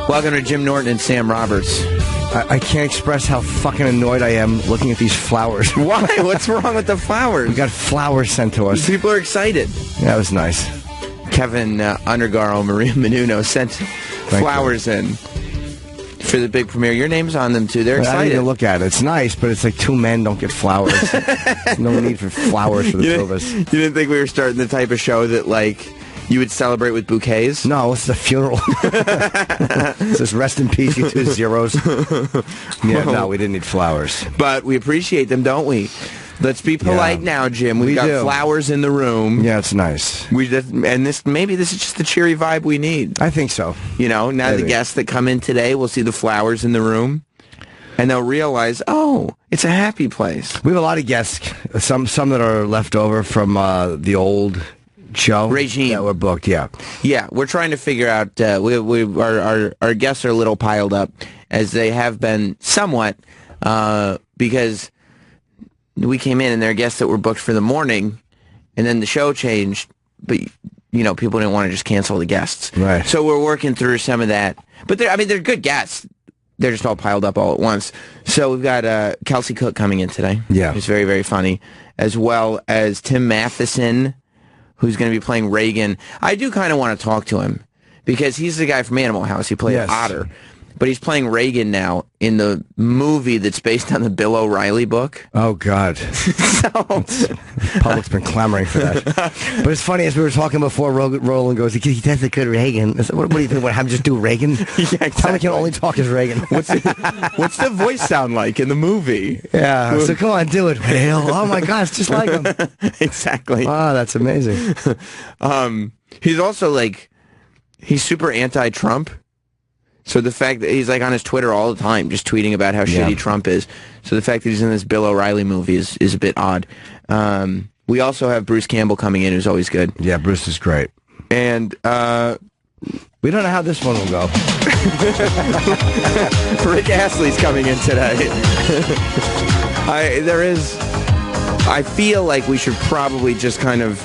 Welcome to Jim Norton and Sam Roberts. I can't express how fucking annoyed I am looking at these flowers. Why? What's wrong with the flowers? We got flowers sent to us. People are excited. Yeah, that was nice. Kevin Undergaro, Maria Menouno sent flowers in for the big premiere. Your name's on them, too. They're excited. I didn't look at it. It's nice, but it's like two men don't get flowers. No need for flowers for the two of us. You didn't think we were starting the type of show that, like, you would celebrate with bouquets? No, it's the funeral. It says, rest in peace, you two zeros. Yeah, no, we didn't need flowers. But we appreciate them, don't we? Let's be polite now, Jim. We've got flowers in the room. Yeah, it's nice. Maybe this is just the cheery vibe we need. I think so. You know, now the guests that come in today will see the flowers in the room, and they'll realize, oh, it's a happy place. We have a lot of guests, some that are left over from the old show regime that were booked. Yeah, we're trying to figure out. Our guests are a little piled up, as they have been somewhat, because we came in and there are guests that were booked for the morning, and then the show changed. But you know, people didn't want to just cancel the guests, right? So we're working through some of that. But they're good guests. They're just all piled up all at once. So we've got Kelsey Cook coming in today. Yeah, who's very, very funny, as well as Tim Matheson, who's going to be playing Reagan. I do kind of want to talk to him because he's the guy from Animal House. He played Otter. But he's playing Reagan now in the movie that's based on the Bill O'Reilly book. Oh, God. The public's been clamoring for that. But it's funny, as we were talking before, Roland goes, he does a good Reagan. I said, what do you think? What, have him just do Reagan? Yeah, exactly. Tommy can only talk as Reagan. What's the voice sound like in the movie? Yeah, so come on, do it. Oh, my God, it's just like him. Exactly. Wow, that's amazing. He's also like, he's super anti-Trump. So the fact that he's like on his Twitter all the time, just tweeting about how shitty Trump is. So the fact that he's in this Bill O'Reilly movie is a bit odd. We also have Bruce Campbell coming in, who's always good. Yeah, Bruce is great. And we don't know how this one will go. Rick Astley's coming in today. I feel like we should probably just kind of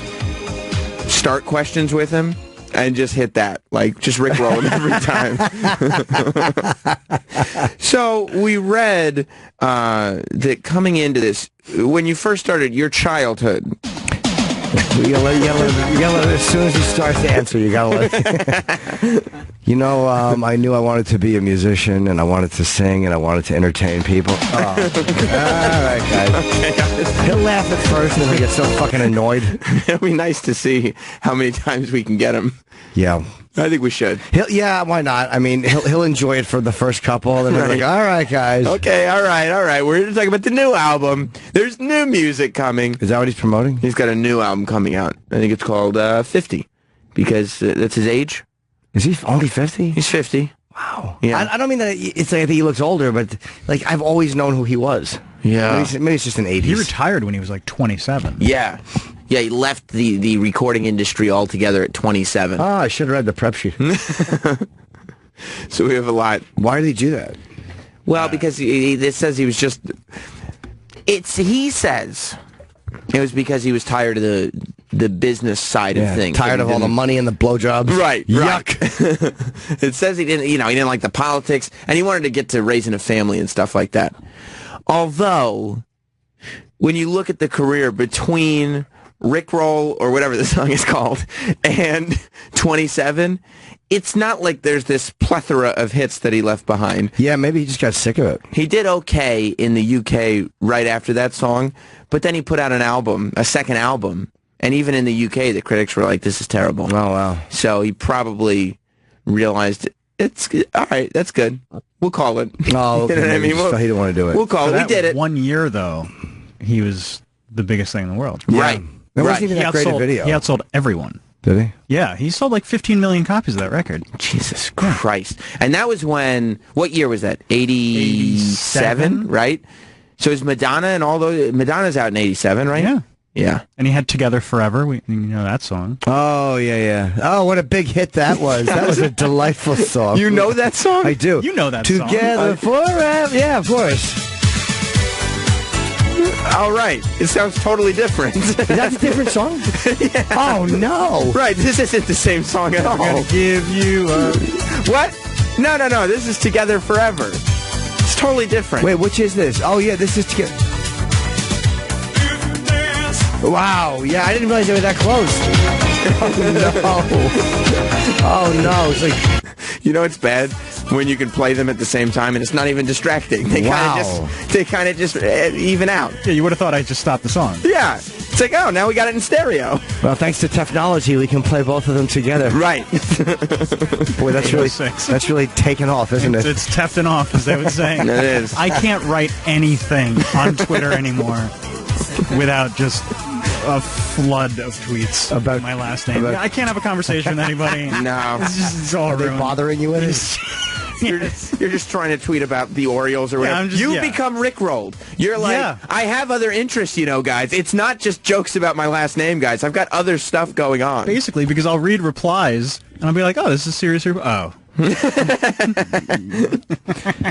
start questions with him. And just hit that, like, just rickroll him every time. So we read that coming into this, when you first started your childhood. You gotta let as soon as he starts to answer, you gotta let. You know, I knew I wanted to be a musician, and I wanted to sing, and I wanted to entertain people. Oh. All right, guys. Okay. He'll laugh at first, and then he'll get so fucking annoyed. It'll be nice to see how many times we can get him. Yeah. I think we should. Why not? I mean, he'll enjoy it for the first couple, and then like, all right, guys. Okay, all right. We're here to talk about the new album. There's new music coming. Is that what he's promoting? He's got a new album coming out. I think it's called 50, because that's his age. Is he only 50? He's 50. Wow. Yeah. I don't mean that it's like I think he looks older, but like I've always known who he was. Yeah. Maybe it's just an 80s. He retired when he was like 27. Yeah. Yeah, he left the recording industry altogether at 27. Oh, I should have read the prep sheet. So we have a lot. Why did he do that? Well, because it says he was just... He says it was because he was tired of the business side of things. Tired of all the money and the blowjobs. Right. Yuck. Right. It says he didn't like the politics, and he wanted to get to raising a family and stuff like that. Although, when you look at the career between Rickroll, or whatever the song is called, and 27, it's not like there's this plethora of hits that he left behind. Yeah, maybe he just got sick of it. He did okay in the UK right after that song, but then he put out a second album, and even in the UK, the critics were like, this is terrible. Oh, wow. So he probably realized, it's all right, that's good. We'll call it. Oh, okay. You know what I mean? He didn't want to do it. We'll call it. We did it. 1 year, though, he was the biggest thing in the world. Right. It wasn't even that great a video. He outsold everyone. Did he? Yeah, he sold like 15 million copies of that record. Jesus Christ. And that was when, what year was that? 87, right? So is Madonna and all those, Madonna's out in 87, right? Yeah. Yeah. And he had Together Forever. You know that song. Oh, yeah. Oh, what a big hit that was. That was a delightful song. You know that song? I do. You know that song. Together Forever. Yeah, of course. Oh, right. It sounds totally different. Is that a different song? Yeah. Oh, no. Right, this isn't the same song at all. I'm gonna give you a... What? No. This is Together Forever. It's totally different. Wait, which is this? Oh, yeah, this is Together. Wow, yeah, I didn't realize they were that close. Oh, no. It's like... You know it's bad? When you can play them at the same time and it's not even distracting. They kind of just even out. Yeah, you would have thought I just stopped the song. Yeah. It's like, oh, now we got it in stereo. Well, thanks to technology, we can play both of them together. Right. Boy, that's really taken off, isn't it? It's tefting off, as they would say. It is. I can't write anything on Twitter anymore without just a flood of tweets about my last name. I can't have a conversation with anybody. No. It's all ruined. Bothering you with it? You're just trying to tweet about the Orioles or whatever. You become Rickrolled. You're like, I have other interests, guys. It's not just jokes about my last name, guys. I've got other stuff going on. Basically, because I'll read replies, and I'll be like, oh, this is serious. Oh.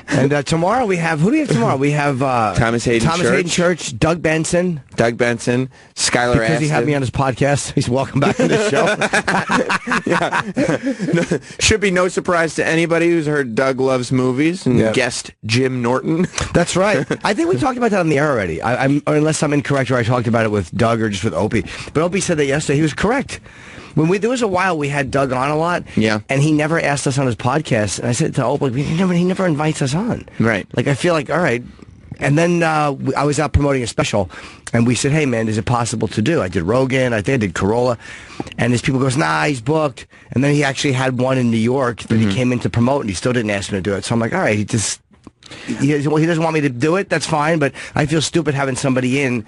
And tomorrow we have, who do we have tomorrow? We have Thomas Hayden Church, Doug Benson, Skylar Astley. Because he had me on his podcast. He's welcome back to the show. Should be no surprise to anybody who's heard Doug Loves Movies and guest Jim Norton. That's right. I think we talked about that on the air already. Or unless I'm incorrect, or I talked about it with Doug or just with Opie. But Opie said that yesterday. He was correct. There was a while we had Doug on a lot, and he never asked us on his podcast. And I said to Opie, he never invites us on. Right. Like, I feel like, all right. And then I was out promoting a special, and we said, hey, man, is it possible to do? I did Rogan, I think I did Corolla. And his people goes, nah, he's booked. And then he actually had one in New York that he came in to promote, and he still didn't ask me to do it. So I'm like, all right, he doesn't want me to do it. That's fine, but I feel stupid having somebody in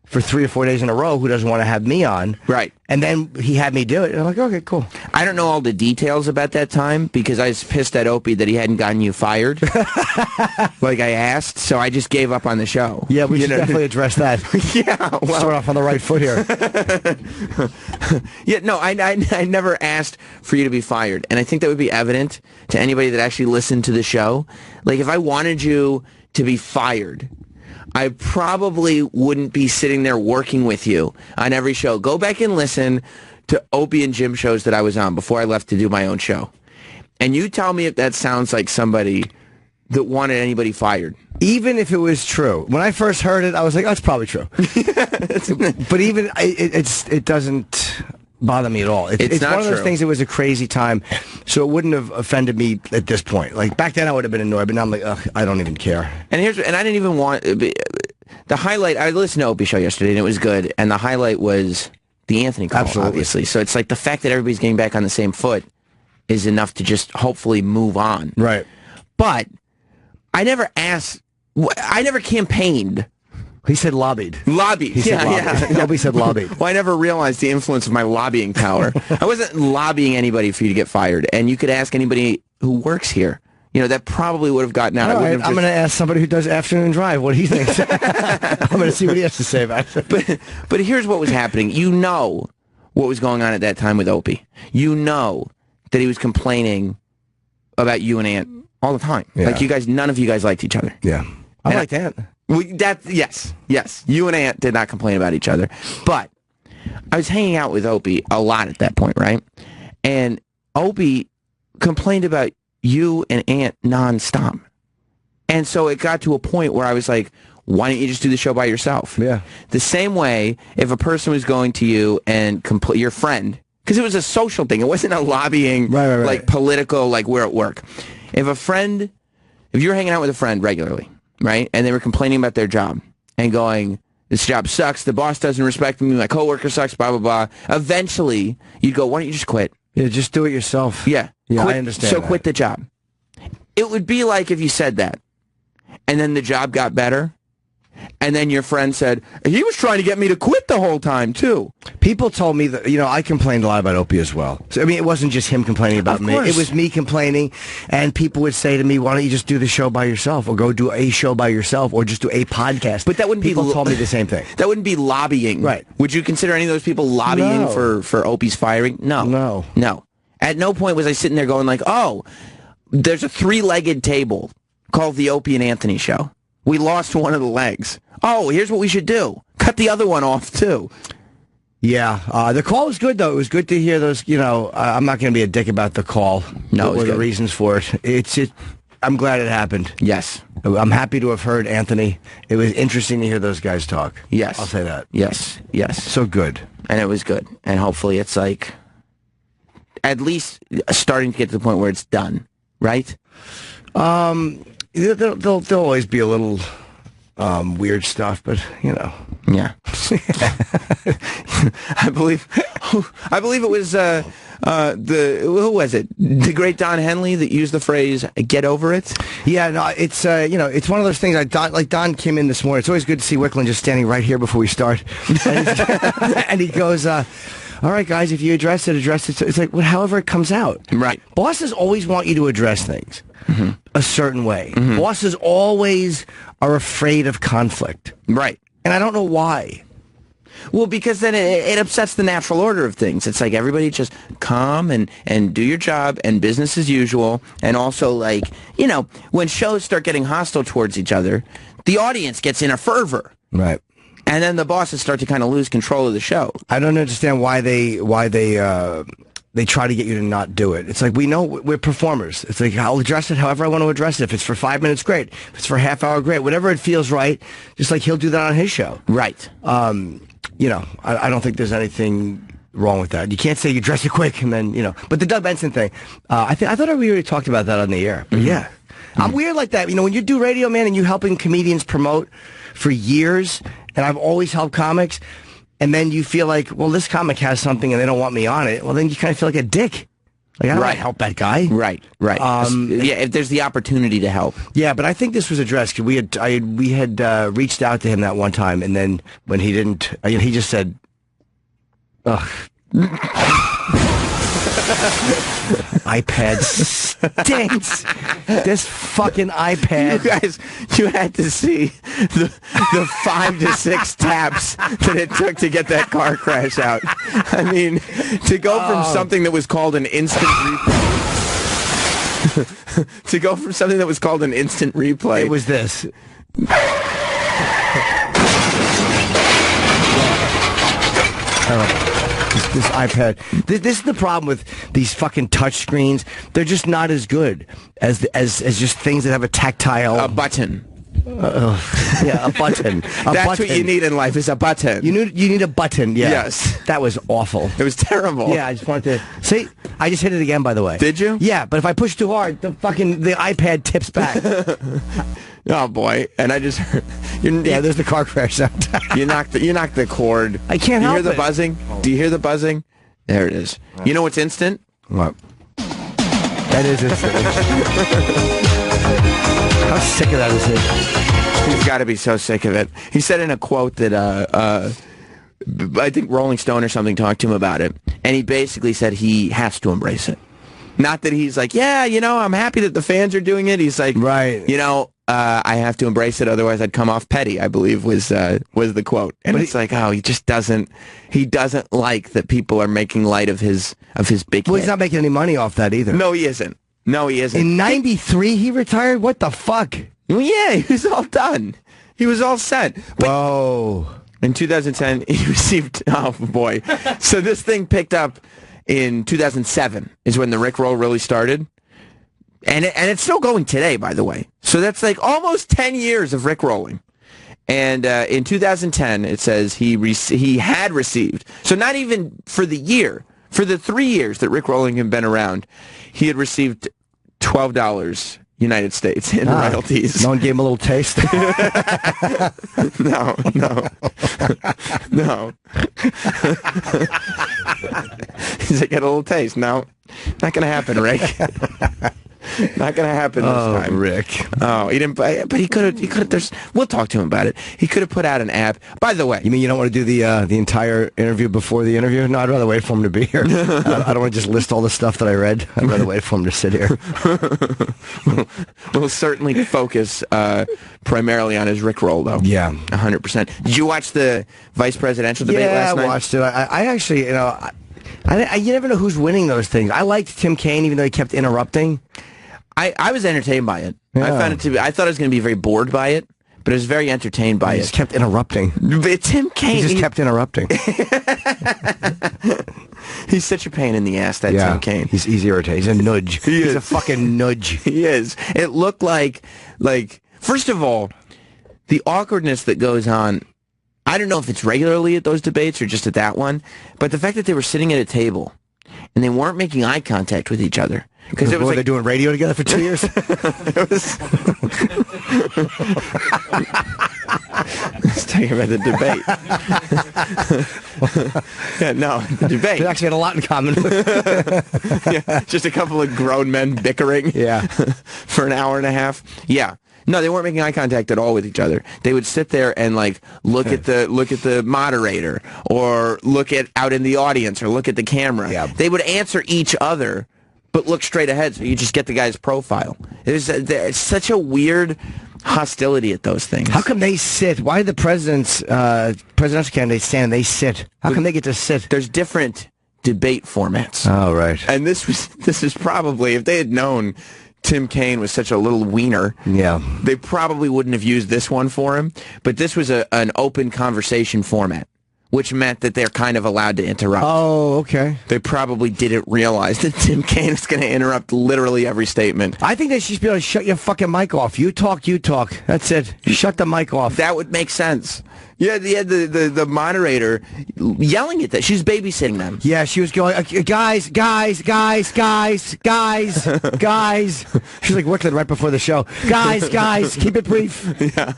for 3 or 4 days in a row who doesn't want to have me on. Right. And then he had me do it. And I'm like, okay, cool. I don't know all the details about that time because I was pissed at Opie that he hadn't gotten you fired. Like I asked, so I just gave up on the show. Yeah, we should definitely address that. Well, start off on the right foot here. I never asked for you to be fired. And I think that would be evident to anybody that actually listened to the show. Like, if I wanted you to be fired, I probably wouldn't be sitting there working with you on every show. Go back and listen to Opie and Jim shows that I was on before I left to do my own show. And you tell me if that sounds like somebody that wanted anybody fired. Even if it was true. When I first heard it, I was like, oh, it's probably true. But even, it doesn't bother me at all. It's not one of those true. things. It was a crazy time, so it wouldn't have offended me at this point. Like back then, I would have been annoyed, but now I'm like, ugh, I don't even care. And I didn't even want the highlight. I listened to Opie's show yesterday, and it was good. And the highlight was the Anthony call, obviously. So it's like the fact that everybody's getting back on the same foot is enough to just hopefully move on. Right. But I never asked. I never campaigned. He said lobbied. Lobbied. He said lobbied. Nobody said lobbied. Well, I never realized the influence of my lobbying power. I wasn't lobbying anybody for you to get fired. And you could ask anybody who works here. That probably would have gotten out. All right, I'm going to ask somebody who does afternoon drive what he thinks. I'm going to see what he has to say about it. But here's what was happening. You know what was going on at that time with Opie. You know that he was complaining about you and Ant all the time. Yeah. Like, you guys, none of you guys liked each other. Yeah. I liked Ant. Yes. You and Ant did not complain about each other. But I was hanging out with Opie a lot at that point, right? And Opie complained about you and Ant nonstop. And so it got to a point where I was like, why don't you just do the show by yourself? Yeah. The same way, if a person was going to you and your friend, because it was a social thing. It wasn't a lobbying, right. like political, like we're at work. If you're hanging out with a friend regularly, right, and they were complaining about their job and going, this job sucks, the boss doesn't respect me, my coworker sucks, blah, blah, blah. Eventually, you'd go, why don't you just quit? Yeah, just do it yourself. Yeah. Yeah, quit, I understand So that. quit the job. It would be like if you said that, and then the job got better, and then your friend said, he was trying to get me to quit the whole time, too. People told me that, I complained a lot about Opie as well. So, it wasn't just him complaining about me. It was me complaining, and people would say to me, why don't you just do the show by yourself, or go do a show by yourself, or just do a podcast. But that wouldn't people told me the same thing. That wouldn't be lobbying. Right. Would you consider any of those people lobbying for Opie's firing? No. At no point was I sitting there going like, oh, there's a 3-legged table called the Opie and Anthony Show. We lost one of the legs. Oh, here's what we should do. Cut the other one off, too. Yeah, the call was good, though. It was good to hear those, I'm not going to be a dick about the call. No, what were the reasons for it. I'm glad it happened. Yes. I'm happy to have heard Anthony. It was interesting to hear those guys talk. Yes. I'll say that. Yes. So good. And it was good. And hopefully it's like, at least starting to get to the point where it's done, right? There'll always be a little weird stuff, but, Yeah. I believe it was who was it? The great Don Henley that used the phrase "get over it." Yeah, no, it's it's one of those things. Don came in this morning. It's always good to see Wicklund just standing right here before we start, and he goes, "All right, guys, if you address it, address it." It's like, well, however it comes out. Right. Bosses always want you to address things a certain way. Bosses always are afraid of conflict. Right. And I don't know why. Well, because then it upsets the natural order of things. It's like everybody just calm and do your job and business as usual. And also, like, when shows start getting hostile towards each other, the audience gets in a fervor. Right. And then the bosses start to kind of lose control of the show. I don't understand why they try to get you to not do it. It's like, we know we're performers. It's like, I'll address it however I want to address it. If it's for 5 minutes, great. If it's for a half hour, great. Whatever it feels right, just like he'll do that on his show. Right. I don't think there's anything wrong with that. You can't say you dress it quick and then, But the Doug Benson thing, I thought we already talked about that on the air. But yeah. I'm weird like that. When you do radio, man, and you're helping comedians promote for years, and I've always helped comics, and then you feel like, well, this comic has something and they don't want me on it. Well, then you kind of feel like a dick. Like, I don't want to help that guy. Right. If there's the opportunity to help. Yeah, but I think this was addressed. We had reached out to him that one time, and then when he didn't, he just said, ugh. iPad stinks. This fucking iPad. You guys, you had to see the 5 to 6 taps that it took to get that car crash out. I mean, to go from something that was called an instant replay to go from something that was called an instant replay. It was this. This iPad. This is the problem with these fucking touch screens. They're just not as good as just things that have a tactile... A button. Yeah, a button. That's what you need in life, is a button. You need a button, yeah. Yes. That was awful. It was terrible. Yeah, I just wanted to... See, I just hit it again, by the way. Did you? Yeah, but if I push too hard, the iPad tips back. Oh, boy. And I just heard... Yeah, there's the car crash sound. You knocked the cord. I can't help it. Do you hear the buzzing? Do you hear the buzzing? There it is. You know what's instant? What? That is instant. How sick of that is he? He's got to be so sick of it. He said in a quote that I think Rolling Stone or something talked to him about it, and he basically said he has to embrace it. Not that he's like, yeah, I'm happy that the fans are doing it. He's like, right. I have to embrace it, otherwise I'd come off petty, I believe was the quote. And but it's like, he just doesn't like that people are making light of his big hit. He's not making any money off that either. No, he isn't. In 93, he retired? What the fuck? Well, yeah, he was all done. He was all set. But whoa. In 2010, he received, oh boy. So this thing picked up in 2007 is when the Rickroll really started. And it's still going today, by the way. So that's like almost 10 years of Rickrolling. And in 2010, it says he had received, so not even for the year, for the 3 years that Rickrolling had been around, he had received $12 United States in royalties. No one gave him a little taste? No. He's like, get a little taste. No, not going to happen, Rick. Not going to happen this time. Rick. Oh, he didn't. But he could have. We'll talk to him about it. He could have put out an app. By the way, you mean you don't want to do the entire interview before the interview? No, I'd rather wait for him to be here. I don't want to just list all the stuff that I read. I'd rather wait for him to sit here. We'll certainly focus primarily on his Rickroll, though. Yeah, 100%. Did you watch the vice presidential debate last night? Yeah, I watched it. I actually, you never know who's winning those things. I liked Tim Kaine, even though he kept interrupting. I was entertained by it. Yeah. I thought I was going to be very bored by it, but I was very entertained by He it. just kept interrupting. But Tim Kaine, He just kept interrupting. he's such a pain in the ass, that Tim Kaine. He's irritating. He's a nudge. He's a fucking nudge. He is. It looked like, first of all, the awkwardness that goes on, I don't know if it's regularly at those debates or just at that one, but the fact that they were sitting at a table and they weren't making eye contact with each other. Because it was they're doing radio together for 2 years? It was... Let's talk about the debate. Yeah, no, the debate. They actually had a lot in common. Yeah, just a couple of grown men bickering. Yeah. For an hour and a half. Yeah. No, they weren't making eye contact at all with each other. They would sit there and look at the moderator, or look at out in the audience, or look at the camera. Yeah. They would answer each other, but look straight ahead, so you just get the guy's profile. There's such a weird hostility at those things. How come they sit? Why the presidential candidates stand and they sit? How come they get to sit? There's different debate formats. Oh, right. And this is probably, if they had known Tim Kaine was such a little wiener, they probably wouldn't have used this one for him. But this was an open conversation format, which meant that they're kind of allowed to interrupt. Oh, okay. They probably didn't realize that Tim Kaine was going to interrupt literally every statement. I think they should be able to shut your fucking mic off. You talk. That's it. Shut the mic off. That would make sense. Yeah, the moderator yelling at that. She's babysitting them. Yeah, she was going, guys. She's like working right before the show. Guys, keep it brief. Yeah.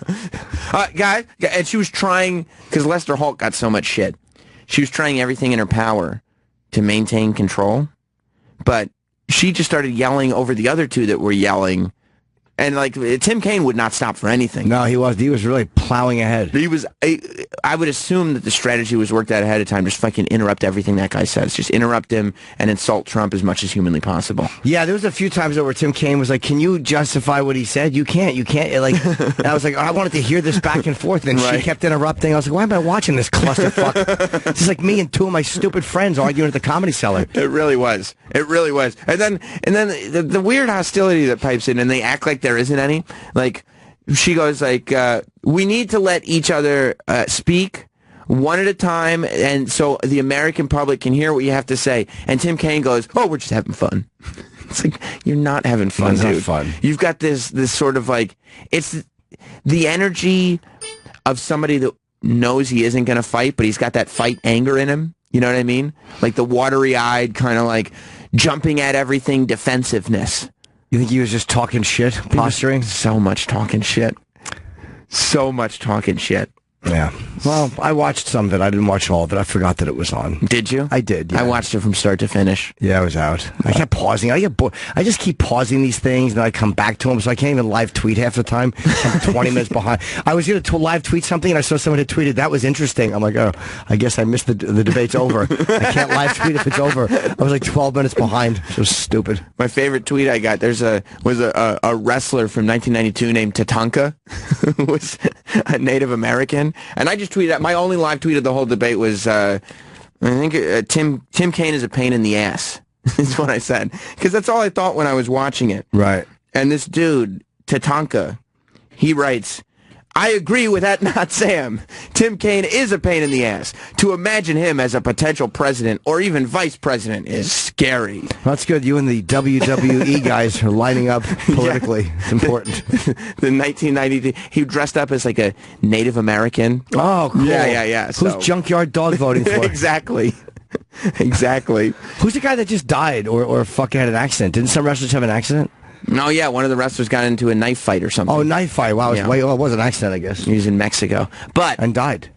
Guys, and she was trying, because Lester Holt got so much shit, she was trying everything in her power to maintain control, but she just started yelling over the other two that were yelling. And Tim Kaine would not stop for anything. No, he was. He was really plowing ahead. He was. I would assume that the strategy was worked out ahead of time. Just fucking interrupt everything that guy says. Just interrupt him and insult Trump as much as humanly possible. Yeah, there was a few times where Tim Kaine was like, "Can you justify what he said? You can't. And I was like, I wanted to hear this back and forth, and she kept interrupting. I was like, why am I watching this clusterfuck? This is like me and two of my stupid friends arguing at the Comedy Cellar. It really was. And then the weird hostility that pipes in, and they act like there isn't any. She goes we need to let each other speak one at a time, and so the American public can hear what you have to say. And Tim Kaine goes, "Oh, we're just having fun." It's like, you're not having fun, dude. Not fun. You've got this sort of it's the energy of somebody that knows he isn't going to fight, but he's got that fight anger in him. You know what I mean? Like the watery-eyed kind of jumping at everything defensiveness. You think he was just talking shit, posturing? So much talking shit. Yeah. Well, I watched some of it. I didn't watch all of it. I forgot that it was on. Did you? I did, yeah. I watched it from start to finish. Yeah, I was out. I kept pausing. I get bored. I just keep pausing these things, and then I come back to them, so I can't even live tweet half the time. I'm 20 minutes behind. I was going to live tweet something, and I saw someone had tweeted, "That was interesting." I'm like, oh, I guess I missed the debate's over. I can't live tweet if it's over. I was 12 minutes behind. It was stupid. My favorite tweet I got, was a wrestler from 1992 named Tatanka, who was a Native American, and I just tweeted out, my only live tweet of the whole debate was, I think Tim Kaine is a pain in the ass, is what I said. Because that's all I thought when I was watching it. Right. And this dude, Tatanka, he writes, "I agree with that, not Sam. Tim Kaine is a pain in the ass. To imagine him as a potential president or even vice president is scary." Well, that's good. You and the WWE guys are lining up politically. Yeah. It's important. The 1990, he dressed up as a Native American. Oh, cool. Yeah. Who's Junkyard Dog voting for? Exactly. Who's the guy that just died or fucking had an accident? Didn't some wrestlers have an accident? No, yeah, one of the wrestlers got into a knife fight or something. Oh, knife fight. Wow, it was an accident, I guess. He was in Mexico. And died.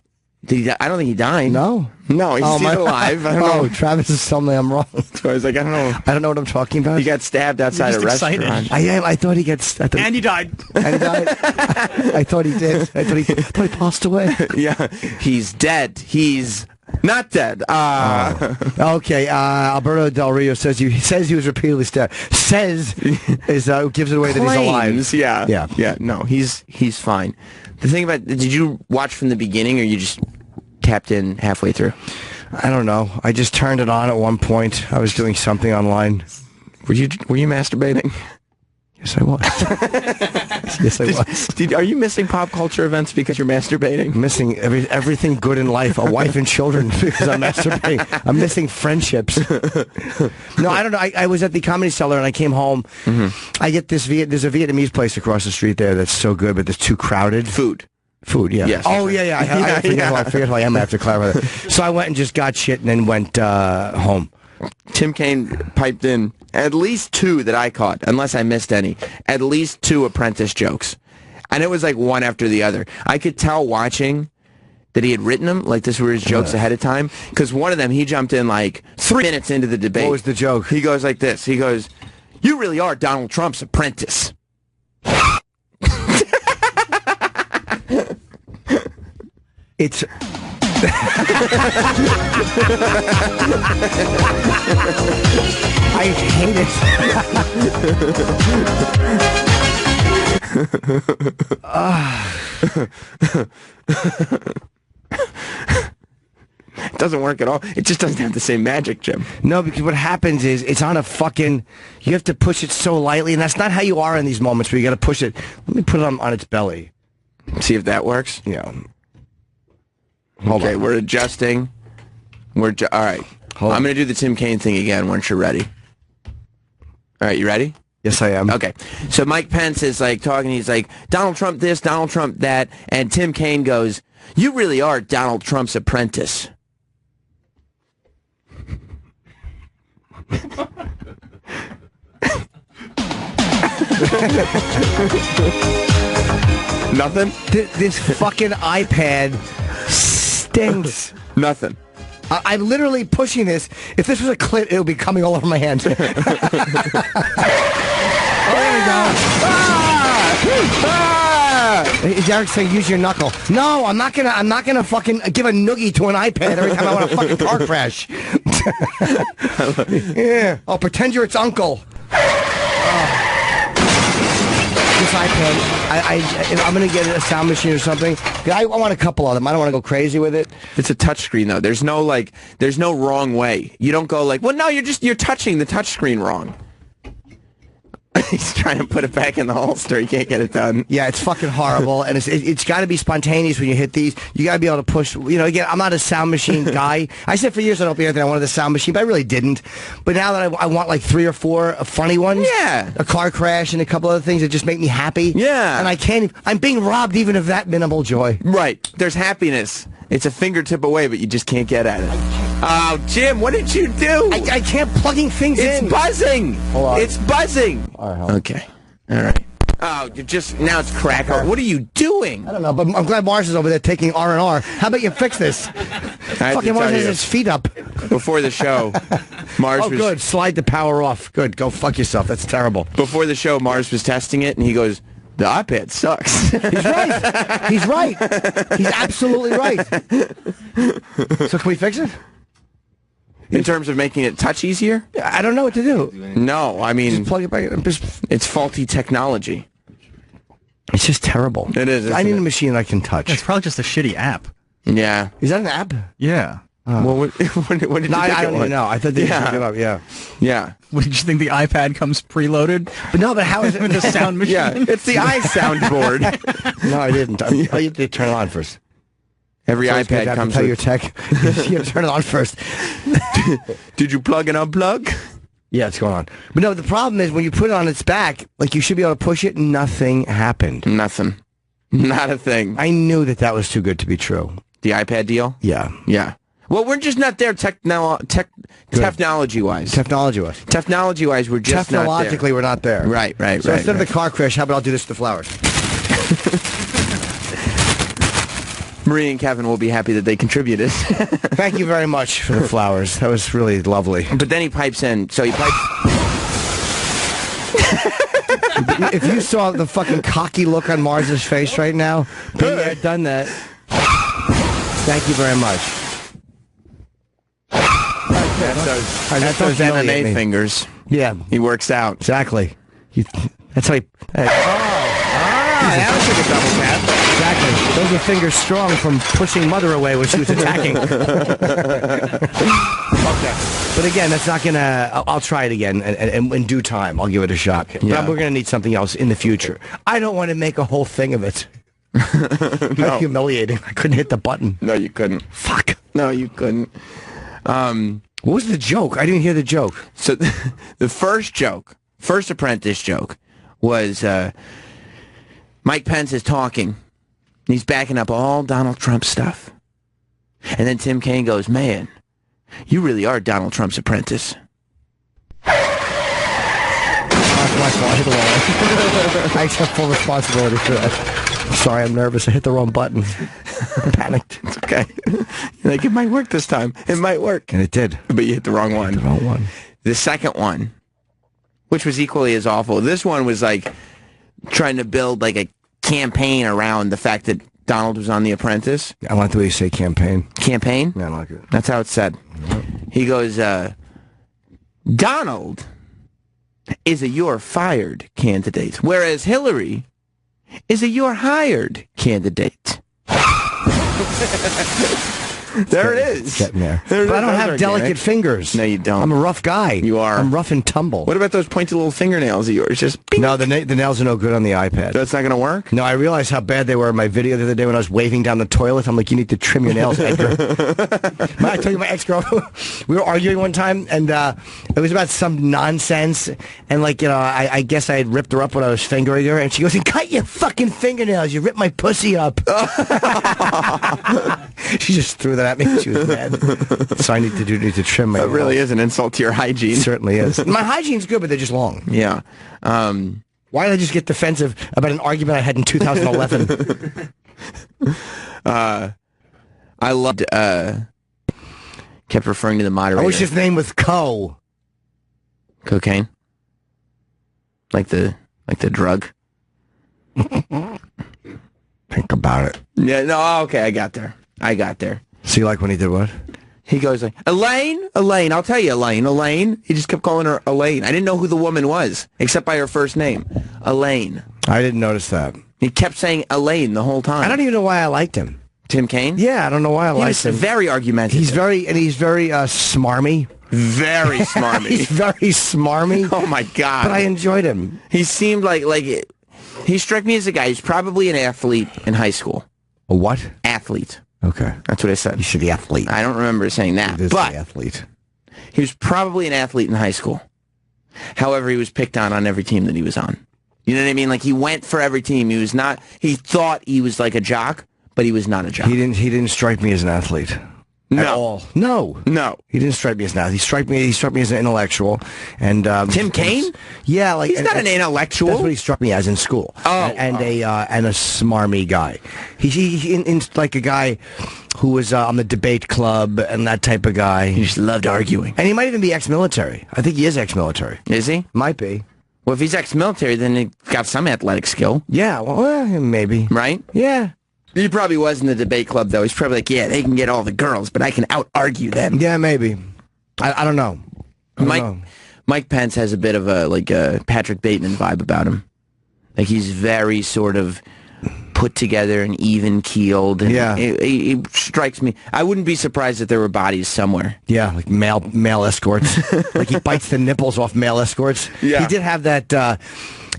I don't think he died. No? No, he's alive. I don't know. Travis is telling me I'm wrong. So I was like, I don't know. I don't know what I'm talking about. He got stabbed outside a restaurant. Excited. I am. I thought he gets... And he died. I thought he did. I thought he passed away. Yeah, he's dead. He's... not dead. Okay. Alberto Del Rio says he was repeatedly stabbed. Gives it away that he's alive. Yeah. No, he's fine. The thing about, did you watch from the beginning, or you just tapped in halfway through? I don't know. I just turned it on at one point. I was doing something online. Were you masturbating? Yes, I was. Yes, I was. Are you missing pop culture events because you're masturbating? I'm missing everything good in life, a wife and children, because I'm masturbating. I'm missing friendships. No, I don't know. I was at the Comedy Cellar and I came home. I get this there's a Vietnamese place across the street there that's so good, but it's too crowded. Food, yeah. Yes, oh, yeah. I forget who I am. I have to clarify that. So I went and just got shit and then went home. Tim Kaine piped in at least 2 that I caught, unless I missed any. At least 2 Apprentice jokes. And it was like one after the other. I could tell watching that he had written them, like this were his jokes ahead of time, because one of them, he jumped in like 3 minutes into the debate. What was the joke? He goes like this. He goes, "You really are Donald Trump's apprentice." It's... I hate it. It doesn't work at all. It just doesn't have the same magic, Jim. No, because what happens is it's on a fucking... You have to push it so lightly, and that's not how you are in these moments where you got to push it. Let me put it on its belly. See if that works. Yeah. Okay, we're adjusting. All right. I'm going to do the Tim Kaine thing again once you're ready. All right, you ready? Yes, I am. Okay. So Mike Pence is like talking. He's like, Donald Trump this, Donald Trump that. And Tim Kaine goes, "You really are Donald Trump's apprentice." Nothing? This fucking iPad stinks. Nothing. I'm literally pushing this. If this was a clip, it would be coming all over my hands. Oh, there we go. Derek's saying, use your knuckle. No, I'm not gonna fucking give a noogie to an iPad every time I want a fucking car crash. Yeah. I'll pretend you're its uncle. This iPad, I'm going to get a sound machine or something. I want a couple of them. I don't want to go crazy with it. It's a touchscreen, though. There's no wrong way. You don't go like, well, no, you're touching the touchscreen wrong. He's trying to put it back in the holster. He can't get it done. Yeah, it's fucking horrible, and it's got to be spontaneous when you hit these. You got to be able to push. You know, again, I'm not a sound machine guy. I said for years I don't be anything. I wanted a sound machine, but I really didn't. But now that I want like 3 or 4 funny ones. Yeah. A car crash and a couple other things that just make me happy. Yeah. And I'm being robbed even of that minimal joy. Right. There's happiness. It's a fingertip away, but you just can't get at it. Oh, Jim, what did you do? I can't plugging things in. It's buzzing. Hold on. It's buzzing. All right, okay. All right. Oh, now it's crackle. What are you doing? I don't know, but I'm glad Mars is over there taking R&R. How about you fix this? Fucking Mars has his feet up. Before the show, Mars was... good. Slide the power off. Good. Go fuck yourself. That's terrible. Before the show, Mars was testing it, and he goes, the iPad sucks. He's right. He's right. He's absolutely right. So can we fix it? In terms of making it touch easier? I don't know what to do. No, I mean... Just plug it back in. It's faulty technology. It's just terrible. It is. I need a machine I can touch. It's probably just a shitty app. Yeah. Is that an app? Yeah. Well, what did you think I don't even know. I thought they just looked it up. Yeah. Yeah. What, did you think the iPad comes preloaded? But how is it with a sound machine? Yeah, it's the iSoundboard. No, I didn't. You have to turn it on first. Every iPad comes with... your tech. You have to turn it on first. Did you plug and unplug? Yeah, it's going on. But no, the problem is when you put it on its back, like you should be able to push it, nothing happened. Nothing. Not a thing. I knew that was too good to be true. The iPad deal? Yeah. Yeah. Well, we're just not there technology-wise. Technology-wise. Technology-wise, we're just not there. Technologically, we're not there. Right. So instead of the car crash, how about I'll do this to the flowers? Marie and Kevin will be happy that they contributed. Thank you very much for the flowers. That was really lovely. But then he pipes in. So he pipes... If you saw the fucking cocky look on Mars's face right now, been there, done that. Thank you very much. That's those MMA fingers. Yeah. He works out. Exactly. That's how he... That was like a double tap. exactly. Those are fingers strong from pushing Mother away when she was attacking. Okay. But again, that's not going to... I'll try it again, and in due time, I'll give it a shot. But we're going to need something else in the future. I don't want to make a whole thing of it. How humiliating. I couldn't hit the button. No, you couldn't. Fuck. No, you couldn't. What was the joke? I didn't hear the joke. So the first Apprentice joke was Mike Pence is talking. He's backing up all Donald Trump stuff. And then Tim Kaine goes, man, you really are Donald Trump's apprentice. I accept full responsibility for that. Sorry, I'm nervous. I hit the wrong button. Panicked. It's okay. Like, it might work this time. It might work. And it did. But you hit the wrong one. The wrong one. The second one, which was equally as awful. This one was like trying to build like a campaign around the fact that Donald was on The Apprentice. I like the way you say campaign. Campaign? Yeah, I like it. That's how it's said. He goes, Donald is a you're fired candidate, whereas Hillary is a you're hired candidate. There it is. Getting there. But I don't have delicate fingers. No, you don't. I'm a rough guy. You are. I'm rough and tumble. What about those pointy little fingernails of yours? Just bing. No, the nails are no good on the iPad. That's not going to work? No, I realized how bad they were in my video the other day when I was waving down the toilet. I'm like, you need to trim your nails, Edgar. I told you my ex-girl, we were arguing one time, and it was about some nonsense, and like, you know, I guess I had ripped her up when I was fingering her, and she goes, cut your fucking fingernails, you ripped my pussy up. She just threw that at me. She was mad. So I need to trim my nails. That really is an insult to your hygiene. It certainly is. My hygiene's good, but they're just long. Yeah. Why did I just get defensive about an argument I had in 2011? I loved, kept referring to the moderator. I wish his name was Cocaine? Like the drug? Think about it. Yeah, no, okay, I got there. So you like when he did what? He goes like, Elaine, I'll tell you, Elaine. He just kept calling her Elaine. I didn't know who the woman was, except by her first name. Elaine. I didn't notice that. He kept saying Elaine the whole time. I don't even know why I liked him. Tim Kaine? Yeah, I don't know why I liked him. He's very argumentative. He's very smarmy. Very smarmy. He's very smarmy. Oh, my God. But I enjoyed him. He seemed like he struck me as a guy who's probably an athlete in high school. A what? Athlete. Okay. That's what I said. You should be athlete. I don't remember saying that. But athlete. He was probably an athlete in high school. However, he was picked on every team that he was on. You know what I mean? Like, he went for every team. He was not... He thought he was like a jock, but he was not a jock. He didn't strike me as an athlete. No. At all. No. He didn't strike me as an athlete. He struck me as an intellectual. And Tim Kaine? Yeah, like he's not an intellectual. That's what he struck me as in school. And a smarmy guy. He's like a guy who was on the debate club and that type of guy. He just loved arguing. And he might even be ex-military. I think he is ex-military. Is he? Might be. Well, if he's ex-military, then he's got some athletic skill. Yeah, well, maybe. Right? Yeah. He probably was in the debate club, though. He's probably like, yeah, they can get all the girls, but I can out-argue them. Yeah, maybe. I don't know. Mike Pence has a bit of a Patrick Bateman vibe about him. Like, he's very sort of put together and even-keeled. And yeah. He strikes me. I wouldn't be surprised if there were bodies somewhere. Yeah, like male escorts. Like he bites the nipples off male escorts. Yeah. He did have that,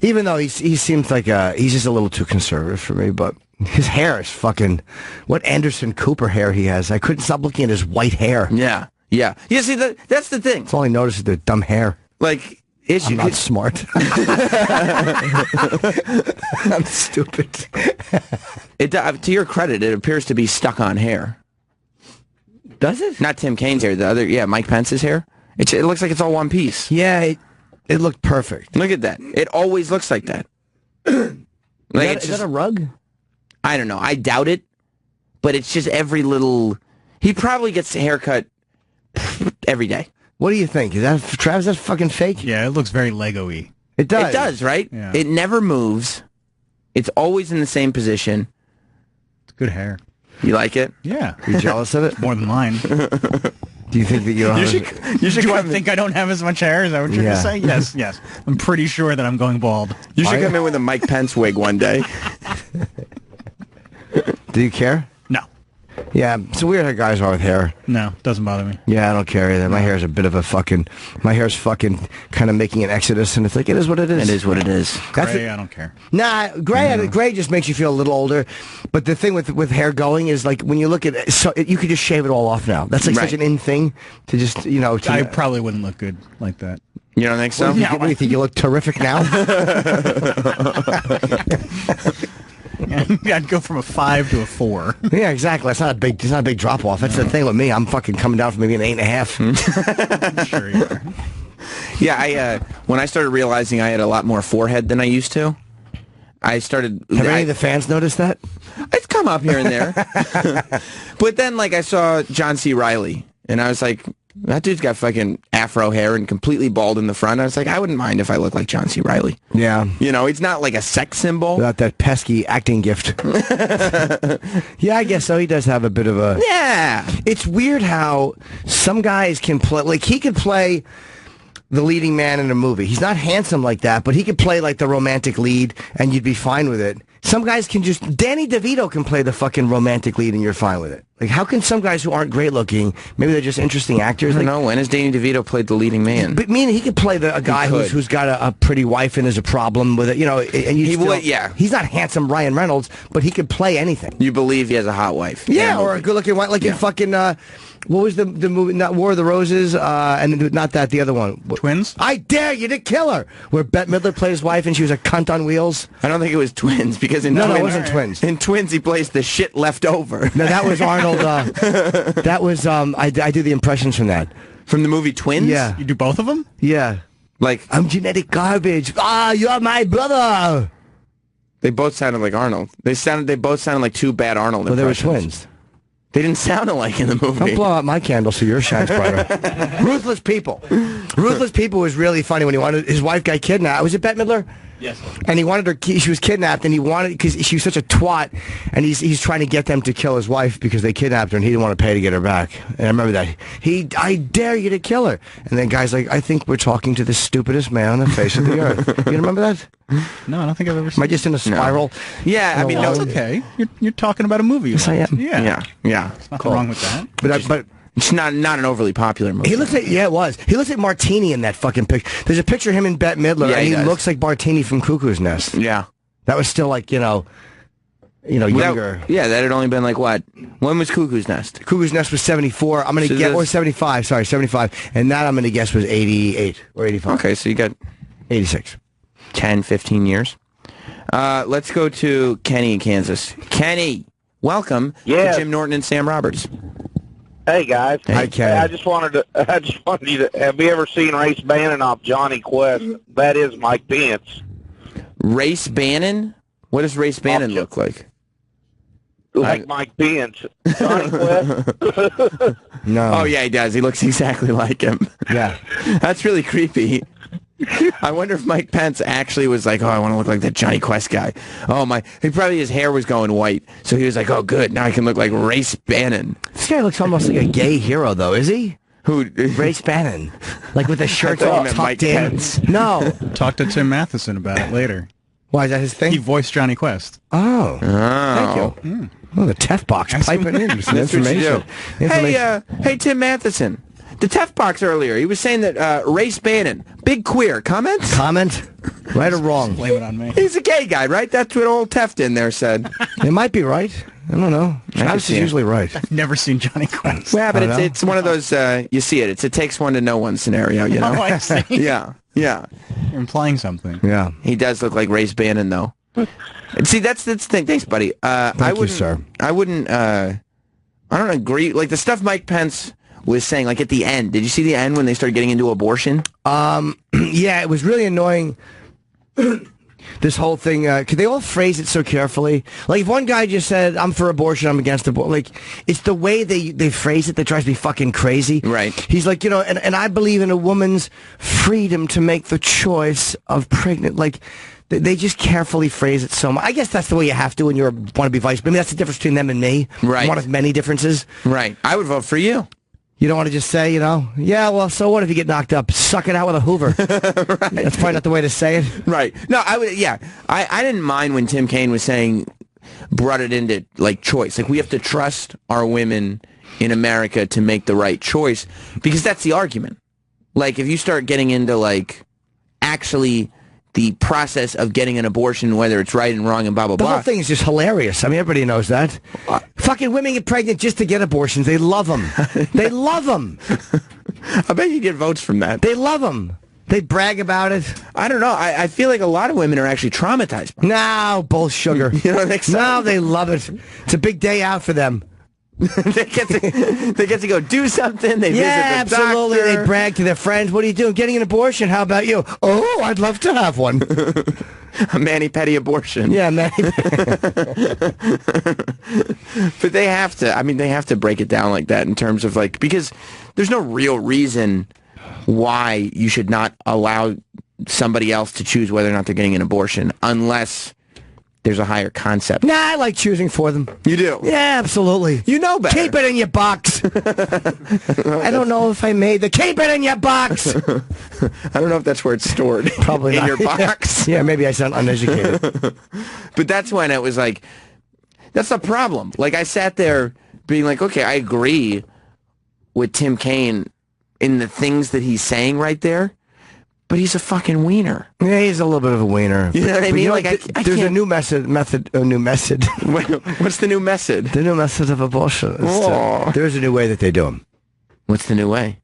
even though he seems like he's just a little too conservative for me, but... His hair is fucking... What Anderson Cooper hair he has. I couldn't stop looking at his white hair. Yeah. Yeah, see, that's the thing. That's all I noticed is the dumb hair. Like, I'm not smart. I'm stupid. To your credit, it appears to be stuck-on hair. Does it? Not Tim Kaine's hair. Mike Pence's hair. It looks like it's all one piece. Yeah, it looked perfect. Look at that. It always looks like that. Is that a rug? I don't know. I doubt it. But it's just every little... He probably gets a haircut every day. What do you think? Is that Travis? Is that fucking fake? Yeah, it looks very Lego-y. It does. It does, right? Yeah. It never moves. It's always in the same position. It's good hair. You like it? Yeah. Are you jealous of it? More than mine. Do you think that you don't you should Do I think I don't have as much hair? Is that what you're going to say? Yes. I'm pretty sure that I'm going bald. You should come in with a Mike Pence wig one day. Do you care? No. Yeah, it's weird how guys are with hair. No, doesn't bother me. Yeah, I don't care either. My hair's a bit of a fucking... My hair's fucking kind of making an exodus, and it's like, it is what it is. It is what it is. Gray, I don't care. Nah, gray just makes you feel a little older. But the thing with hair going is, like, when you look at it, you could just shave it all off now. That's like such an in thing to just, you know... I probably wouldn't look good like that. You don't think so? What do you think? You look terrific now? I'd go from a 5 to a 4. Yeah, exactly. It's not a big drop off. That's the thing with me. I'm fucking coming down from maybe an 8.5. Sure you are. Yeah, when I started realizing I had a lot more forehead than I used to, I started... Have any of the fans noticed that? It's come up here and there. But then, like, I saw John C. Reilly, and I was like, that dude's got fucking afro hair and completely bald in the front. I was like, I wouldn't mind if I looked like John C. Reilly. Yeah. You know, he's not like a sex symbol. Without that pesky acting gift. Yeah, I guess so. He does have a bit of a... Yeah. It's weird how some guys can play... Like, he could play the leading man in a movie. He's not handsome like that, but he could play, like, the romantic lead, and you'd be fine with it. Some guys can just... Danny DeVito can play the fucking romantic lead, and you're fine with it. Like, how can some guys who aren't great looking, maybe they're just interesting actors? I don't know. When has Danny DeVito played the leading man? But meaning he could play a guy who's got a pretty wife and there's a problem with it, you know. And you would, yeah. He's not handsome Ryan Reynolds, but he could play anything. You believe he has a hot wife? Yeah, or a good-looking wife, like in fucking. What was the movie? Not War of the Roses, and not that, the other one. Twins? I Dare You to Kill Her, where Bette Midler played his wife and she was a cunt on wheels. I don't think it was Twins, because in Twins... No, it wasn't Twins. In Twins, he plays the shit left over. No, that was Arnold. That was, I do the impressions from that. From the movie Twins? Yeah. You do both of them? Yeah. Like... I'm genetic garbage. You're my brother. They both sounded like Arnold. They both sounded like two bad Arnold impressions. Well, they were twins. They didn't sound alike in the movie. Don't blow out my candle so yours shines brighter. Ruthless People. Ruthless People was really funny when he wanted his wife got kidnapped. Was it Bette Midler? Yes. And he wanted her. She was kidnapped, and he wanted because she was such a twat, and he's trying to get them to kill his wife because they kidnapped her, and he didn't want to pay to get her back. And I remember that. I dare you to kill her. And then guys like, I think we're talking to the stupidest man on the face of the earth. You remember that? No, I don't think I've ever seen. Am I just in a spiral? No. Yeah, I mean, no, it's okay. You're talking about a movie. Yes, I am. Yeah. There's nothing wrong with that. But it's not an overly popular movie. he looks like it was. He looks like Martini in that fucking picture. There's a picture of him and Bette Midler, and he looks like Martini from Cuckoo's Nest. Yeah, that was still like younger. That had only been like what? When was Cuckoo's Nest? Cuckoo's Nest was 74. I'm gonna guess, or 75. Sorry, 75. And that I'm gonna guess was 88 or 85. Okay, so you got 86. 10, 15 years. Let's go to Kenny in Kansas. Kenny, welcome to Jim Norton and Sam Roberts. Hey guys, Hi, Kenny. I just wanted you to. Have you ever seen Race Bannon off Johnny Quest? That is Mike Pence. Race Bannon? What does Race Bannon look like? Like Mike Pence. Johnny Quest. No. Oh yeah, he does. He looks exactly like him. Yeah. That's really creepy. I wonder if Mike Pence actually was like, oh, I want to look like that Johnny Quest guy. His hair was going white, so he was like, oh, good, now I can look like Race Bannon. This guy looks almost like a gay hero, though, is he? Who? Race Bannon. Like with the shirts I thought all you meant tucked Mike in. Pence. No. Talk to Tim Matheson about it later. Why, is that his thing? He voiced Johnny Quest. Oh. Thank you. Oh, the Tef box piping in some That's what you information. do. Hey, Tim Matheson. The Tef box earlier, he was saying that Race Bannon, big queer. Comments? Comment? Right or wrong? Blame it on me. He's a gay guy, right? That's what old Teft in there said. It might be right. I don't know. Travis is usually right. I've never seen Johnny Quest. Yeah, but it's one of those, you see it. It's a takes one to know one scenario, you know? Oh, I see. Yeah. You're implying something. Yeah. He does look like Race Bannon, though. See, that's the thing. Thanks, buddy. Thank you, sir. I don't agree. Like, the stuff Mike Pence was saying, like, at the end. Did you see the end when they started getting into abortion? Yeah, it was really annoying. This whole thing, could they all phrase it so carefully? Like, if one guy just said, I'm for abortion, I'm against abortion, like, it's the way they phrase it that drives me fucking crazy. Right. He's like, and I believe in a woman's freedom to make the choice of pregnant, like, they just carefully phrase it so much. I guess that's the way you have to when you want to be vice. I mean, that's the difference between them and me. Right. One of many differences. Right. I would vote for you. You don't want to just say, yeah, well, so what if you get knocked up? Suck it out with a Hoover. Right. That's probably not the way to say it. Right. No, I didn't mind when Tim Kaine was saying brought it into like choice. Like we have to trust our women in America to make the right choice, because that's the argument. Like if you start getting into like actually the process of getting an abortion, whether it's right and wrong and blah, blah, blah. The whole thing is just hilarious. I mean, everybody knows that. Fucking women get pregnant just to get abortions. They love them. They love them. I bet you get votes from that. They love them. They brag about it. I don't know. I feel like a lot of women are actually traumatized by it. No, bull sugar. You don't think so? No, they love it. It's a big day out for them. they get to go do something. They visit the absolutely. doctor. They brag to their friends. What are you doing? Getting an abortion. How about you? Oh, I'd love to have one. A mani-pedi abortion. Yeah, mani. But they have to. I mean, they have to break it down like that in terms of like, because there's no real reason why you should not allow somebody else to choose whether or not they're getting an abortion unless there's a higher concept. Nah, I like choosing for them. You do? Yeah, absolutely. You know better. Keep it in your box. I don't know if I made the keep it in your box. I don't know if that's where it's stored. Probably in not. your box. Yeah, maybe I sound uneducated. But that's when it was like, that's the problem. Like I sat there being like, okay, I agree with Tim Kaine in the things that he's saying right there. But he's a fucking wiener. Yeah, he's a little bit of a wiener. You know what I mean? Like, there's a new method. What's the new method? The new method of abortion. There's a new way that they do them. What's the new way?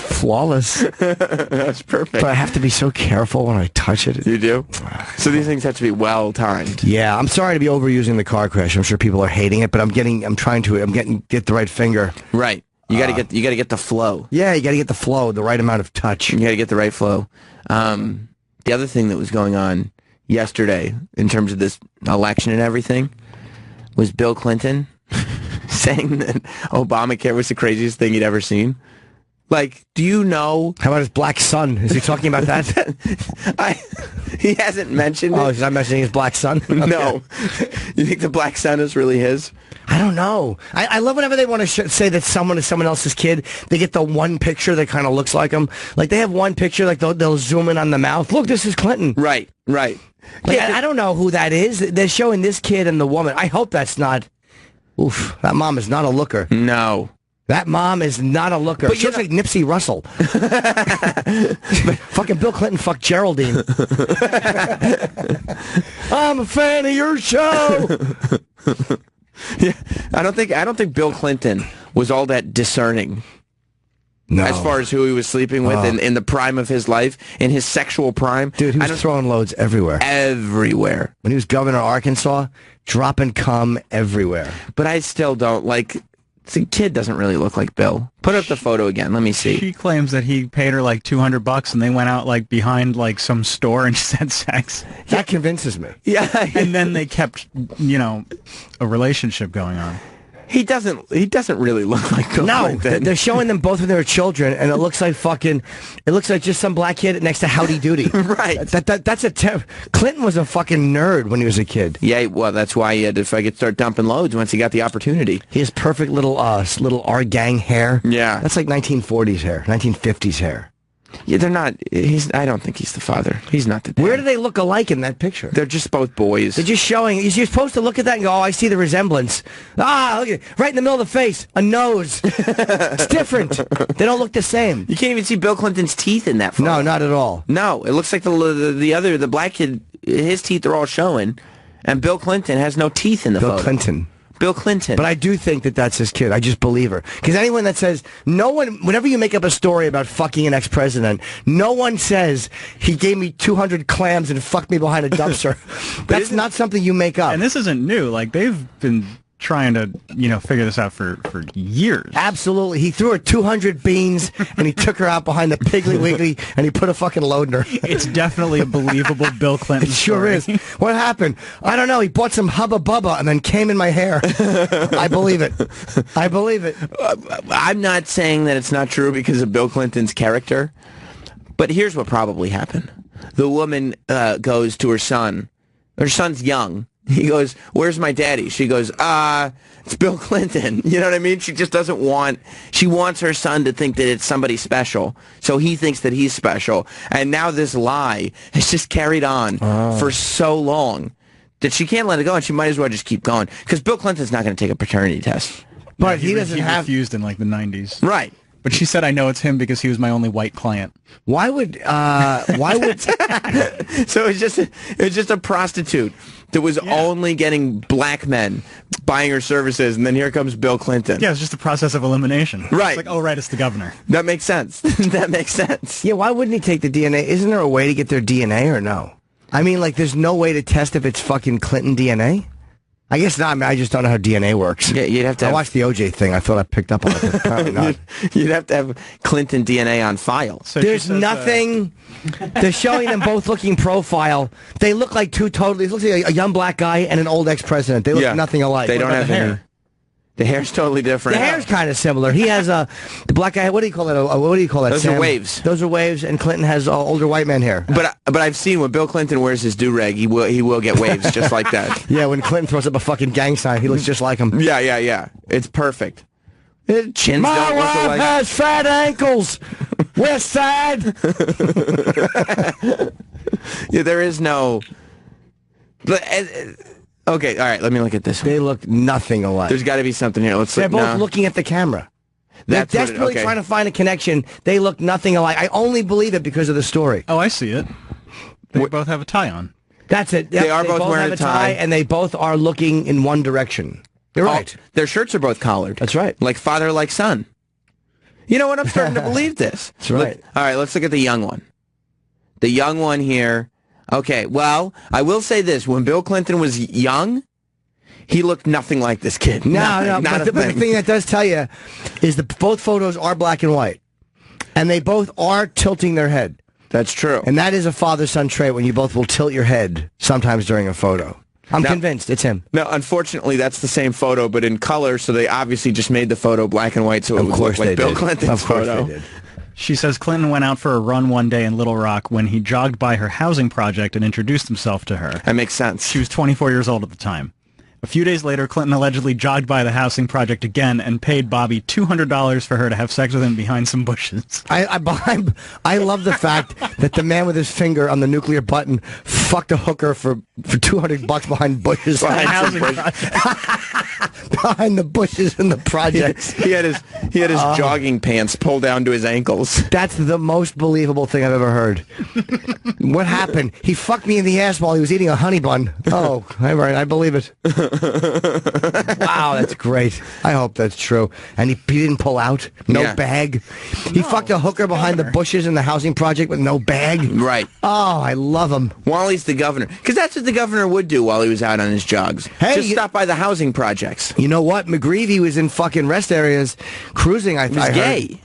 Flawless. That's perfect. But I have to be so careful when I touch it. You do? So these things have to be well timed. Yeah, I'm sorry to be overusing the car crash. I'm sure people are hating it, but I'm trying to get the right finger. Right. You gotta get the flow. Yeah, you gotta get the flow, the right amount of touch. You gotta get the right flow. The other thing that was going on yesterday in terms of this election and everything was Bill Clinton saying that Obamacare was the craziest thing he'd ever seen. Like, do you know? How about his black son? Is he talking about that? He hasn't mentioned it. Oh, he's not mentioning his black son? Okay. No. You think the black son is really his? I don't know. I love whenever they want to say that someone is someone else's kid, they get the one picture that kind of looks like him. Like, they have one picture, like, they'll zoom in on the mouth. Look, this is Clinton. Right. Like, I don't know who that is. They're showing this kid and the woman. I hope that's not... Oof, that mom is not a looker. No. That mom is not a looker. But she looks like Nipsey Russell. Fucking Bill Clinton fucked Geraldine. I'm a fan of your show. Yeah, I don't think Bill Clinton was all that discerning. No. As far as who he was sleeping with in the prime of his life, in his sexual prime. Dude, he was throwing loads everywhere. Everywhere. When he was governor of Arkansas, dropping cum everywhere. But I still don't like... The kid doesn't really look like Bill. Put up the photo again. Let me see. She claims that he paid her like $200 and they went out like behind like some store and just had sex. That convinces me. Yeah. And then they kept, a relationship going on. He doesn't really look like Bill Clinton. They're showing them both with their children, and it looks like just some black kid next to Howdy Doody. Right. Clinton was a fucking nerd when he was a kid. Yeah, well, that's why he had to start dumping loads once he got the opportunity. He has perfect little R gang hair. Yeah. That's like 1940s hair, 1950s hair. Yeah, they're not. I don't think he's the father. He's not the dad. Where do they look alike in that picture? They're just both boys. They're just showing. You're supposed to look at that and go, "Oh, I see the resemblance." Look at it, right in the middle of the face, a nose. It's different. They don't look the same. You can't even see Bill Clinton's teeth in that photo. No, not at all. No, it looks like the black kid. His teeth are all showing, and Bill Clinton has no teeth in the photo. Bill Clinton. But I do think that that's his kid. I just believe her. Because anyone that says, whenever you make up a story about fucking an ex-president, no one says, he gave me 200 clams and fucked me behind a dumpster. That's not something you make up. And this isn't new. Like, they've been trying to, figure this out for years. Absolutely. He threw her 200 beans, and he took her out behind the Piggly Wiggly, and he put a fucking load in her. It's definitely a believable Bill Clinton It sure story. is. What happened? I don't know. He bought some Hubba Bubba and then came in my hair. I believe it. I believe it. I'm not saying that it's not true because of Bill Clinton's character, but here's what probably happened. The woman goes to her son. Her son's young. He goes, where's my daddy? She goes, it's Bill Clinton. You know what I mean? She just doesn't want, she wants her son to think that it's somebody special. So he thinks that he's special. And now this lie has just carried on for so long that she can't let it go, and she might as well just keep going. Because Bill Clinton's not going to take a paternity test. But he refused in like the 90s. Right. But she said, I know it's him because he was my only white client. Why would So it's just a prostitute that was only getting black men buying her services, and then here comes Bill Clinton. Yeah, it's just a process of elimination. Right. It's like, oh, right, it's the governor. That makes sense. That makes sense. Yeah, why wouldn't he take the DNA? Isn't there a way to get their DNA or no? I mean, like, there's no way to test if it's fucking Clinton DNA? I guess not. I mean, I just don't know how DNA works. Yeah, you'd have to. I watched the OJ thing. I thought I picked up on it, but apparently not. You'd have to have Clinton DNA on file. So there's nothing. They're showing them both looking profile. They look like two totally. It looks like a young black guy and an old ex-president. They look nothing alike. They don't have the hair? any. The hair's totally different. The hair's kind of similar. He has the black guy. What do you call it? What do you call that? Those Sam? are waves. Those are waves, and Clinton has older white man hair. But I've seen when Bill Clinton wears his do-rag, he will get waves just like that. Yeah, when Clinton throws up a fucking gang sign, he looks just like him. Yeah. It's perfect. Chins My don't look wife alike. has fat ankles. West Side. Yeah, there is no. Okay, all right. Let me look at this one. They look nothing alike. There's got to be something here. Let's They're look. both looking at the camera. They're That's what desperately trying to find a connection. They look nothing alike. I only believe it because of the story. Oh, I see it. They both have a tie on. That's it. Yep, They are both wearing have a tie. and they both are looking in one direction. You're right. Their shirts are both collared. That's right. Like father, like son. You know what? I'm starting to believe this. That's right. All right, let's look at the young one. The young one here. Okay, well, I will say this. When Bill Clinton was young, he looked nothing like this kid. No. But the thing that does tell you is that both photos are black and white. And they both are tilting their head. That's true. And that is a father-son trait when you both will tilt your head sometimes during a photo. I'm convinced it's him. No, unfortunately, that's the same photo, but in color, so they obviously just made the photo black and white so it would look like Bill Clinton's Of course photo. they did. She says Clinton went out for a run one day in Little Rock when he jogged by her housing project and introduced himself to her. That makes sense. She was 24 years old at the time. A few days later, Clinton allegedly jogged by the housing project again and paid Bobby $200 for her to have sex with him behind some bushes. I love the fact that the man with his finger on the nuclear button fucked a hooker for $200 behind bushes. Housing Behind the bushes in the project. He had his jogging pants pulled down to his ankles. That's the most believable thing I've ever heard. What happened? He fucked me in the ass while he was eating a honey bun. Oh, all right, I believe it. Wow, that's great. I hope that's true. And he didn't pull out? No bag? He fucked a hooker behind the bushes in the housing project with no bag? Right. Oh, I love him. While he's the governor. Because that's what the governor would do while he was out on his jogs. Hey, just stop by the housing projects. You know what? McGreevy was in fucking rest areas cruising. I He was heard. gay.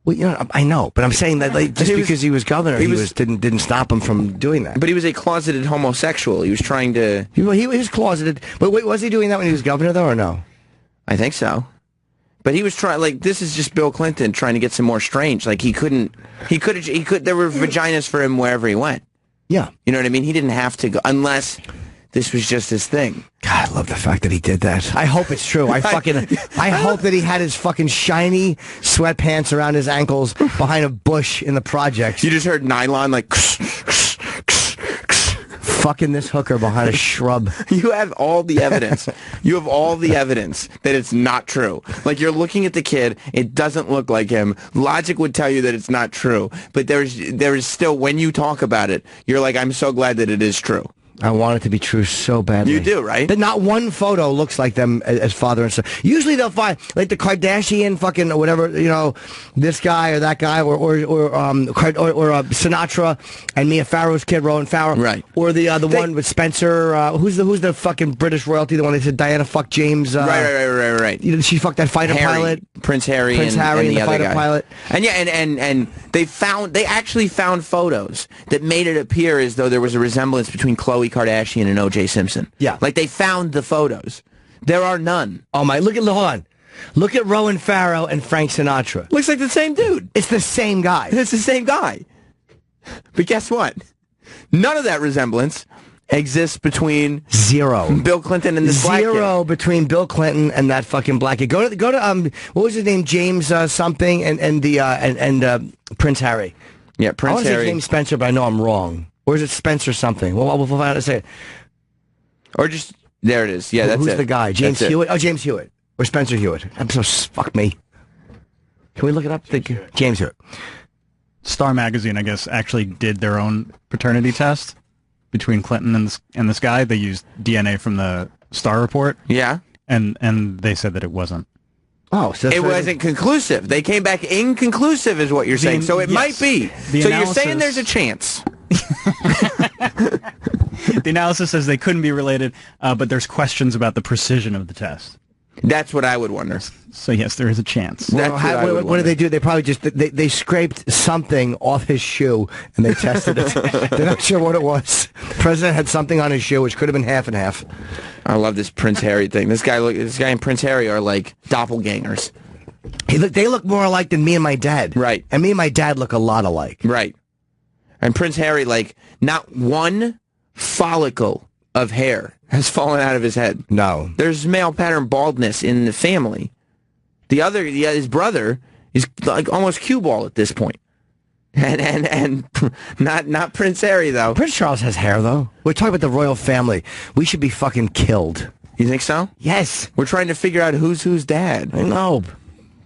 Well, you know, I know, but I'm saying that just because he was governor, he didn't stop him from doing that. But he was a closeted homosexual. He was trying to... He was closeted. But wait, was he doing that when he was governor, though, or no? I think so. But he was trying, like, this is just Bill Clinton trying to get some more strange. Like, there were vaginas for him wherever he went. Yeah. You know what I mean? He didn't have to go, unless this was just his thing. God, I love the fact that he did that. I hope it's true. I hope that he had his fucking shiny sweatpants around his ankles behind a bush in the projects. You just heard nylon, like... Fucking this hooker behind a shrub. You have all the evidence. You have all the evidence that it's not true. Like, you're looking at the kid, it doesn't look like him. Logic would tell you that it's not true. But there is still, when you talk about it, you're like, I'm so glad that it is true. I want it to be true so badly. You do, right? That not one photo looks like them as father and son. Usually they'll find, like the Kardashian fucking or whatever, you know, this guy or that guy or Sinatra and Mia Farrow's kid, Rowan Farrow. Right. Or the one with Spencer, who's the fucking British royalty, the one that said Diana fucked James. Right. You know, she fucked that fighter pilot. Prince Harry and the the other fighter guy. pilot. And and they actually found photos that made it appear as though there was a resemblance between Khloe Kardashian and O.J. Simpson. Yeah. Like, they found the photos. There are none. Oh my, hold on. Look at Rowan Farrow and Frank Sinatra. Looks like the same dude. It's the same guy. It's the same guy. But guess what? None of that resemblance exists between Zero. Bill Clinton and this black kid. Zero between Bill Clinton and that fucking black kid. Go to what was his name? James something and Prince Harry. Yeah, Prince I want to Harry. say James Spencer, but I know I'm wrong. Or is it Spencer something? Well, we'll find out to say it. Or just, there it is. Yeah, that's Who's it. the guy? James That's it. Hewitt? Oh, James Hewitt. Or Spencer Hewitt. I'm so, fuck me. Can we look it up? James Hewitt. Star Magazine, I guess, actually did their own paternity test between Clinton and this guy. They used DNA from the Star Report, Yeah. and they said that it wasn't. Oh, so that's It wasn't conclusive. They came back inconclusive is what you're saying. So it yes. might be. The So you're analysis- saying there's a chance. The analysis says they couldn't be related, but there's questions about the precision of the test. That's what I would wonder. So yes, there is a chance. That's Well, what did they do? They probably just they scraped something off his shoe and they tested it. They're not sure what it was. The president had something on his shoe which could have been half and half. I love this Prince Harry thing. This guy and Prince Harry are like doppelgangers. They look more alike than me and my dad. Right. And me and my dad look a lot alike. Right. And Prince Harry, like, not one follicle of hair has fallen out of his head. No. There's male pattern baldness in the family. His brother is like almost cue ball at this point. And not Prince Harry though. Prince Charles has hair though. We're talking about the royal family. We should be fucking killed. You think so? Yes. We're trying to figure out who's dad. I know.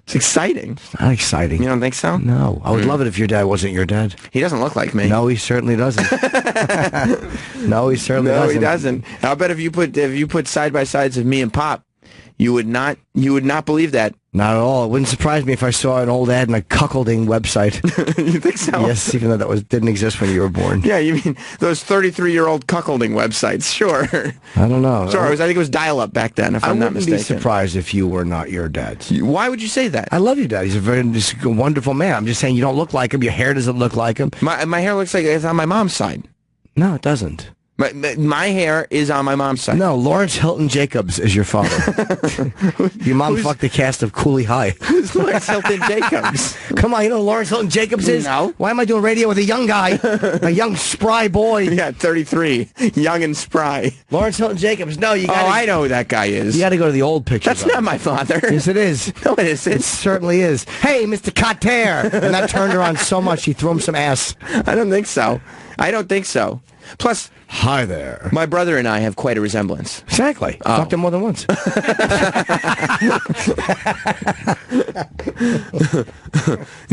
It's exciting. Not exciting. You don't think so? No. I would love it if your dad wasn't your dad. He doesn't look like me. No, he certainly doesn't. No, he certainly doesn't. No, he doesn't. I'll bet if you put side by sides of me and Pop, you would not believe that. Not at all. It wouldn't surprise me if I saw an old ad in a cuckolding website. You think so? Yes, even though didn't exist when you were born. Yeah, you mean those 33-year-old cuckolding websites? Sure. I don't know. Sure. I think it was dial-up back then, if I'm not wouldn't be mistaken. surprised if you were not your dad. Why would you say that? I love your dad. He's a wonderful man. I'm just saying you don't look like him. Your hair doesn't look like him. My hair looks like it's on my mom's side. No, it doesn't. My hair is on my mom's side. No, Lawrence Hilton Jacobs is your father. Your mom fucked the cast of Cooley High. Who's Lawrence Hilton Jacobs? Come on, you know who Lawrence Hilton Jacobs is? No. Why am I doing radio with a young guy? A young, spry boy. Yeah, 33. Young and spry. Lawrence Hilton Jacobs. No, you got I know who that guy is. You got to go to the old pictures. That's not my father. Yes, it is. No, it isn't. It certainly is. Hey, Mr. Cotter. And that turned her on so much, she threw him some ass. I don't think so. I don't think so. Plus, hi there. My brother and I have quite a resemblance. Exactly. Fucked him more than once. No,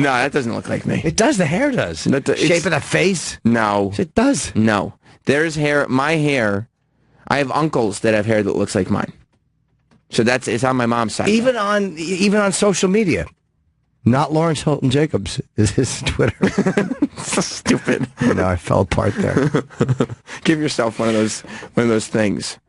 that doesn't look like me. It does. The hair does. Shape of the face. No. It does. No. There's hair. My hair. I have uncles that have hair that looks like mine. So it's on my mom's side. Even on social media. Not Lawrence Hilton Jacobs is his Twitter. So stupid. No, I fell apart there. Give yourself one of those things.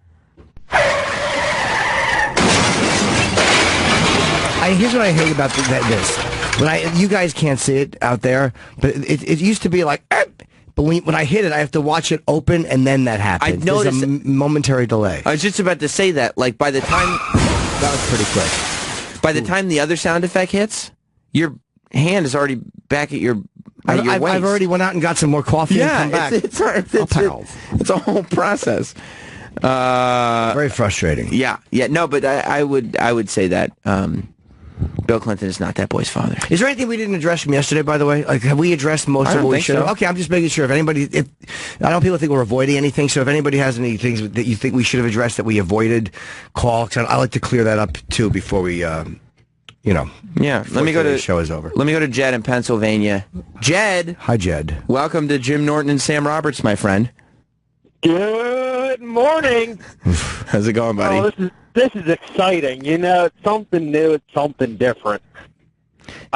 Here's what I hate about this. You guys can't see it out there, but it used to be like, but when I hit it, I have to watch it open, and then that happens. I noticed There's a momentary delay. I was just about to say that. Like by the time that was pretty quick. By the time the other sound effect hits, your hand is already back at your waist. I've already went out and got some more coffee and come back. It's a whole process. Very frustrating. Yeah. No, but I would say that Bill Clinton is not that boy's father. Is there anything we didn't address from yesterday, by the way? Like, have we addressed most of what we should have? So. Okay, I'm just making sure. I don't people think we're avoiding anything, so if anybody has any things that you think we should have addressed that we avoided, call. Cause I like to clear that up, too, before we, Yeah, let me go to the show is over. Let me go to Jed in Pennsylvania. Jed. Hi, Jed. Welcome to Jim Norton and Sam Roberts, my friend. Good morning. How's it going, buddy? Oh, this is exciting. You know, it's something new. It's something different.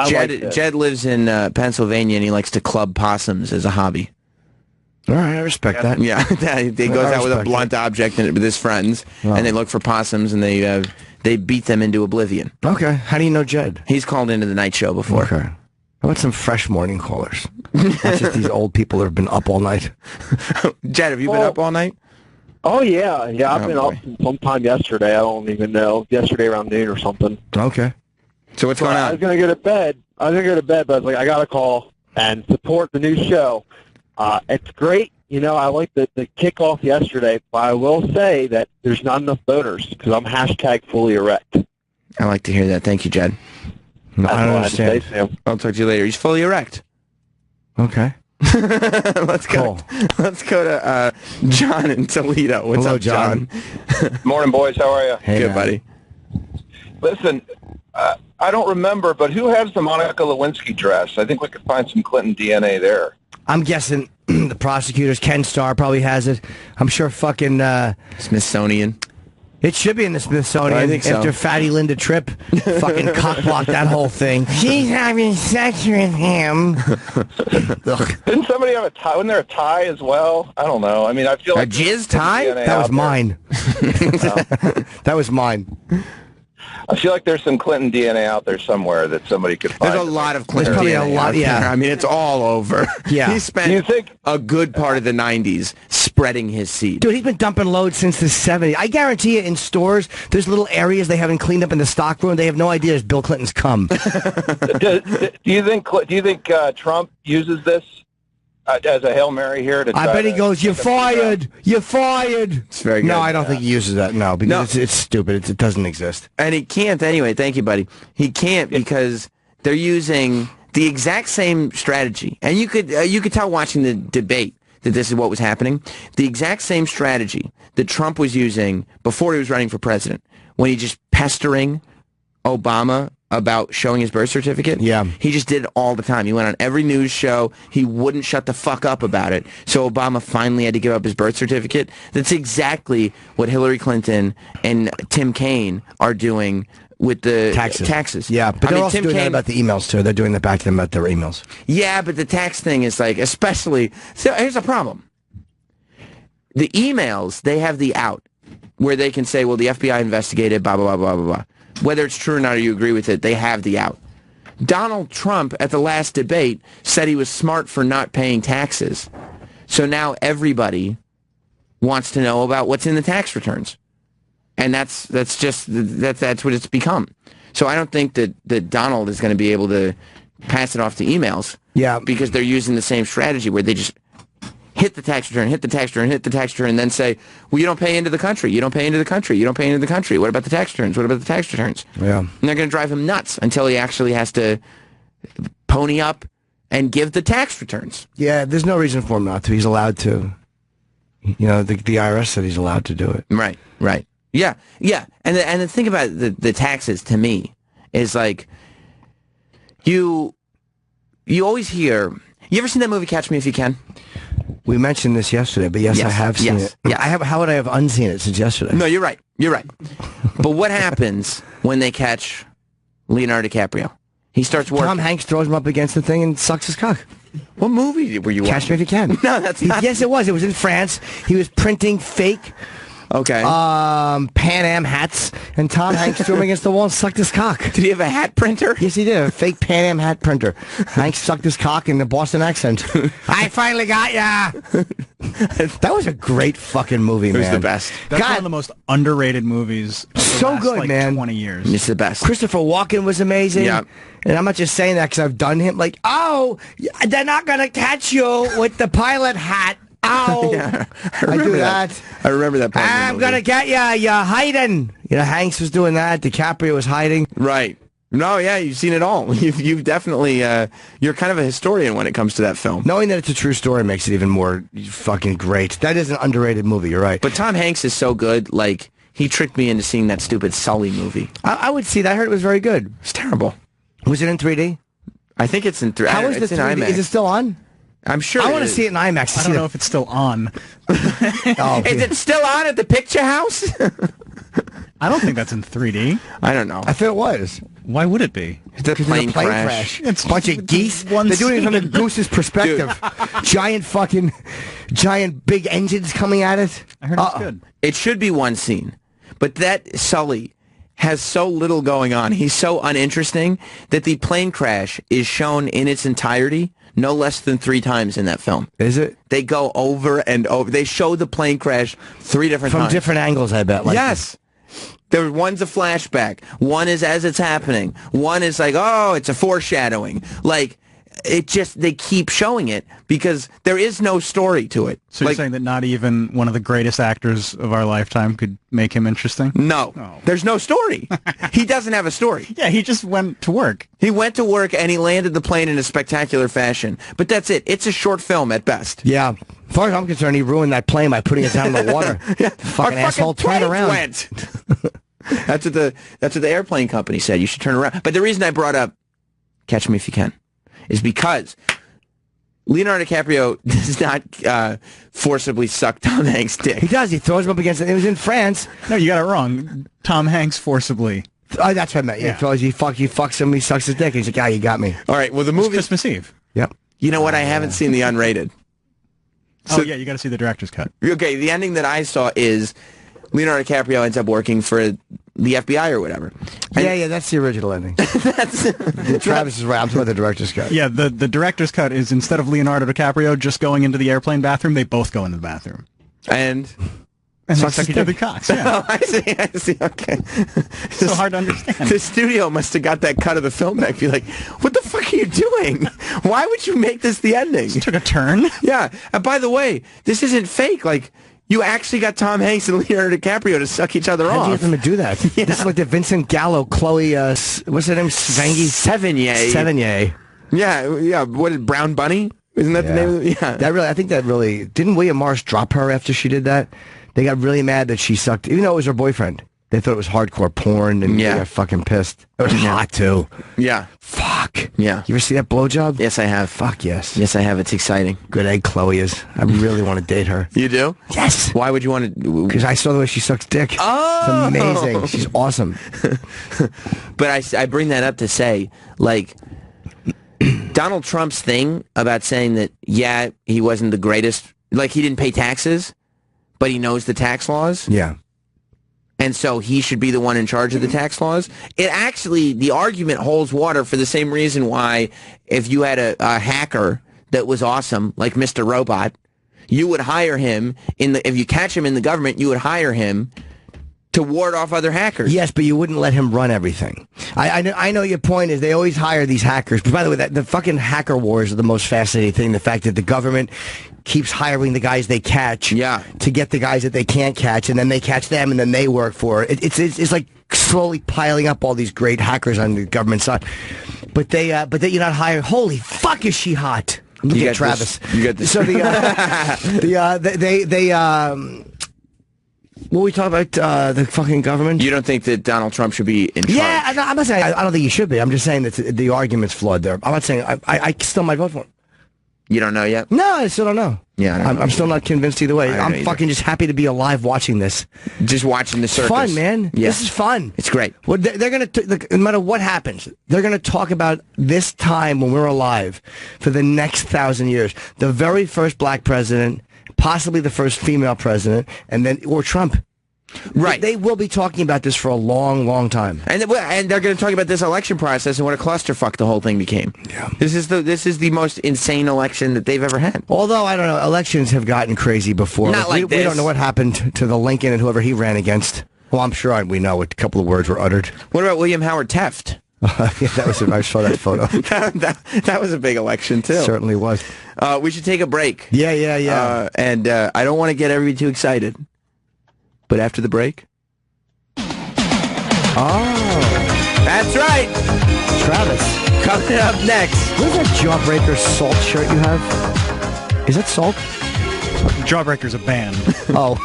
Jed lives in Pennsylvania, and he likes to club possums as a hobby. All right, I respect that. Yeah, he goes out with a blunt object with his friends, and they look for possums, and they beat them into oblivion. Okay. How do you know Jed? He's called into the night show before. Okay. How about some fresh morning callers? Not just these old people that have been up all night. Jed, have you been up all night? Oh, yeah. I've been up sometime yesterday. I don't even know. Yesterday around noon or something. Okay. So what's going on? I was going to go to bed. But I was like, I got to call and support the new show. It's great. I like the kickoff yesterday, but I will say that there's not enough voters because I'm hashtag fully erect. I like to hear that. Thank you, Jed. No, I don't understand. I'll talk to you later. He's fully erect. Okay. Let's go. Let's go to John in Toledo. What's Hello, up, John? Morning, boys. How are you? Hey, good, buddy. Listen, I don't remember, but who has the Monica Lewinsky dress? I think we could find some Clinton DNA there. I'm guessing the prosecutors, Ken Starr probably has it. I'm sure fucking... Smithsonian. It should be in the Smithsonian. I think so. After Fatty Linda Tripp fucking cockblocked that whole thing. She's having sex with him. Didn't somebody have a tie? Wasn't there a tie as well? I don't know. I mean, I feel like... A jizz tie? That was mine. That was mine. I feel like there's some Clinton DNA out there somewhere that somebody could find. There's a lot of Clinton There's probably DNA a lot, out yeah. there. I mean, it's all over. Yeah. He spent a good part of the 90s spreading his seed. Dude, he's been dumping loads since the 70s. I guarantee you in stores, there's little areas they haven't cleaned up in the stock room. They have no idea it's Bill Clinton's cum. Do you think Trump uses this as a Hail Mary here? I bet he goes, "You're fired. You're fired." It's very good. No, I don't think he uses that. No, because it's stupid. It doesn't exist. And he can't anyway. Thank you, buddy. He can't because they're using the exact same strategy. And you could tell watching the debate that this is what was happening. The exact same strategy that Trump was using before he was running for president, when he just pestering Obama about showing his birth certificate. Yeah. He just did it all the time. He went on every news show. He wouldn't shut the fuck up about it. So Obama finally had to give up his birth certificate. That's exactly what Hillary Clinton and Tim Kaine are doing with the taxes. Yeah, but they're also doing that about the emails, too. They're doing that back to them about their emails. Yeah, but the tax thing is like, especially... So here's the problem. The emails, they have the out, where they can say, well, the FBI investigated, blah, blah, blah, blah, blah. Whether it's true or not, or you agree with it, they have the out. Donald Trump, at the last debate, said he was smart for not paying taxes. So now everybody wants to know about what's in the tax returns. And that's what it's become. So I don't think that Donald is going to be able to pass it off to emails. Yeah. Because they're using the same strategy where they just hit the tax return, hit the tax return, hit the tax return, and then say, well, you don't pay into the country, you don't pay into the country, you don't pay into the country. What about the tax returns? What about the tax returns? Yeah. And they're going to drive him nuts until he actually has to pony up and give the tax returns. Yeah, there's no reason for him not to. He's allowed to. You know, the IRS said he's allowed to do it. Right, right. Yeah, yeah. And the thing about the taxes, to me, is like, you always hear... You ever seen that movie, Catch Me If You Can? We mentioned this yesterday, but yes, I have seen it. Yeah. How would I have unseen it since yesterday? No, you're right. You're right. But what happens when they catch Leonardo DiCaprio? He starts working. Tom Hanks throws him up against the thing and sucks his cock. What movie were you watching? Catch Me If You Can. No, that's not. Yes, it was. It was in France. He was printing fake Pan Am hats, and Tom Hanks threw him against the wall and sucked his cock. Did he have a hat printer? Yes, he did. A fake Pan Am hat printer. Hanks sucked his cock in the Boston accent. I finally got ya! That was a great fucking movie, man. It was the best. That's one of the most underrated movies of the So last, good, man. 20 years. It's the best. Christopher Walken was amazing. Yeah. And I'm not just saying that because I've done him. Like, oh, they're not going to catch you with the pilot hat. Ow. Yeah, I do that. I remember that part. I'm going to get you. You're hiding. You know, Hanks was doing that. DiCaprio was hiding. Right. No, yeah, you've seen it all. You've definitely, you're kind of a historian when it comes to that film. Knowing that it's a true story makes it even more fucking great. That is an underrated movie, you're right. But Tom Hanks is so good, like, he tricked me into seeing that stupid Sully movie. I would see that. I heard it was very good. It's terrible. Was it in 3D? I think it's in 3D. How is the 3D? Is it still on? I'm sure. I want to see it in IMAX. I don't know if it's still on. Is it still on at the Picture House? I don't think that's in 3D. I don't know. I thought it was. Why would it be? It's a plane crash. It's a bunch of geese. one They're doing it from the scene. goose's perspective. Giant big engines coming at it. I heard it's good. It should be one scene. But that Sully has so little going on. He's so uninteresting that the plane crash is shown in its entirety no less than 3 times in that film. Is it? They go over and over. They show the plane crash 3 different times. From different angles, I bet. Like yes. One's a flashback. One is as it's happening. One is like, oh, it's a foreshadowing. Like, they keep showing it because there is no story to it. So you're saying that not even one of the greatest actors of our lifetime could make him interesting? No. There's no story. He doesn't have a story. Yeah, he just went to work. He went to work and he landed the plane in a spectacular fashion. But that's it. It's a short film at best. Yeah. As far as I'm concerned, he ruined that plane by putting it down in the water. Fucking asshole, turn around. Went. That's what the airplane company said. You should turn around. But the reason I brought up Catch Me If You Can is because Leonardo DiCaprio does not forcibly suck Tom Hanks' dick. He does. He throws him up against it. It was in France. No, you got it wrong. Tom Hanks forcibly. Oh, that's what I meant. Yeah. He fucks him. He sucks his dick. He's like, "Ah, you got me." All right. Well, the movie Christmas Eve. Yep. You know what? I haven't seen the unrated. So, yeah, you got to see the director's cut. Okay, the ending that I saw is Leonardo DiCaprio ends up working for the FBI or whatever. And yeah, that's the original ending. Travis is right. I'm talking about the director's cut. Yeah, the director's cut is instead of Leonardo DiCaprio just going into the airplane bathroom, they both go into the bathroom. And they suck each other cocks, yeah. Oh, I see, okay. It's so hard to understand. The studio must have got that cut of the film back, be like, what the fuck are you doing? Why would you make this the ending? It took a turn. Yeah, and by the way, this isn't fake, like, you actually got Tom Hanks and Leonardo DiCaprio to suck each other off. How did you get them to do that? Yeah. This is like the Vincent Gallo, Chloe, what's her name? Sevigny. Yeah, what is Brown Bunny? Isn't that the name of it? Yeah. I think that really, didn't William Morris drop her after she did that? They got really mad that she sucked, even though it was her boyfriend. They thought it was hardcore porn, and they got fucking pissed. It was hot, too. Yeah. Fuck. Yeah. You ever see that blowjob? Yes, I have. Fuck, yes. Yes, I have. It's exciting. Good egg Chloe is. I really want to date her. You do? Yes. Why would you want to? Because I saw the way she sucks dick. Oh! It's amazing. She's awesome. But I bring that up to say, like, Donald Trump's thing about saying that, yeah, he wasn't the greatest, like, he didn't pay taxes, but he knows the tax laws. Yeah. And so he should be the one in charge of the tax laws. It actually, the argument holds water for the same reason why if you had a hacker that was awesome, like Mr. Robot, you would hire him, if you catch him in the government, you would hire him to ward off other hackers. Yes, but you wouldn't let him run everything. I know your point is they always hire these hackers. But by the way, the fucking hacker wars are the most fascinating thing. The fact that the government keeps hiring the guys they catch to get the guys that they can't catch, and then they catch them, and then they work for it. It's like slowly piling up all these great hackers on the government side. But you're not hiring. Holy fuck, is she hot? Look at Travis. You got this. So what we talk about the fucking government? You don't think that Donald Trump should be in charge? Yeah, I'm not saying I don't think he should be. I'm just saying that the argument's flawed there. I'm not saying I still might vote for him. You don't know yet? No, I still don't know. Yeah, I'm still not convinced either way. I'm fucking just happy to be alive watching this. Just watching the circus. Fun, man. Yeah. This is fun. It's great. Well, they're going to, no matter what happens, they're going to talk about this time when we're alive for the next 1,000 years. The very first black president, possibly the first female president, or Trump. Right. They will be talking about this for a long, long time. And they're going to talk about this election process and what a clusterfuck the whole thing became. Yeah. This is the most insane election that they've ever had. Although, I don't know, elections have gotten crazy before. Not like this. We don't know what happened to the Lincoln and whoever he ran against. Well, I'm sure we know what a couple of words were uttered. What about William Howard Taft? Yeah, I saw that photo. that was a big election, too. Certainly was. We should take a break. Yeah. And I don't want to get everybody too excited. But after the break? Oh. That's right. Travis. Coming up next. What's that Jawbreaker Salt shirt you have? Is that Salt? Jawbreaker's a band. Oh.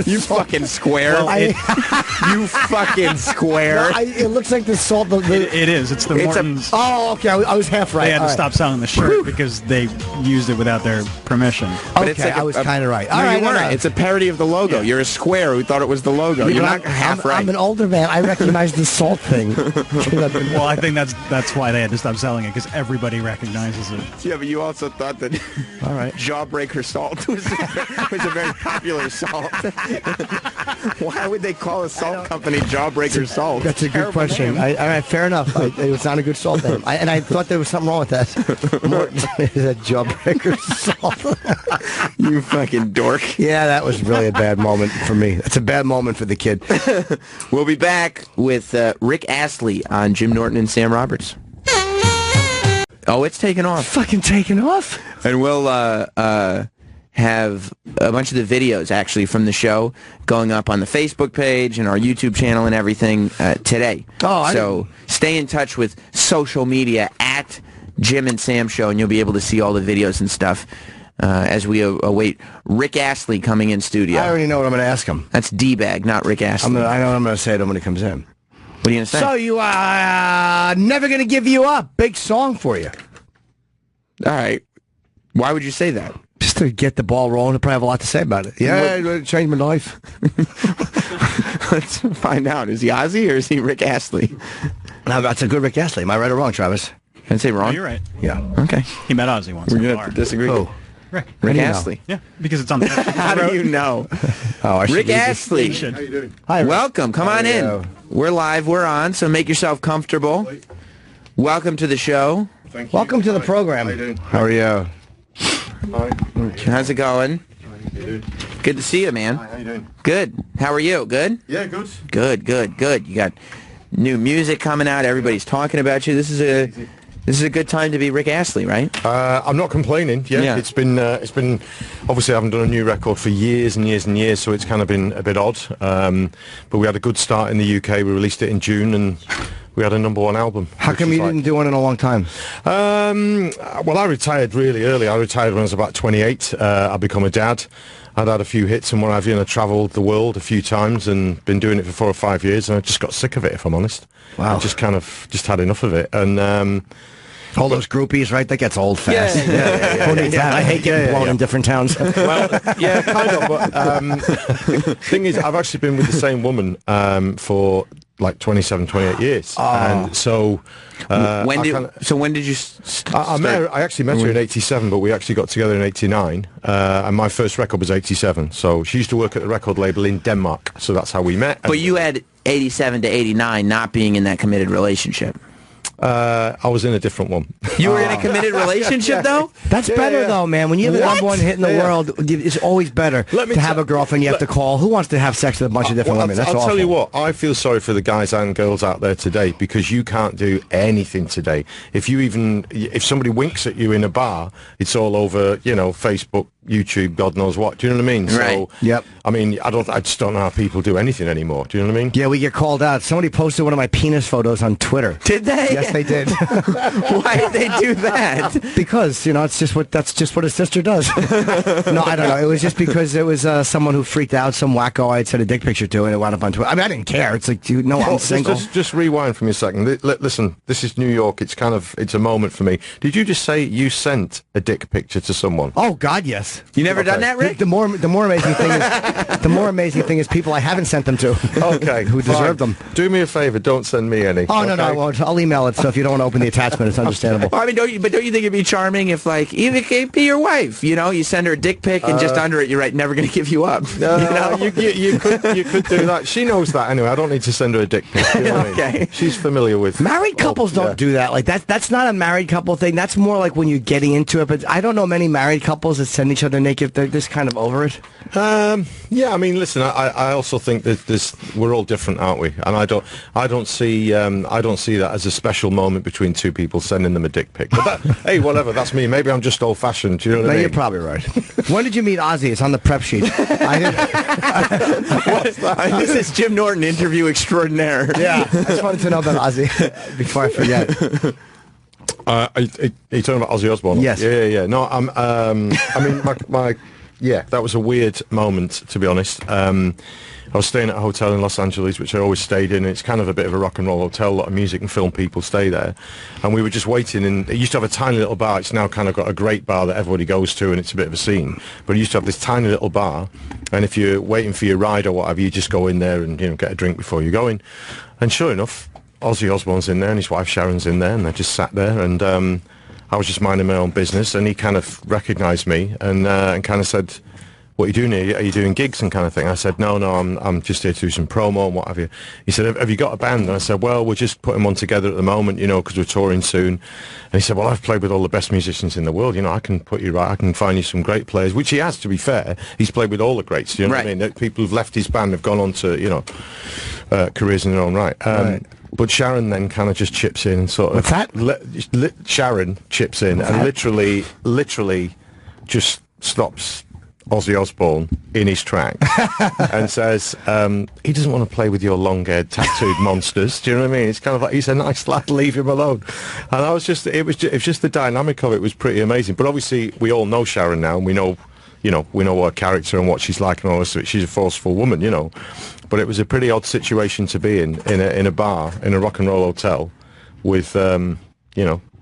You fucking square. Well, you fucking square. It looks like the Salt. It is. It's the Morton's. Okay. I was half right. They had to stop selling the shirt because they used it without their permission. But okay, I was kind of right. No, you weren't. It's a parody of the logo. Yeah. You're a square who thought it was the logo. You're not half right. I'm an older man. I recognize the Salt thing. Well, I think that's why they had to stop selling it, because everybody recognizes it. Yeah, but you also thought that all right. Jawbreaker Salt was a very popular salt. Why would they call a salt company Jawbreaker Salt? That's a good question. All right, fair enough. It's not a good salt name. And I thought there was something wrong with that. Morton is a Jawbreaker Salt. You fucking dork. Yeah, that was really a bad moment for me. That's a bad moment for the kid. We'll be back with Rick Astley on Jim Norton and Sam Roberts. Oh, it's taken off. Fucking taken off. And we'll have a bunch of the videos, actually, from the show going up on the Facebook page and our YouTube channel and everything today. Oh, so stay in touch with social media at Jim and Sam Show, and you'll be able to see all the videos and stuff as we await Rick Astley coming in studio. I already know what I'm going to ask him. That's D-Bag, not Rick Astley. I know what I'm going to say to him when he comes in. What are you going to say? So you never going to give you up. Big song for you. All right. Why would you say that? Just to get the ball rolling. I probably have a lot to say about it. Yeah, it changed my life. Let's find out. Is he Ozzy or is he Rick Astley? No, that's a good Rick Astley. Am I right or wrong, Travis? I'd say wrong. No, you're right. Yeah. Okay. He met Ozzy once. We're in a going bar. to disagree. Who? Rick Astley. Yeah, because it's on the How do you know? Rick Astley. should. How you doing? Hi, Rick. Welcome. Come on in. We're live. We're on, so make yourself comfortable. Welcome to the show. Thank you. Welcome to the program. How you doing? How are you? Hi. How's it going? How you doing? Good to see you, man. Hi, how you doing? Good. How are you? Good? Yeah, good. Good. You got new music coming out. Everybody's talking about you. This is a good time to be Rick Astley, right? I'm not complaining. Yeah. It's been obviously I haven't done a new record for years and years and years, so it's kind of been a bit odd. But we had a good start in the UK. We released it in June and we had a #1 album. How come you didn't do one in a long time? Well, I retired really early. I retired when I was about 28. I become a dad. I'd had a few hits and what have you, and I travelled the world a few times and been doing it for 4 or 5 years, and I just got sick of it, if I'm honest. Wow. I just had enough of it. And all those groupies, right? That gets old fast. Yeah. Who needs that? I hate getting blown in different towns. Well, yeah, kind of. But thing is, I've actually been with the same woman for like 27, 28 years. And so... when did you I actually met her in 87, but we actually got together in 89. And my first record was 87. So she used to work at the record label in Denmark. So that's how we met. But you had 87 to 89 not being in that committed relationship. I was in a different one. You were in a committed relationship, though? That's better, though, man. When you have the #1 hit in the world, it's always better to have a girlfriend you have to call. Who wants to have sex with a bunch of different women? That's I'll awful. tell you what, I feel sorry for the guys and girls out there today because you can't do anything today. If somebody winks at you in a bar, it's all over, Facebook, YouTube, God knows what. Do you know what I mean? Right. So, Yep. I mean, I just don't know how people do anything anymore. Do you know what I mean? Yeah, we get called out. Somebody posted one of my penis photos on Twitter. Did they? Yes, they did. Why did they do that? Because that's just what a sister does. No, I don't know. It was just because it was someone who freaked out, some wacko I had sent a dick picture to, and it wound up on Twitter. I mean, I didn't care. It's like, I'm single. Just rewind for me a second. Listen, this is New York. It's a moment for me. Did you just say you sent a dick picture to someone? Oh God, yes. You never done that, Rick? The more amazing thing is people I haven't sent them to. Okay, who deserve them. Do me a favor. Don't send me any. Oh okay? no, I won't. I'll email it. So if you don't want to open the attachment, it's understandable. Well, I mean, don't you think it'd be charming if, like, even if it be your wife, you send her a dick pic and just under it you write, never gonna give you up. No, you could do that. She knows that anyway. I don't need to send her a dick pic. You know what I mean? Okay. She's familiar with. Married couples don't do that. Like that's not a married couple thing. That's more like when you're getting into it. But I don't know many married couples that send each other naked. They're just kind of over it. Yeah, I mean, listen, I also think that we're all different, aren't we? And I don't see that as a special moment between two people sending them a dick pic. But hey, whatever, that's me. Maybe I'm just old-fashioned. Do you know what I mean? You're probably right. When did you meet Ozzy? It's on the prep sheet. I didn't. This is Jim Norton, interview extraordinaire. Yeah, I just wanted to know about Ozzy before I forget. Are you talking about Ozzy Osbourne? Yes. Yeah. No, I mean, that was a weird moment, to be honest. I was staying at a hotel in Los Angeles, which I always stayed in. It's kind of a bit of a rock and roll hotel. A lot of music and film people stay there. And we were just waiting, and it used to have a tiny little bar. It's now kind of got a great bar that everybody goes to, and it's a bit of a scene. But it used to have this tiny little bar, and if you're waiting for your ride or whatever, you just go in there and get a drink before you go in. And sure enough, Ozzy Osbourne's in there, and his wife Sharon's in there, and they just sat there, and I was just minding my own business, and he kind of recognised me and kind of said, "What are you doing here? Are you doing gigs and kind of thing?" I said, "No, I'm just here to do some promo and what have you." He said, "Have you got a band?" And I said, "Well, we're just putting one together at the moment, because we're touring soon." And he said, "Well, I've played with all the best musicians in the world. I can put you right. I can find you some great players," which he has, to be fair. He's played with all the greats. You know what I mean? People who've left his band have gone on to, careers in their own right. But Sharon then kind of just chips in and sort of... What's that? Sharon chips in and literally just stops Ozzy Osbourne in his track and says, he doesn't want to play with your long-haired tattooed monsters. Do you know what I mean? It's kind of like, he's a nice lad, leave him alone. And I was just, it was just the dynamic of it was pretty amazing. But obviously, we all know Sharon now, and we know her character and what she's like and all this. She's a forceful woman, you know. But it was a pretty odd situation to be in a bar, in a rock and roll hotel, with,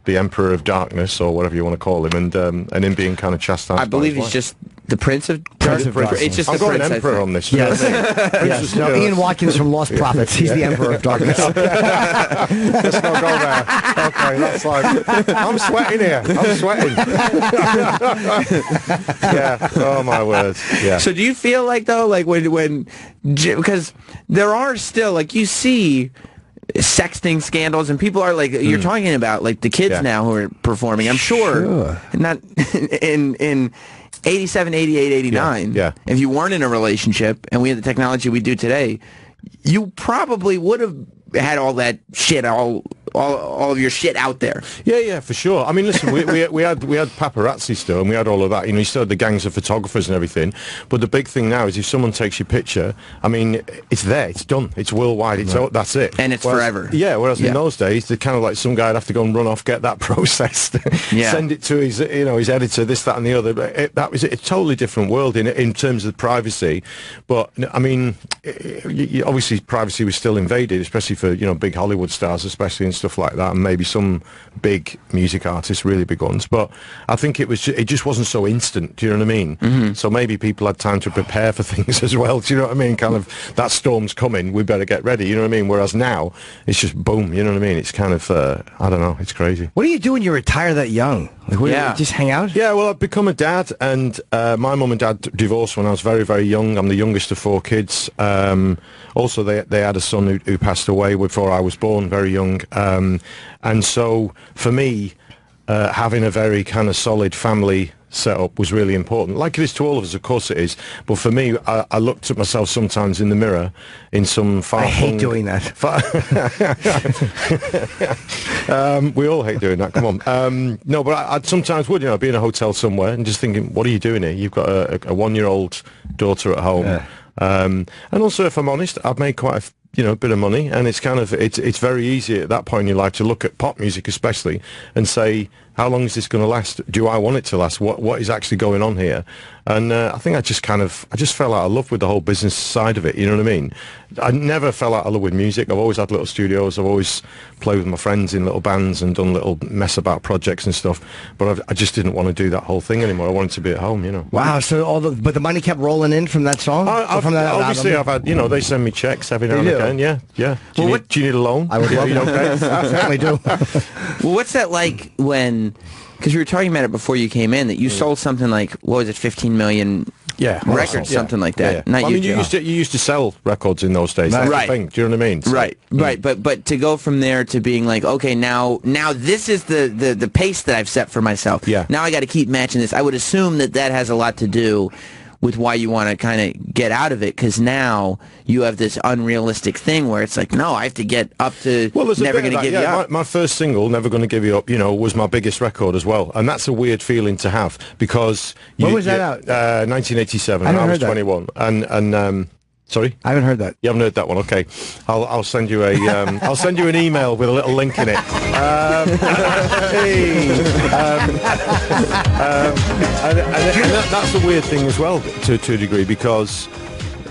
the Emperor of Darkness, or whatever you want to call him, and him being kind of chastised. I believe he's just the Prince of Darkness. It's just I've the got Prince, an Emperor on this. Yes. Yes. No, Ian Watkins from Lost Prophets. He's the Emperor of Darkness. Let's not go there. Okay, that's like... I'm sweating here. I'm sweating. Yeah. Oh, my word. Yeah. So do you feel like, though, like when because there are still, like, you see sexting scandals, and people are like, you're talking about like the kids now who are performing. I'm sure. Not in 87, 88, 89. Yeah. If you weren't in a relationship and we had the technology we do today, you probably would have had all that shit, all of your shit out there. Yeah, for sure. I mean, listen, we had paparazzi still, and we had all of that. You know, you still had the gangs of photographers and everything. But the big thing now is if someone takes your picture, I mean, it's there, it's done, it's worldwide, that's it. And it's forever. Yeah, whereas in those days, they're kind of like some guy'd have to go and run off, get that processed, send it to his editor, this, that, and the other. But that was a totally different world in terms of privacy. But I mean, obviously, privacy was still invaded, especially for big Hollywood stars, especially, and stuff like that, and maybe some big music artists, really big ones. But I think it just wasn't so instant. Do you know what I mean? Mm-hmm. So maybe people had time to prepare for things as well. Do you know what I mean? Kind of, that storm's coming, we better get ready. You know what I mean? Whereas now it's just boom. You know what I mean? It's kind of I don't know. It's crazy. What do you do when you retire that young? Like, you just hang out? Yeah, well, I've become a dad, and my mum and dad divorced when I was very, very young. I'm the youngest of 4 kids. Also, they had a son who passed away before I was born, very young. And so, for me, having a very kind of solid family setup was really important. Like it is to all of us, of course it is. But for me, I looked at myself sometimes in the mirror in some far... I hate doing that. We all hate doing that, come on. No, but I sometimes would, be in a hotel somewhere and just thinking, what are you doing here? You've got a 1-year-old daughter at home. Yeah. And also, if I'm honest, I've made quite a bit of money, and it's kind of it's very easy at that point in your life to look at pop music especially and say, how long is this going to last? Do I want it to last? What is actually going on here? And I think I just fell out of love with the whole business side of it. You know what I mean? I never fell out of love with music. I've always had little studios. I've always played with my friends in little bands and done little mess about projects and stuff. But I just didn't want to do that whole thing anymore. I wanted to be at home. Wow. So but the money kept rolling in from that song. Obviously, I've had they send me checks every now and again. Yeah. Do you need a loan? I would love that. I certainly do. Well, what's that like when? Because we were talking about it before you came in, that you sold something like, what was it, 15 million records, something like that. Yeah. You used to sell records in those days. That's the thing. Do you know what I mean? So, right. But to go from there to being like, okay, now this is the pace that I've set for myself. Yeah. Now I got to keep matching this. I would assume that has a lot to do with why you want to kind of get out of it, because now you have this unrealistic thing where it's like, no, I have to get up to Never Gonna Give You Up. My first single, Never Gonna Give You Up, was my biggest record as well, and that's a weird feeling to have, because... When was that out? 1987, I was 21, and sorry? I haven't heard that. You haven't heard that one? Okay. I'll send you a I'll send you an email with a little link in it. And that's the weird thing as well, to a degree, because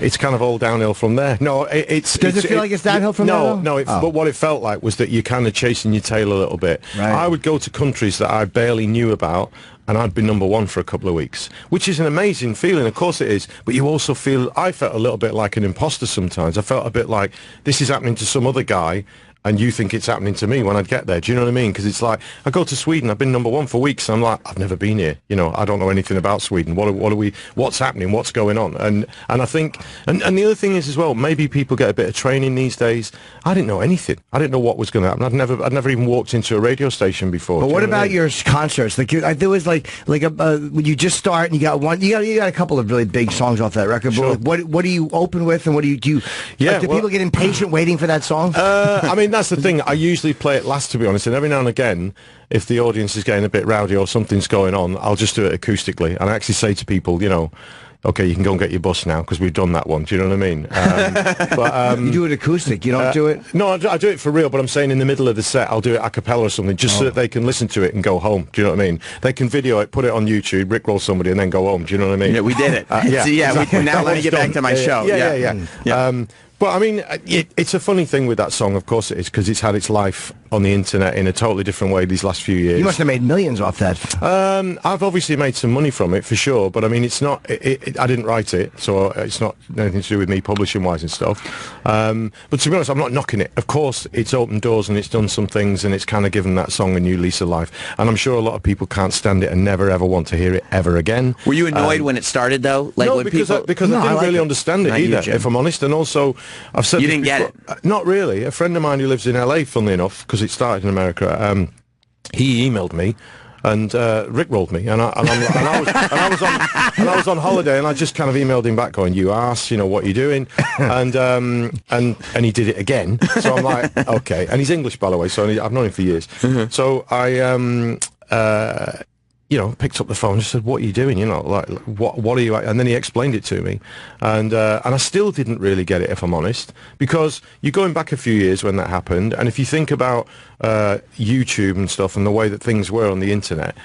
it's kind of all downhill from there. No, Does it feel like it's downhill from there? No. But what it felt like was that you're kind of chasing your tail a little bit. Right. I would go to countries that I barely knew about, and I'd be number 1 for a couple of weeks, which is an amazing feeling. Of course it is. But you also I felt a little bit like an imposter sometimes. I felt a bit like this is happening to some other guy, and you think it's happening to me when I get there. Do you know what I mean? Because it's like, I go to Sweden, I've been #1 for weeks, and I'm like, I've never been here. You know, I don't know anything about Sweden. What's happening? What's going on? And I think, and the other thing is as well, maybe people get a bit of training these days. I didn't know anything. I didn't know what was going to happen. I'd never even walked into a radio station before. But what about your concerts? Like there was like when you just start and you got a couple of really big songs off that record. Sure. But what do you open with, and what do you do? Yeah, do people get impatient waiting for that song? I mean, that's the thing. I usually play it last, to be honest, and every now and again, if the audience is getting a bit rowdy or something's going on, I'll just do it acoustically. And I actually say to people, you know, okay, you can go and get your bus now because we've done that one. Do you know what I mean? But you do it acoustic. You don't do it? No, I do it for real, but I'm saying in the middle of the set, I'll do it a cappella or something, just so that they can listen to it and go home. Do you know what I mean? They can video it, put it on YouTube, rickroll somebody, and then go home. Do you know what I mean? Yeah, we did it. Exactly. Now let me get back to my show. Yeah. But I mean, it's a funny thing with that song, of course it is, because it's had its life on the internet in a totally different way these last few years. You must have made millions off that. I've obviously made some money from it, for sure, but I mean, it's not, I didn't write it, so it's not anything to do with me publishing-wise and stuff. But to be honest, I'm not knocking it. Of course, it's opened doors and it's done some things, and it's kind of given that song a new lease of life. And I'm sure a lot of people can't stand it and never, ever want to hear it ever again. Were you annoyed when it started, though? Like, no, when because I didn't really understand it either, if I'm honest. And also, I've said you didn't get it? Not really. A friend of mine who lives in LA, funnily enough, because it started in America, he emailed me and rickrolled me, and I was on holiday, and I just kind of emailed him back going, "You arse, you know what you're doing," and he did it again. So I'm like, okay, and he's English, by the way, so I've known him for years. So I you know, picked up the phone and just said, "What are you doing? You know, like, what are you?" And then he explained it to me, and I still didn't really get it, if I'm honest, because you're going back a few years when that happened, and if you think about YouTube and stuff and the way that things were on the internet,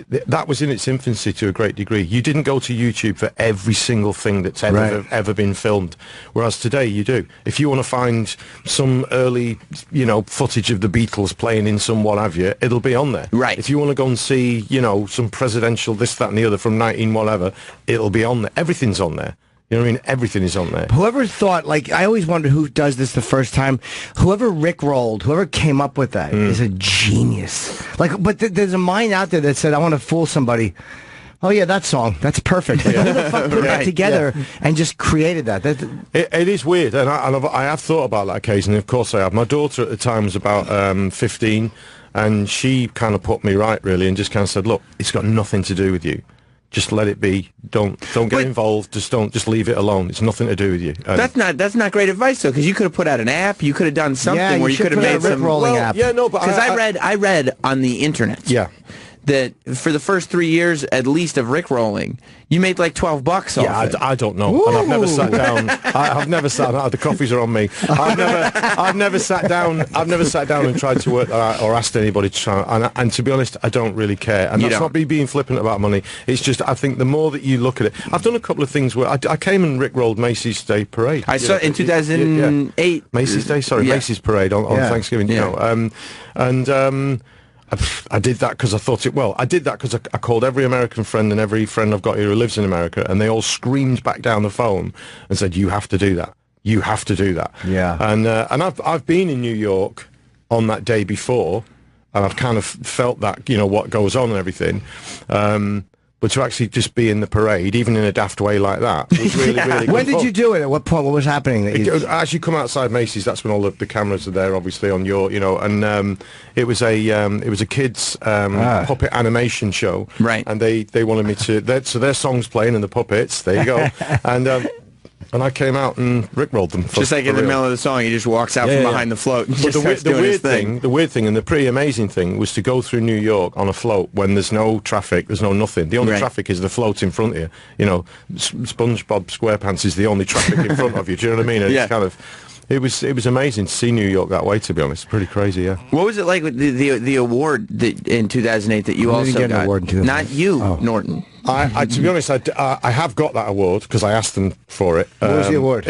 that was in its infancy to a great degree. You didn't go to YouTube for every single thing that's ever been filmed, whereas today you do. If you want to find some early, you know, footage of the Beatles playing in some what have you, it'll be on there. Right. If you want to go and see, you know, some presidential this, that, and the other from 19 whatever, it'll be on there. Everything's on there. You know what I mean? Everything is on there. Whoever thought, like, I always wonder who does this the first time. Whoever rickrolled, whoever came up with that is a genius. Like, but there's a mind out there that said, I want to fool somebody. Oh, yeah, that song. That's perfect. Like, who the fuck put that together and just created that? It is weird, and I have thought about that occasionally. Of course I have. My daughter at the time was about 15, and she kind of put me right, really, and just kind of said, look, it's got nothing to do with you. Just let it be. Don't get involved. Just leave it alone. It's nothing to do with you. That's not great advice, though, because you could have put out an app. You could have done something where you could have made some rolling app. Yeah, no, but because I read on the internet. Yeah. That for the first 3 years, at least, of rickrolling, you made like $12 off it. I don't know. And I've never sat down. I've never sat down. The coffees are on me. I've never sat down. I've never sat down and tried to work or asked anybody to try. And to be honest, I don't really care. And that's not me being flippant about money. It's just I think the more that you look at it, I've done a couple of things where I came and rickrolled Macy's Day Parade. I saw in 2008. Macy's Day, sorry, Macy's Parade on Thanksgiving. Yeah. You know, I did that because I thought I did that because I called every American friend and every friend I've got here who lives in America, and they all screamed back down the phone and said, "You have to do that. You have to do that." Yeah. And I've been in New York on that day before, and I've kind of felt that, you know, what goes on and everything. But to actually just be in the parade, even in a daft way like that, was really, really good. When did you do it? At what point? What was happening? I actually come outside Macy's. That's when all the cameras are there, obviously, on your, you know, and it was a kids puppet animation show, right? And they wanted me to. So their songs playing and the puppets. There you go, and I came out and rickrolled them. Just like in the middle of the song, he just walks out from behind the float and just starts doing his thing. The weird thing and the pretty amazing thing was to go through New York on a float when there's no traffic, there's no nothing. The only traffic is the float in front of you. You know, SpongeBob SquarePants is the only traffic in front of you. Do you know what I mean? And it's kind of... It was amazing to see New York that way, to be honest. Pretty crazy, yeah. What was it like with the award that in 2008 that you also got? An award in 2008. Not you, Norton. To be honest, I have got that award because I asked them for it. What was the award?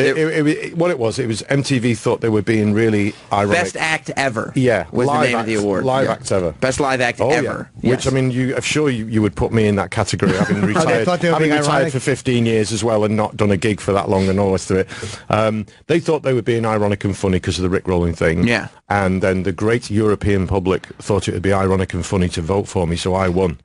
What it was MTV thought they were being really ironic. Best act ever. Yeah, was the name of the award. Live act ever. Best live act ever. Yeah. Which I mean, I'm sure you would put me in that category. Having retired, retired for 15 years as well, and not done a gig for that long, and all the rest of it. They thought they were being ironic and funny because of the Rickrolling thing. Yeah. And then the great European public thought it would be ironic and funny to vote for me, so I won.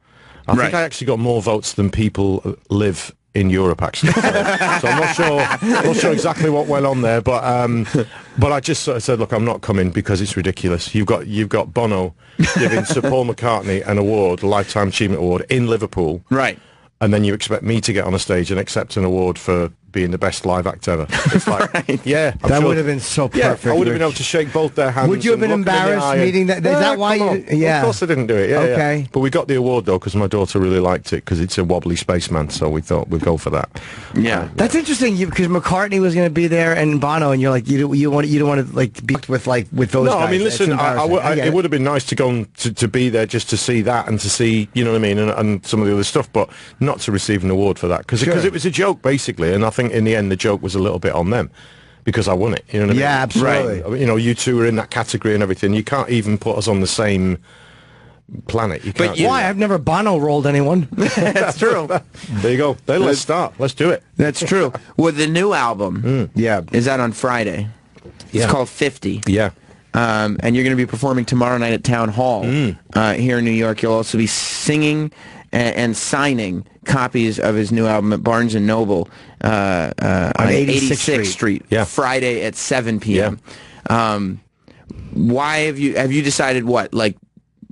I think I actually got more votes than people live in Europe, actually. So I'm not sure exactly what went on there, but I just sort of said, look, I'm not coming because it's ridiculous. You've got Bono giving Sir Paul McCartney an award, a Lifetime Achievement Award in Liverpool, right? And then you expect me to get on a stage and accept an award for being the best live act ever. It's like, that would have been so perfect. Yeah, I would have been able to shake both their hands. Would you have been embarrassed meeting that? Is that why you? Yeah, of course I didn't do it. Yeah, okay. Yeah. But we got the award though because my daughter really liked it because it's a wobbly spaceman, so we thought we'd go for that. Yeah, that's interesting because McCartney was going to be there and Bono, and you're like you don't want to like be with those. No, guys. I mean, listen, it would have been nice to go and to be there just to see that and to see, you know what I mean, and some of the other stuff, but not to receive an award for that because it was a joke basically, and I think in the end the joke was a little bit on them because I won it. You know what I mean? Yeah, absolutely. Right. You know, you two were in that category and everything. You can't even put us on the same planet. You can't. But why? I've never Bono rolled anyone. That's true. There you go. Let's start. Let's do it. That's true. Well, the new album, is out on Friday. It's called 50. Yeah. And you're going to be performing tomorrow night at Town Hall here in New York. You'll also be singing and signing copies of his new album at Barnes & Noble on 86th Street, Friday at 7 p.m. Why have you decided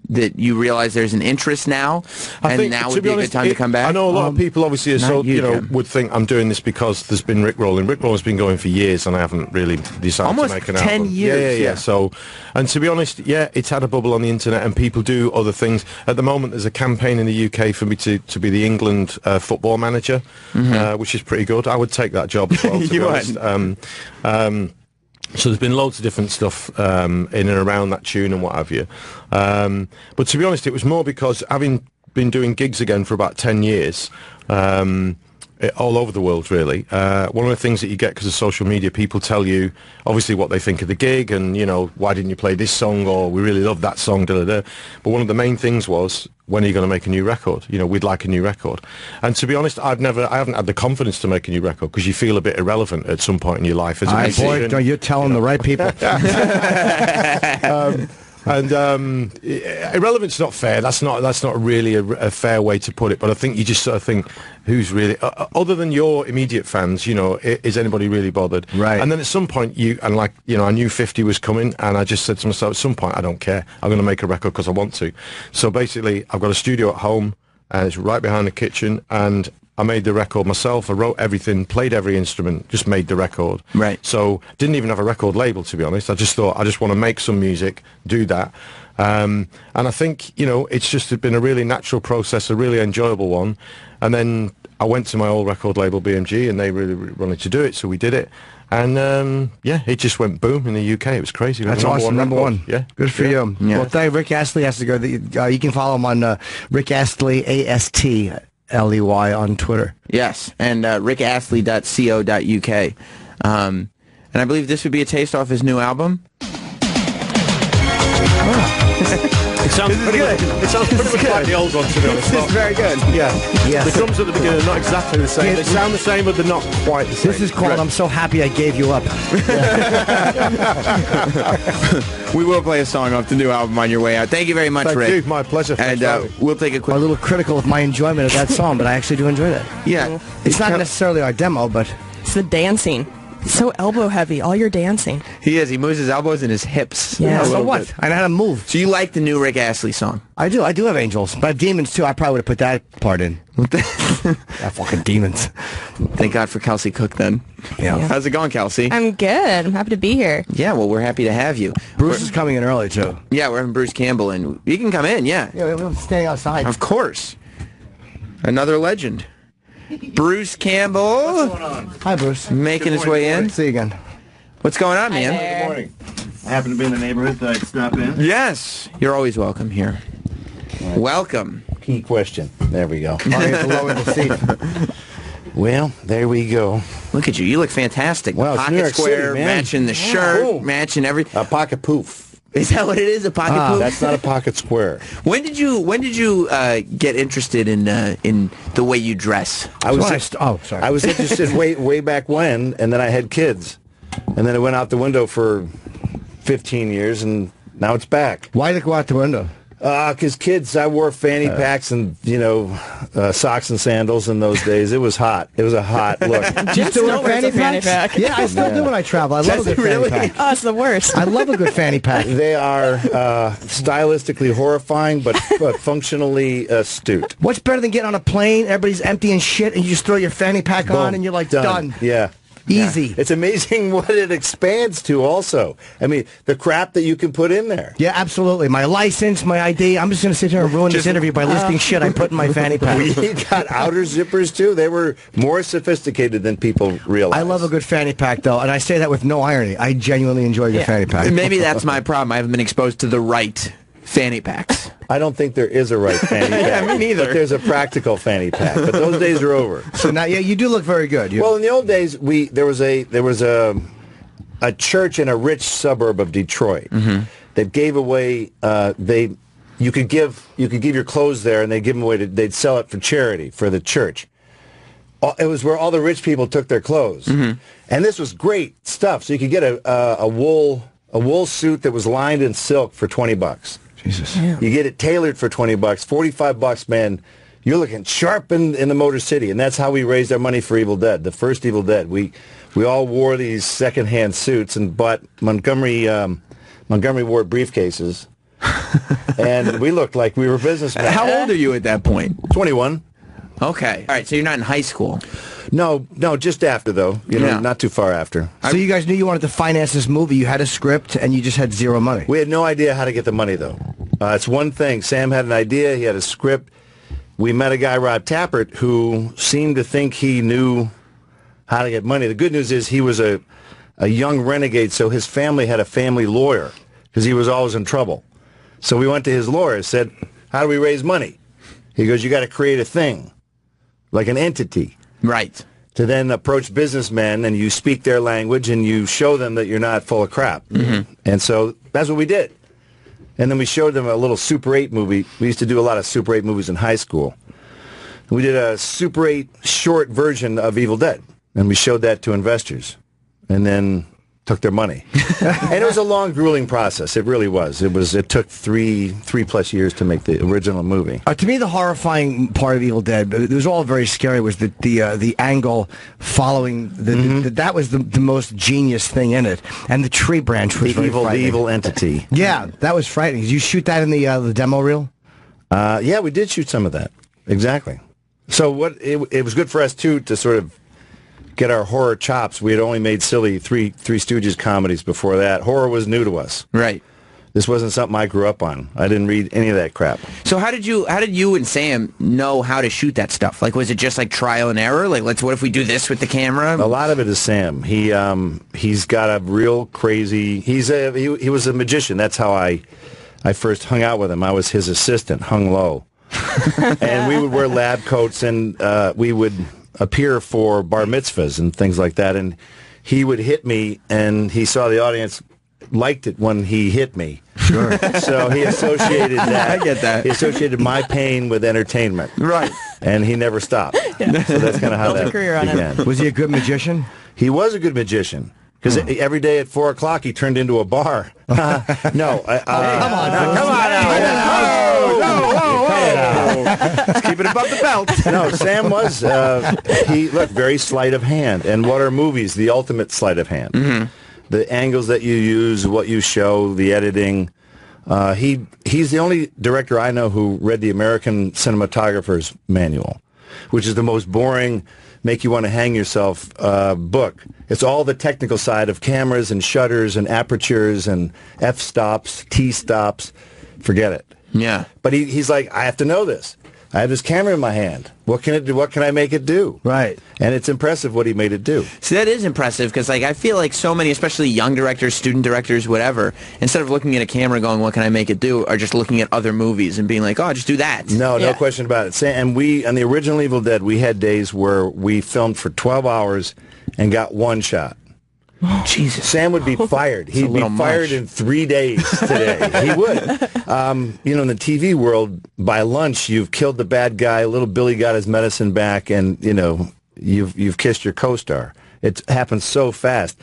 that you realize there's an interest now, and now would be a good time to come back? I know a lot of people obviously would think I'm doing this because there's been Rickrolling. Rickrolling's been going for years, and I haven't really decided to make an album. Almost 10 years. Yeah. So, and to be honest, it's had a bubble on the internet, and people do other things. At the moment, there's a campaign in the UK for me to be the England football manager, which is pretty good. I would take that job as well, to be honest. So there's been loads of different stuff in and around that tune and what have you. But to be honest, it was more because having been doing gigs again for about 10 years, all over the world, really. One of the things that you get because of social media, people tell you, obviously, what they think of the gig and, you know, why didn't you play this song, or we really love that song, da-da-da. But one of the main things was, when are you going to make a new record? You know, we'd like a new record. And to be honest, I haven't had the confidence to make a new record because you feel a bit irrelevant at some point in your life as a musician. Boy, you're telling the right people. Irrelevant's not fair. That's not really a fair way to put it. But I think you just sort of think, who's really other than your immediate fans? You know, is anybody really bothered? Right. And then at some point, I knew 50 was coming, and I just said to myself, at some point, I don't care. I'm going to make a record because I want to. So basically, I've got a studio at home, and it's right behind the kitchen, and I made the record myself. I wrote everything, played every instrument, just made the record. Right. So didn't even have a record label, to be honest. I just thought, I just want to make some music, do that. And I think, you know, it's just been a really natural process, a really enjoyable one. And then I went to my old record label, BMG, and they really wanted to do it, so we did it. And, it just went boom in the UK. It was crazy. That's awesome. Number one. Yeah. Good for you. Yeah. Well, thank Rick Astley has to go. You can follow him on Rick Astley, ASTLEY on Twitter. Yes, and rickastley.co.uk. And I believe this would be a taste off his new album. It sounds pretty good. It sounds pretty much like the old one, to be honest. This is very good. Yeah. The drums at the beginning are not exactly the same. They sound the same, but they're not quite the same. This is called I'm So Happy I Gave You Up. We will play a song off the new album on your way out. Thank you very much, Rick. Thank you. My pleasure. And we'll take a quick... I'm a little critical of my enjoyment of that song, but I actually do enjoy that. Yeah. It's not necessarily our demo, but... It's the dancing. So elbow heavy, all your dancing. He is. He moves his elbows and his hips. Yeah. So what? I know how to move. So you like the new Rick Astley song? I do. I do have angels. But I have demons, too. I probably would have put that part in. That fucking demons. Thank God for Kelsey Cook, then. Yeah. How's it going, Kelsey? I'm good. I'm happy to be here. Yeah, well, we're happy to have you. Bruce is coming in early, too. Yeah, we're having Bruce Campbell in. You can come in, yeah. Yeah, we're standing outside. Of course. Another legend. Bruce Campbell. What's going on? Hi, Bruce. Making his way in. See you again. What's going on, man? Good morning. I happen to be in the neighborhood, so I'd stop in. Yes. You're always welcome here. Welcome. key question. There we go. Oh, you have to lower the seat. Well, there we go. Look at you. You look fantastic. Well, it's New Pocket York square, City, man. matching the shirt, boom. matching everything. A pocket poof. Is that what it is? A pocket poof? That's not a pocket square. When did you get interested in the way you dress? I was interested way back when, and then I had kids, and then it went out the window for 15 years, and now it's back. Why did it go out the window? Because kids, I wore fanny packs and, socks and sandals in those days. It was hot. It was a hot look. Jim still wears a fanny pack. Yeah, I still do when I travel. I love a good fanny pack. Oh, it's the worst. I love a good fanny pack. They are stylistically horrifying, but functionally astute. What's better than getting on a plane, everybody's empty and shit, and you just throw your fanny pack on and you're like, done. Yeah. Easy. Yeah. It's amazing what it expands to also. I mean, the crap that you can put in there. Yeah, absolutely. My license, my ID. I'm just going to sit here and ruin this interview by listing shit I put in my fanny pack. We got outer zippers, too. They were more sophisticated than people realize. I love a good fanny pack, though, and I say that with no irony. I genuinely enjoy your fanny pack. Maybe that's my problem. I haven't been exposed to the right fanny packs. I don't think there is a right fanny pack. Me neither. But there's a practical fanny pack. But those days are over. So now, yeah, you do look very good. Well, in the old days, there was a church in a rich suburb of Detroit that gave away. You could give your clothes there, and they'd give them away. They'd sell it for charity for the church. It was where all the rich people took their clothes, and this was great stuff. So you could get a wool suit that was lined in silk for $20. Jesus. Yeah. You get it tailored for $20, $45, man. You're looking sharp in the Motor City, and that's how we raised our money for Evil Dead, the first Evil Dead. We all wore these secondhand suits and bought Montgomery wore briefcases, and we looked like we were businessmen. How old are you at that point? 21. Okay. All right, so you're not in high school. No, just after, though. Not too far after. So you guys knew you wanted to finance this movie. You had a script, and you just had zero money. We had no idea how to get the money, though. It's one thing. Sam had an idea. He had a script. We met a guy, Rob Tappert, who seemed to think he knew how to get money. The good news is he was a young renegade, so his family had a family lawyer because he was always in trouble. So we went to his lawyer and said, how do we raise money? He goes, you got to create a thing, like an entity. Right. To then approach businessmen, and you speak their language, and you show them that you're not full of crap. And so that's what we did. And then we showed them a little Super 8 movie. We used to do a lot of Super 8 movies in high school. We did a Super 8 short version of Evil Dead, and we showed that to investors, and then took their money. And it was a long, grueling process. It really was. It took three plus years to make the original movie. To me, the horrifying part of Evil Dead, it was all very scary, was the angle following that was the most genius thing in it, and the tree branch was very frightening. The evil entity. Yeah, that was frightening. Did you shoot that in the demo reel? Yeah, we did shoot some of that. Exactly. So it was good for us too to sort of get our horror chops. We had only made silly Three Stooges comedies before that. Horror was new to us. Right. This wasn't something I grew up on. I didn't read any of that crap. So how did you and Sam know how to shoot that stuff? Like, was it just like trial and error? Like, what if we do this with the camera? A lot of it is Sam. He's got a real crazy. He was a magician. That's how I first hung out with him. I was his assistant, hung low, and we would wear lab coats, and we would appear for bar mitzvahs and things like that. And he would hit me, and he saw the audience liked it when he hit me. Sure. So he associated that. I get that. He associated my pain with entertainment. Right. And he never stopped. Yeah. So that's kind of how Built a that career on began. it. Was he a good magician? He was a good magician. Because every day at 4 o'clock he turned into a bar. No. Come on. Let's keep it above the belt. No, Sam was, he looked very sleight of hand. And what are movies? The ultimate sleight of hand. The angles that you use, what you show, the editing. He's the only director I know who read the American Cinematographer's Manual, which is the most boring, make you want to hang yourself book. It's all the technical side of cameras and shutters and apertures and f-stops, t-stops. Forget it. Yeah. But he's like, I have to know this. I have this camera in my hand. What can it do? What can I make it do? Right. And it's impressive what he made it do. See, that is impressive because, like, I feel like so many, especially young directors, student directors, whatever, instead of looking at a camera going, what can I make it do, are just looking at other movies and being like, oh, just do that. No question about it. And we, on the original Evil Dead, we had days where we filmed for 12 hours and got one shot. Jesus. Sam would be fired. He'd be fired in 3 days today. He would. In the TV world, by lunch, you've killed the bad guy, little Billy got his medicine back, and, you've kissed your co-star. It happens so fast.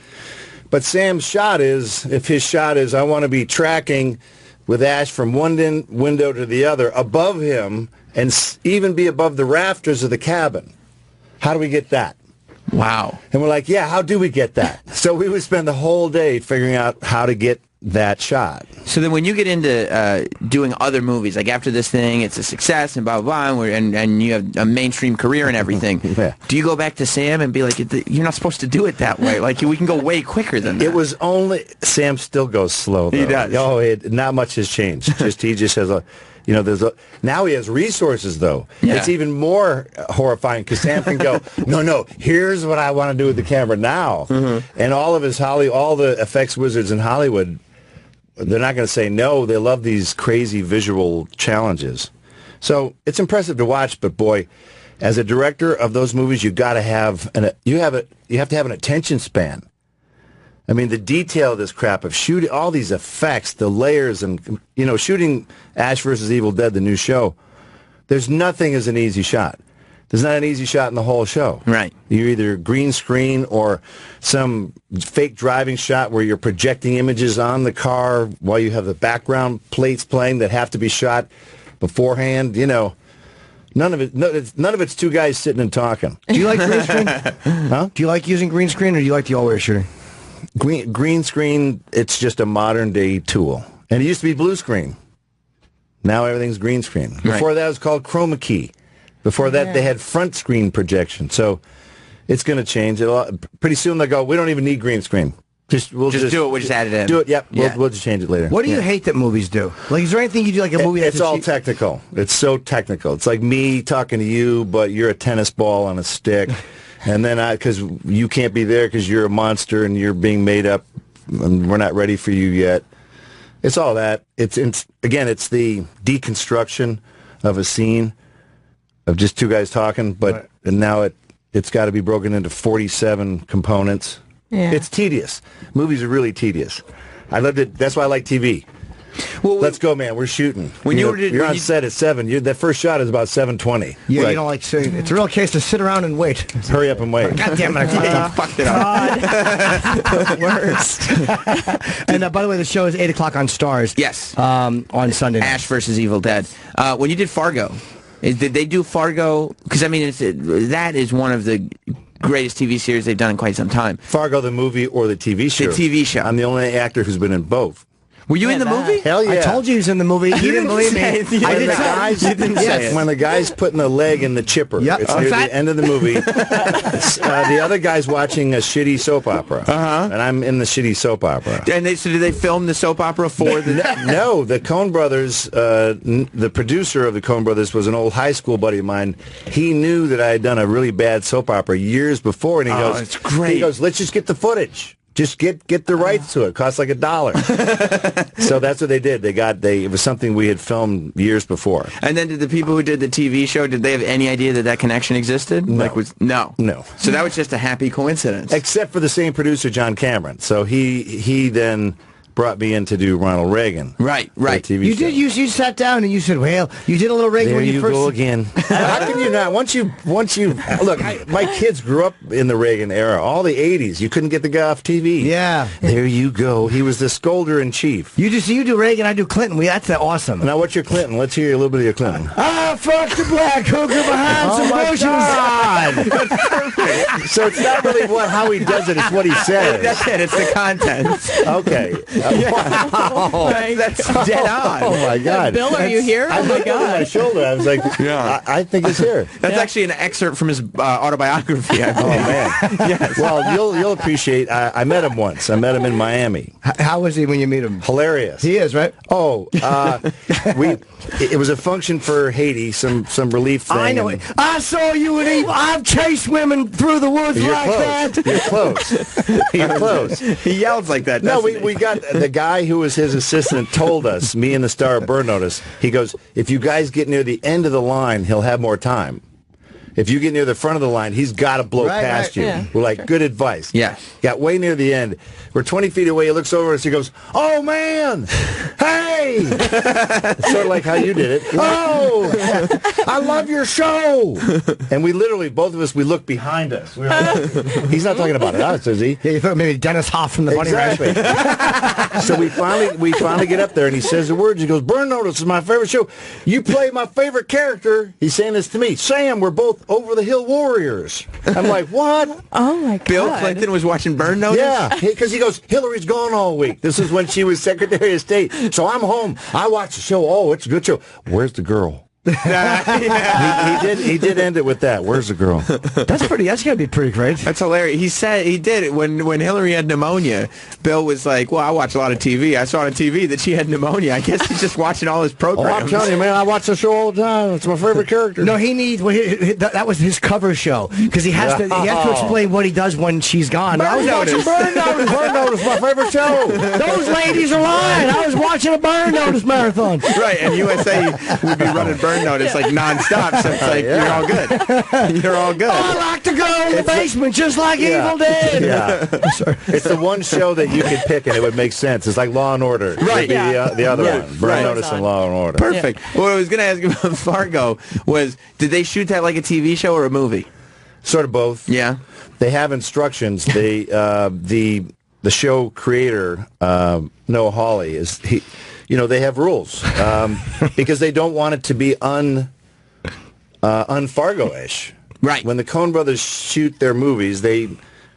But Sam's shot is, if his shot is, I want to be tracking with Ash from one window to the other, above him, and even be above the rafters of the cabin. How do we get that? Wow. And we're like, yeah, how do we get that? So we would spend the whole day figuring out how to get that shot. So then when you get into doing other movies, like after this thing, it's a success and blah, blah, blah, and you have a mainstream career and everything, Yeah. Do you go back to Sam and be like, you're not supposed to do it that way? Like, we can go way quicker than that. It was only... Sam still goes slow, though. He does. Oh, not much has changed. He just has a... now he has resources, though. Yeah. It's even more horrifying because Sam can go, no, here's what I want to do with the camera now. Mm-hmm. And all of all the effects wizards in Hollywood, they're not going to say no. They love these crazy visual challenges. So it's impressive to watch, but boy, as a director of those movies, you have to have an attention span. I mean, the detail of this crap of shooting all these effects, the layers, and, shooting Ash vs. Evil Dead, the new show, there's nothing as an easy shot. There's not an easy shot in the whole show. Right. You're either green screen or some fake driving shot where you're projecting images on the car while you have the background plates playing that have to be shot beforehand. None of it's two guys sitting and talking. Do you like green screen? Huh? Do you like using green screen, or do you like the always shooting? Green screen, it's just a modern day tool. And it used to be blue screen. Now everything's green screen. Before that, it was called chroma key. Before that, they had front screen projection. So it's going to change. Pretty soon they'll go, we don't even need green screen. We'll just do it. We'll just add it in. Do it. Yep. Yeah. We'll just change it later. What do you hate that movies do? Like, is there anything you do like a movie that's... It's all technical. It's so technical. It's like me talking to you, but you're a tennis ball on a stick. And then because you can't be there because you're a monster and you're being made up and we're not ready for you yet. It's all that. It's the deconstruction of a scene of just two guys talking, and now it's got to be broken into 47 components. Yeah. It's tedious. Movies are really tedious. I loved it. That's why I like TV. Well, let's go, man. We're shooting. You're on set at 7. That first shot is about 7:20. Yeah, right. You don't like saying it's a real case to sit around and wait. Hurry up and wait. God damn it! I fucked it up. Worst. And by the way, the show is 8:00 on Stars. Yes. On Sunday night. Ash vs. Evil Dead. When you did Fargo, did they do Fargo? Because I mean, that is one of the greatest TV series they've done in quite some time. Fargo, the movie, or the TV show? The TV show. I'm the only actor who's been in both. Were you in the movie? Hell yeah. I told you he was in the movie. He didn't believe me. I did say it. When the guy's putting the leg in the chipper, it's near the end of the movie. The other guy's watching a shitty soap opera, and I'm in the shitty soap opera. And so did they film the soap opera for the... No, the Coen Brothers, the producer of the Coen Brothers was an old high school buddy of mine. He knew that I had done a really bad soap opera years before, and he goes, it's great. He goes, let's just get the footage. Just get the rights to it. It costs like $1. So that's what they did. It was something we had filmed years before. And then did the people who did the TV show, did they have any idea that connection existed? No. No. So that was just a happy coincidence. Except for the same producer, John Cameron. So he then brought me in to do Ronald Reagan. Right. You did. You sat down and you said, "Well, you did a little Reagan there when you first." There you go again. How can you not? Once you look, my kids grew up in the Reagan era, all the '80s. You couldn't get the guy off TV. Yeah. There you go. He was the scolder in chief. You do Reagan, I do Clinton. That's awesome. Now, what's your Clinton? Let's hear a little bit of your Clinton. Fuck the black hooker behind some bushes. That's perfect. So it's not really how he does it; it's what he says. That's it. It's the content. Okay. Wow. That's dead on. Oh my God, Bill, are you here? I Oh my looked over my God. shoulder. I was like, I think it's here. That's actually an excerpt from his autobiography. I Oh believe. man. Yes. Well, you'll appreciate. I met him once. I met him in Miami. How was he when you meet him? Hilarious. He is, right? Oh, it was a function for Haiti, some relief thing. I know it. I saw you and Eve. I've chased women through the woods You're like close. that. You're close. You're close. He yells like that. No, doesn't we got the guy who was his assistant told us, me and the star of Burn Notice, he goes, if you guys get near the end of the line, he'll have more time. If you get near the front of the line, he's got to blow past you. Yeah. We're like, good advice. Yeah. Got way near the end. We're 20 feet away. He looks over at us. He goes, oh, man. Hey. It's sort of like how you did it. Oh, I love your show. And we literally, both of us, we looked behind us. We were like, he's not talking about us, is he? Yeah, you thought maybe Dennis Hoff from the Bunny Ranch. Exactly. So we finally get up there, and he says the words. He goes, Burn Notice is my favorite show. You play my favorite character. He's saying this to me. Sam, we're both over the hill warriors. I'm like, what? Oh my God. Bill Clinton was watching Burn Notice? Yeah, because he goes, Hillary's gone all week. This is when she was Secretary of State. So I'm home. I watch the show. Oh, it's a good show. Where's the girl? He did end it with that. Where's the girl? That's got to be pretty great. That's hilarious. He said he did it when Hillary had pneumonia. Bill was like, "Well, I watch a lot of TV. I saw on TV that she had pneumonia. I guess he's just watching all his Oh, programs." I'm telling you, man, I watch the show all the time. It's my favorite character. No, he needs. Well, that was his cover show because he has to explain what he does when she's gone. I was watching Burn Notice. Burn Notice, my favorite show. Those ladies are lying. I was watching a Burn Notice marathon. Right, and USA would be running Burn Notice like nonstop. So it's like you're all good. You're all good. I like to go in the basement just like Evil Dead. Yeah. It's the one show that you could pick and it would make sense. It's like Law and Order. Right. The other Right. one. Burn Right. Notice and Law and Order. Perfect. What I was going to ask about Fargo was, did they shoot that like a TV show or a movie? Sort of both. Yeah. They have instructions. They the show creator Noah Hawley they have rules because they don't want it to be un-Fargo-ish. Right. When the Coen brothers shoot their movies,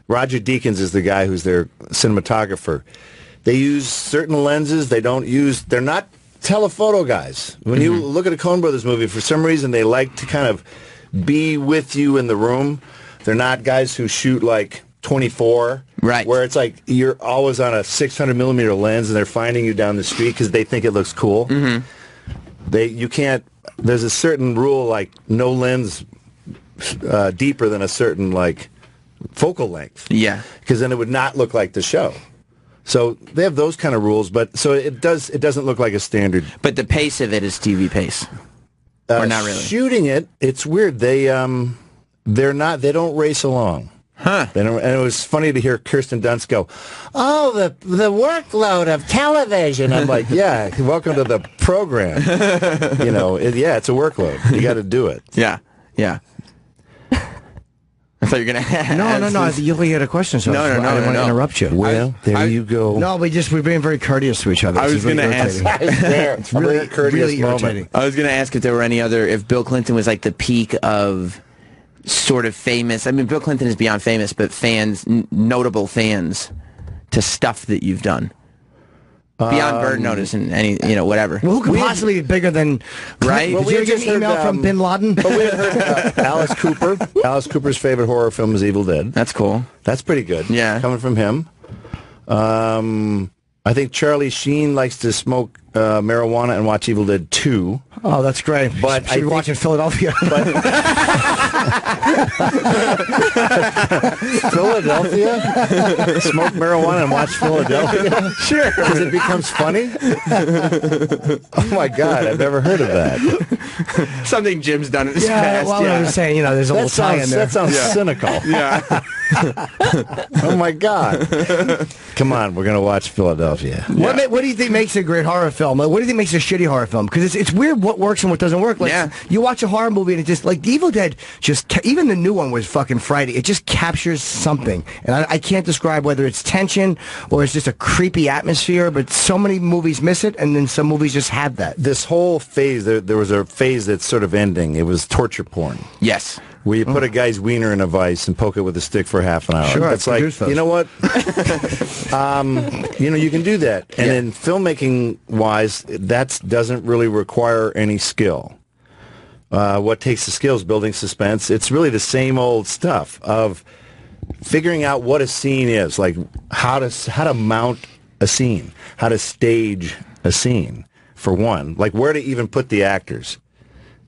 Roger Deakins is the guy who's their cinematographer. They use certain lenses. They're not telephoto guys. When you look at a Coen brothers movie, for some reason they like to kind of be with you in the room. They're not guys who shoot like 24. Right. Where it's like you're always on a 600 millimeter lens and they're finding you down the street because they think it looks cool. You can't. There's a certain rule like no lens deeper than a certain like focal length. Yeah. Because then it would not look like the show. So they have those kind of rules, but so it doesn't look like a standard. But the pace of it is TV pace. Or not really. Shooting it's weird. They don't race along. Huh. And it was funny to hear Kirsten Dunst go, oh, the workload of television. I'm like, yeah, welcome to the program. It's a workload. You got to do it. Yeah. Yeah. I thought you were going to ask. No. You had a question, so No, I didn't want to interrupt you. Well, there you go. No, we're being very courteous to each other. I was It's really going to ask. irritating. It's really courteous really moment. irritating. I was going to ask if there were if Bill Clinton was like the peak of sort of famous. I mean, Bill Clinton is beyond famous, but notable fans to stuff that you've done. Beyond Burn Notice and any, whatever. Well, who could possibly be bigger than... Right? Did you ever get an email from Bin Laden? But we had heard Alice Cooper. Alice Cooper's favorite horror film is Evil Dead. That's cool. That's pretty good. Yeah. Coming from him. I think Charlie Sheen likes to smoke marijuana and watch Evil Dead 2. Oh, that's great. But Should be watching Philadelphia. Philadelphia? Smoke marijuana and watch Philadelphia? Sure. Because it becomes funny? Oh, my God. I've never heard of that. Something Jim's done in his past. Well, I was saying, there's a little tie in there. That sounds cynical. Yeah. Oh, my God. Come on. We're going to watch Philadelphia. Yeah. What do you think makes a great horror film? What do you think makes a shitty horror film? Because it's weird what works and what doesn't work. Like, you watch a horror movie and it just, like, The Evil Dead, even the new one was fucking Friday. It just captures something. And I can't describe whether it's tension or it's just a creepy atmosphere, but so many movies miss it, and then some movies just have that. This whole phase, there was a phase that's sort of ending. It was torture porn. Yes. where you put a guy's wiener in a vice and poke it with a stick for half an hour. Sure, That's like, those. you know what? You can do that. And in filmmaking wise, that doesn't really require any skill. What takes the skill is building suspense. It's really the same old stuff of figuring out what a scene is, like how to mount a scene, how to stage a scene, for one, like where to even put the actors.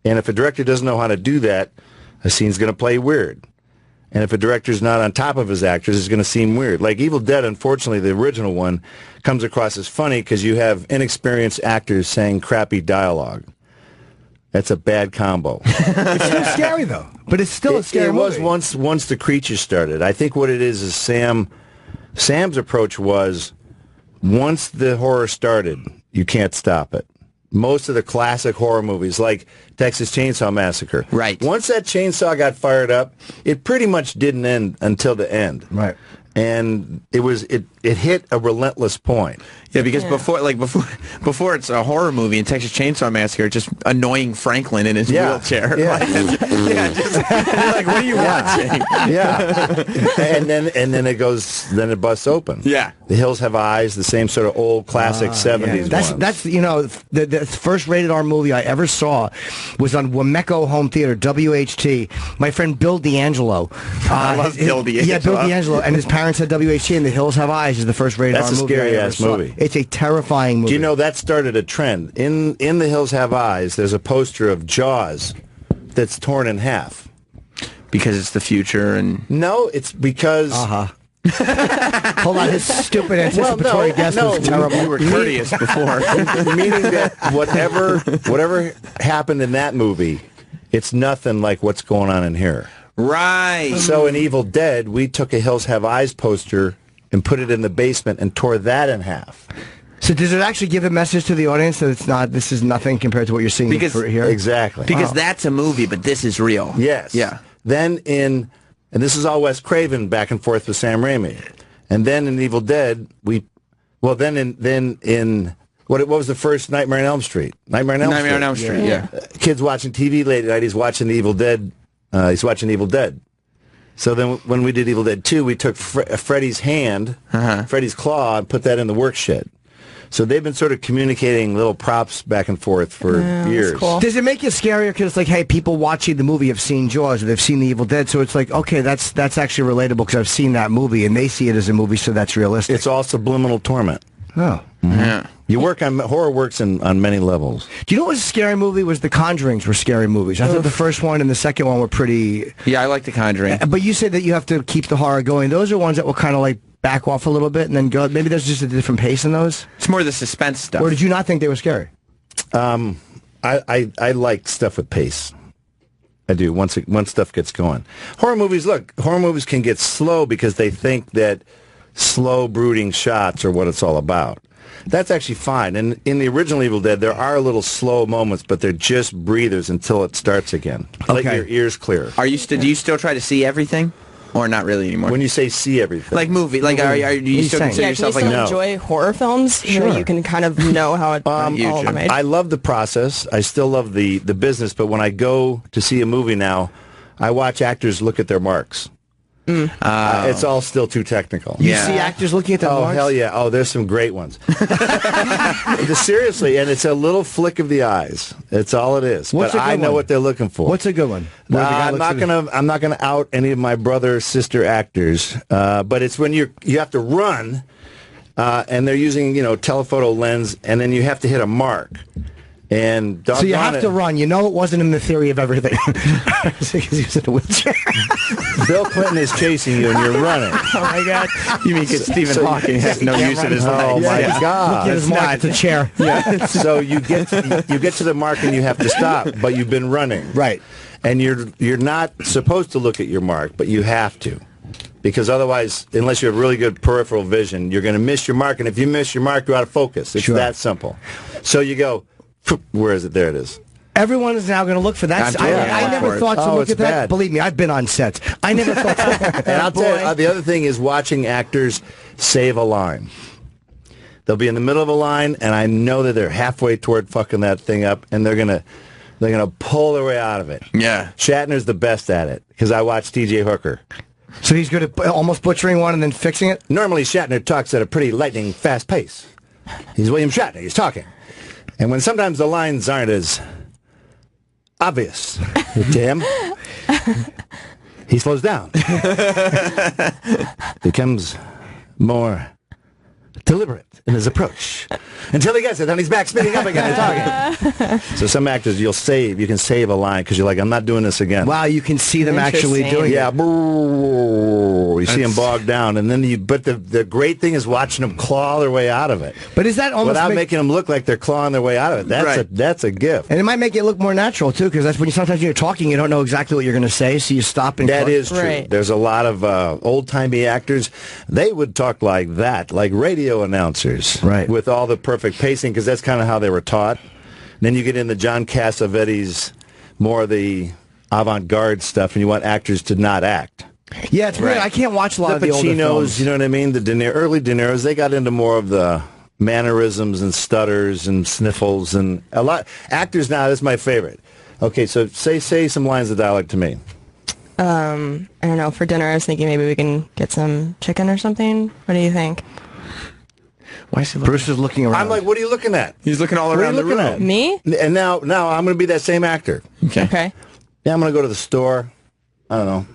And if a director doesn't know how to do that, a scene's going to play weird. And if a director's not on top of his actors, it's going to seem weird. Like Evil Dead, unfortunately, the original one, comes across as funny because you have inexperienced actors saying crappy dialogue. That's a bad combo. It's still scary, though. But it's still a scary movie. It was once the creature started. I think what it is Sam's approach was, once the horror started, you can't stop it. Most of the classic horror movies, like Texas Chainsaw Massacre. Right. Once that chainsaw got fired up, it pretty much didn't end until the end. Right. And it hit a relentless point. Yeah, because before it's a horror movie in Texas Chainsaw Massacre, just annoying Franklin in his wheelchair. Yeah. You're like, what are you watching? Yeah. and then it busts open. Yeah. The Hills Have Eyes, the same sort of old classic 70s That's the first rated R movie I ever saw was on Wameco Home Theater, WHT. My friend Bill D'Angelo. I love Bill D'Angelo. Yeah, Bill D'Angelo. And his parents had WHT, and The Hills Have Eyes is the first rated R movie. That's a scary-ass movie. It's a terrifying movie. Do you know that started a trend? In The Hills Have Eyes, there's a poster of Jaws that's torn in half. Because it's the future and... No, it's because... Hold on, his stupid anticipatory guess was terrible. You were courteous before. Meaning that whatever happened in that movie, it's nothing like what's going on in here. Right. So in Evil Dead, we took a Hills Have Eyes poster and put it in the basement and tore that in half. So does it actually give a message to the audience that this is nothing compared to what you're seeing here? Exactly. Because that's a movie, but this is real. Yes. Yeah. Then and this is all Wes Craven back and forth with Sam Raimi. And then in Evil Dead, what was the first Nightmare on Elm Street? Nightmare on Elm Street, yeah. Kid's watching TV late at night, he's watching the Evil Dead. He's watching Evil Dead. So then when we did Evil Dead 2, we took Freddy's hand, Freddy's claw, and put that in the work shed. So they've been sort of communicating little props back and forth for years. Cool. Does it make you scarier because it's like, hey, people watching the movie have seen Jaws or they've seen The Evil Dead, so it's like, okay, that's actually relatable because I've seen that movie and they see it as a movie, so that's realistic. It's all subliminal torment. Oh. Yeah. Horror works on many levels. Do you know what was a scary movie? Was The Conjurings were scary movies. I thought the first one and the second one were pretty... Yeah, I like The Conjuring. But you said that you have to keep the horror going. Those are ones that will kind of like back off a little bit and then go... Maybe there's just a different pace in those? It's more the suspense stuff. Or did you not think they were scary? I like stuff with pace. I do, once stuff gets going. Horror movies can get slow because they think that slow, brooding shots are what it's all about. That's actually fine. And in the original Evil Dead, there are little slow moments, but they're just breathers until it starts again. Let your ears clear. Do you still try to see everything? Or not really anymore? When you say see everything. Like movie. Like, do you still consider yourself can you like... still enjoy horror films? Sure. You can kind of know how it's all made. I love the process. I still love the business, but when I go to see a movie now, I watch actors look at their marks. It's all still too technical. You see actors looking at their marks? Oh, hell yeah. Oh, there's some great ones. Seriously, and it's a little flick of the eyes. It's all it is. But I know what they're looking for. What's a good one? I'm not gonna out any of my brother, sister actors, but it's when you have to run, and they're using telephoto lens, and then you have to hit a mark. And so you have to run. You know it wasn't in the theory of everything. Because he's in a wheelchair. Bill Clinton is chasing you and you're running. Oh, my God. You mean because Stephen Hawking has no use of his legs. Oh, my God. His mark, it's a chair. Yeah. So you get to the mark and you have to stop, but you've been running. Right. And you're not supposed to look at your mark, but you have to. Because otherwise, unless you have really good peripheral vision, you're going to miss your mark. And if you miss your mark, you're out of focus. It's that simple. So you go... Where is it? There it is. Everyone is now going to look for that. I never thought to look at that. Bad. Believe me, I've been on sets. I never thought to. And I'll tell you, the other thing is watching actors save a line. They'll be in the middle of a line, and I know that they're halfway toward fucking that thing up, and they're going to They're going to pull their way out of it. Yeah. Shatner's the best at it, because I watched T.J. Hooker. So he's good at almost butchering one and then fixing it? Normally, Shatner talks at a pretty lightning fast pace. He's William Shatner. He's talking. And when sometimes the lines aren't as obvious to him, he slows down. Becomes more deliberate in his approach. Until he gets it, then he's back speeding up again and talking. So some actors you can save a line because you're like, I'm not doing this again. Wow, you can see them actually doing it. Yeah, you see them bogged down, and then but the great thing is watching them claw their way out of it. But is that almost without making them look like they're clawing their way out of it? That's a gift. And it might make it look more natural too, because that's when sometimes you're talking, you don't know exactly what you're going to say, so you stop and. That is true. Right. There's a lot of old timey actors. They would talk like that, like radio announcers, right? With all the perfect pacing, because that's kind of how they were taught. And then you get into John Cassavetes, more of the avant-garde stuff, and you want actors to not act. Yeah, it's weird. I can't watch a lot of the older films. You know what I mean? The early De Niro's, they got into more of the mannerisms and stutters and sniffles, and a lot. Actors now, this is my favorite. Okay, so say some lines of dialogue to me. I don't know. For dinner, I was thinking maybe we can get some chicken or something. What do you think? Why is Bruce is looking around. I'm like, what are you looking at? He's looking all around the room. At? Me? And now I'm going to be that same actor. Okay. Yeah, I'm going to go to the store. I don't know.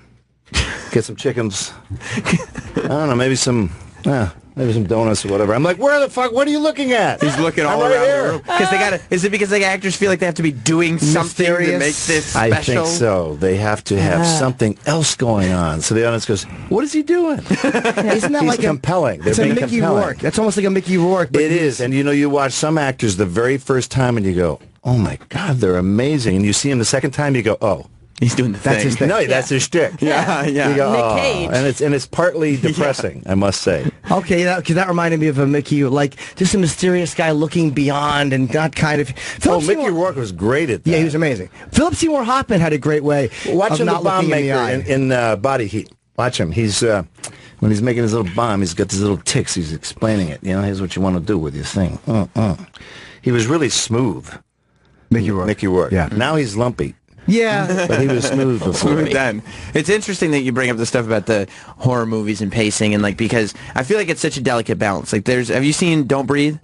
Get some chickens. I don't know, maybe some donuts or whatever. I'm like, what are you looking at? He's looking all around the room. Because is it because actors feel like they have to be doing something to make this special? I think so. They have to have something else going on. So the audience goes, what is he doing? Isn't that He's like compelling? It's a Mickey Rourke. That's almost like a Mickey Rourke. It is. And you watch some actors the very first time and you go, oh my God, they're amazing. And you see him the second time, you go, oh. He's doing the thing. That's his thing. No, that's his shtick. Yeah. You go, Nick Cage. And it's partly depressing, I must say. Okay, because that reminded me of a Mickey, like just a mysterious guy looking beyond and not kind of. Mickey Rourke was great at that. Yeah, he was amazing. Philip Seymour Hoffman had a great way. Watch him, not the bomb looking maker in Body Heat. Watch him. He's when he's making his little bomb, he's got these little ticks. He's explaining it. You know, here's what you want to do with your thing. He was really smooth. Mickey Rourke. Yeah. Now he's lumpy. Yeah, but he was smooth before. Smooth then. It's interesting that you bring up the stuff about the horror movies and pacing, and because I feel like it's such a delicate balance. Like, have you seen Don't Breathe?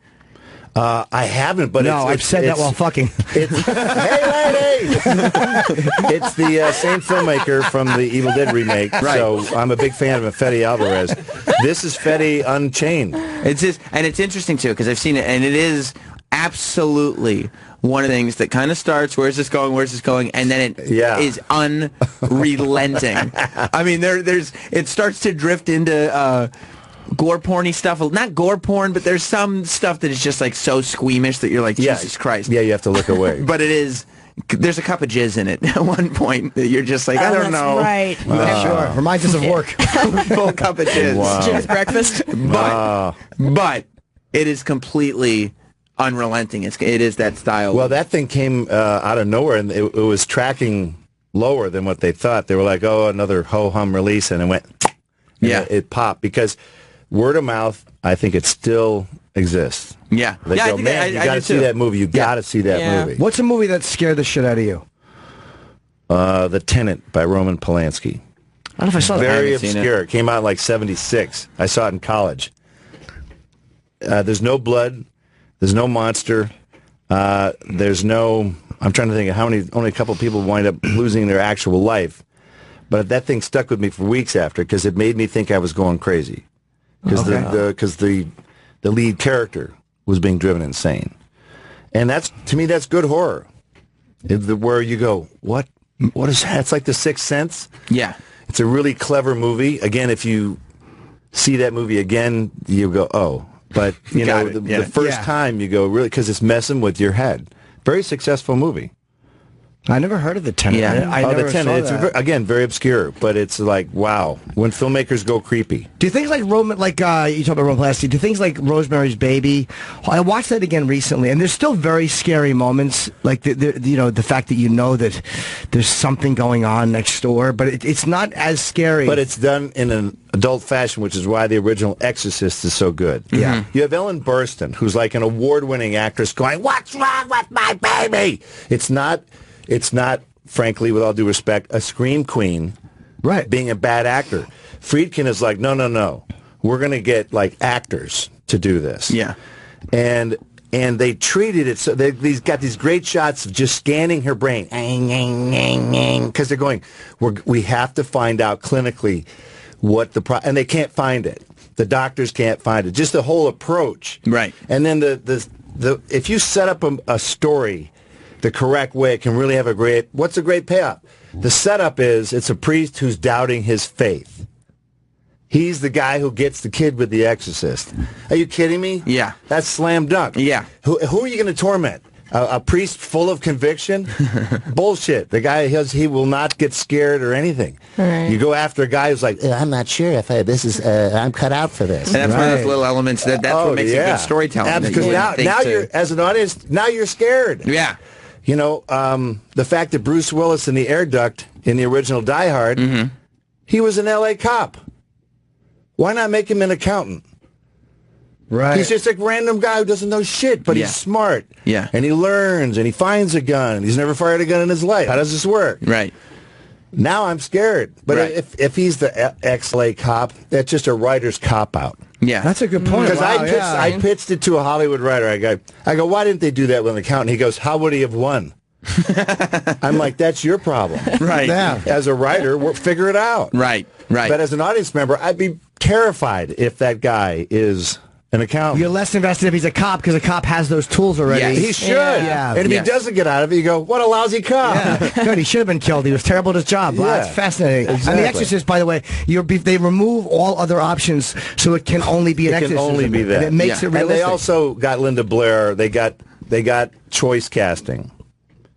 I haven't, but I've said that while fucking. Hey, lady! It's the same filmmaker from the Evil Dead remake, right. So I'm a big fan of Fede Alvarez. This is Fede Unchained. It's interesting too because I've seen it, and it is absolutely one of the things that kind of starts, where's this going, and then it is unrelenting. I mean, it starts to drift into gore porny stuff. Not gore porn, but there's some stuff that is just like so squeamish that you're like, Jesus Christ. Yeah, you have to look away. But there's a cup of jizz in it at one point that you're just like, I don't know. Right. Sure. Reminds us of work. Full cup of jizz. Wow. Jizz breakfast. But it is completely unrelenting. It is that style. Well, that thing came out of nowhere, and it was tracking lower than what they thought. They were like, oh, another ho-hum release, and it went, it popped. Because word of mouth, I think it still exists. Yeah. They go, man, you got to see that movie. You got to see that movie. What's a movie that scared the shit out of you? The Tenant by Roman Polanski. I don't know if I saw that. Very obscure. It came out in like 76. I saw it in college. There's no blood. There's no monster. There's no... I'm trying to think of only a couple of people wind up losing their actual life. But that thing stuck with me for weeks after because it made me think I was going crazy. Because the lead character was being driven insane. And to me, that's good horror. Where you go, what is that? It's like The Sixth Sense. Yeah. It's a really clever movie. Again, if you see that movie again, you go, oh... But, the first time you go, really, because it's messing with your head. Very successful movie. I never heard of The Tenant. Yeah. The Tenant. It's again very obscure, but it's like, wow, when filmmakers go creepy. Do things like you talk about Roman Polanski? Do things like Rosemary's Baby? I watched that again recently, and there's still very scary moments, like the fact that that there's something going on next door, but it's not as scary. But it's done in an adult fashion, which is why the original Exorcist is so good. Yeah. You have Ellen Burstyn, who's like an award-winning actress, going, "What's wrong with my baby?" It's not it's not, frankly, with all due respect, a scream queen being a bad actor. Friedkin is like, no. We're going to get, like, actors to do this. Yeah. And they treated it so they've got these great shots of just scanning her brain because they're going, we have to find out clinically what and they can't find it. The doctors can't find it. Just the whole approach. Right. And then the if you set up a story the correct way, it can really have what's a great payoff? The setup is it's a priest who's doubting his faith. He's the guy who gets the kid with The Exorcist. Are you kidding me? Yeah. That's slam dunk. Yeah. Who are you going to torment? A priest full of conviction? Bullshit. The guy, he will not get scared or anything. Right. You go after a guy who's like, I'm not sure if I'm cut out for this. And that's one of those little elements that's what makes it good storytelling. Because now you're, as an audience, now you're scared. Yeah. You know, the fact that Bruce Willis in the air duct in the original Die Hard, he was an L.A. cop. Why not make him an accountant? Right. He's just a random guy who doesn't know shit, but he's smart. Yeah. And he learns, and he finds a gun. He's never fired a gun in his life. How does this work? Right. Now I'm scared. But if he's the ex-LA cop, that's just a writer's cop-out. Yeah. That's a good point. Because I pitched it to a Hollywood writer. I go, why didn't they do that with an accountant? He goes, how would he have won? I'm like, that's your problem. Right. Yeah. As a writer, figure it out. Right. But as an audience member, I'd be terrified if that guy is an accountant. You're less invested if he's a cop because a cop has those tools already. Yeah, he should. Yeah. And if he doesn't get out of it, you go, what a lousy cop. Yeah. Good, he should have been killed. He was terrible at his job. Wow, that's fascinating. Exactly. And The Exorcist, by the way, they remove all other options so it can only be an exorcism. It can only be that. And it makes it realistic. And they also got Linda Blair. They got choice casting.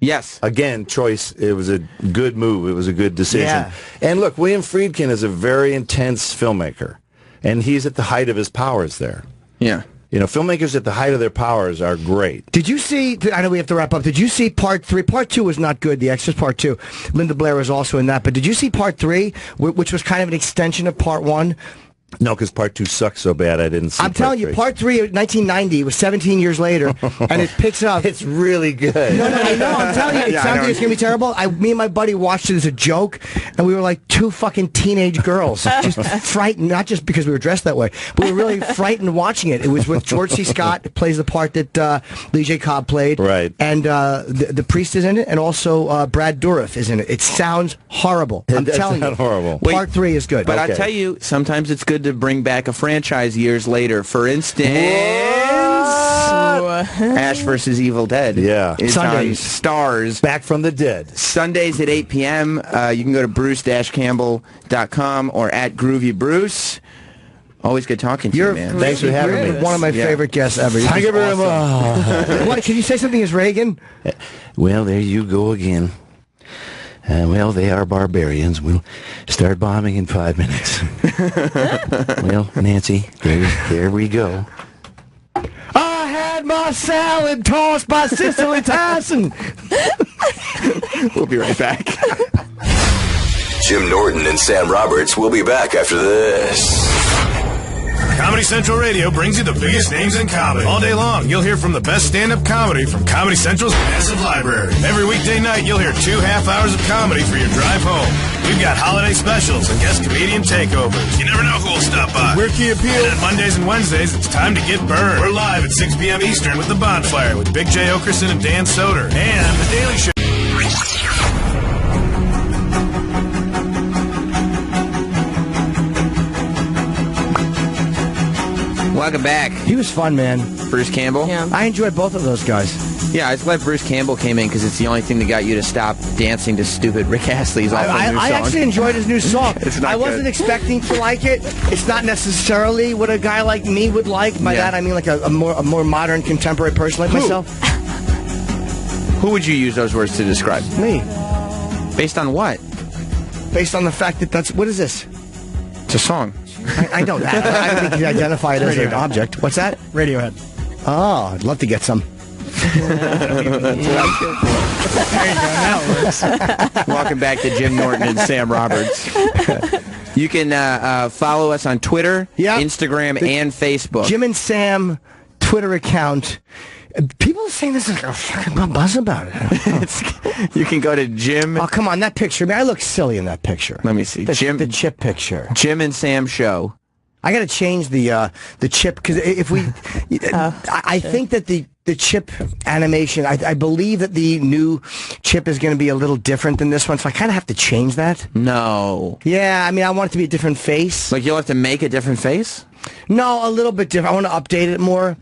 Yes. Again, choice. It was a good move. It was a good decision. Yeah. And look, William Friedkin is a very intense filmmaker. And he's at the height of his powers there. Yeah. You know, filmmakers at the height of their powers are great. Did you see, I know we have to wrap up, did you see Part 3? Part 2 was not good, The Exorcist Part 2. Linda Blair was also in that. But did you see Part 3, which was kind of an extension of Part 1? No, because Part 2 sucked so bad I didn't see I'm telling you, Part 3 of 1990 was 17 years later, and it picks up. It's really good. No, I know. I'm telling you, it sounds like it's going to be terrible. Me and my buddy watched it as a joke, and we were like two fucking teenage girls, just frightened, not just because we were dressed that way, but we were really frightened watching it. It was with George C. Scott, who plays the part that Lee J. Cobb played. Right. And the priest is in it, and also Brad Dourif is in it. It sounds horrible. I'm telling you. Horrible. Part 3 is good. But I tell you, sometimes it's good to bring back a franchise years later. For instance, Ash vs. Evil Dead. Yeah. It's Sundays. on Stars. Back from the dead. Sundays at 8 p.m. You can go to bruce-campbell.com or at Groovy Bruce. Always good talking to you, man. Thanks for having me. One of my favorite guests ever. Thank you very much. What, can you say something as Reagan? Well, there you go again. Well, they are barbarians. We'll start bombing in 5 minutes. Well, Nancy, there we go. I had my salad tossed by Cicely Tyson. We'll be right back. Jim Norton and Sam Roberts will be back after this. Comedy Central Radio brings you the biggest names in comedy. All day long, you'll hear from the best stand-up comedy from Comedy Central's massive library. Every weekday night, you'll hear 2 half-hours of comedy for your drive home. We've got holiday specials and guest comedian takeovers. You never know who will stop by. We're Key Appeal. And on Mondays and Wednesdays, it's time to get burned. We're live at 6 p.m. Eastern with The Bonfire with Big J. Okerson and Dan Soder. And The Daily Show. Welcome back. He was fun, man. Bruce Campbell. Yeah. I enjoyed both of those guys. Yeah, I was glad Bruce Campbell came in because it's the only thing that got you to stop dancing to stupid Rick Astley's awful new song. I actually enjoyed his new song. It's not I wasn't good. expecting to like it. It's not necessarily what a guy like me would like. By that, I mean like a more modern, contemporary person like myself. Who would you use those words to describe? Me. Based on what? Based on the fact that what is this? It's a song. I don't. I don't think you identify it as an object. What's that? Radiohead. Oh, I'd love to get some. There you go. Now it works. Welcome back to Jim Norton and Sam Roberts. You can follow us on Twitter, Instagram, and Facebook. Jim and Sam Twitter account People are saying this is a fucking buzz about it. You can go to Jim. Oh, come on, that picture. Man, I look silly in that picture. Let me see. The Jim, the Chip picture. Jim and Sam show. I got to change the Chip because if we, I think that the Chip animation. I believe that the new Chip is going to be a little different than this one, so I kind of have to change that. No. Yeah, I mean, I want it to be a different face. Like you'll have to make a different face. No, a little bit different. I want to update it more.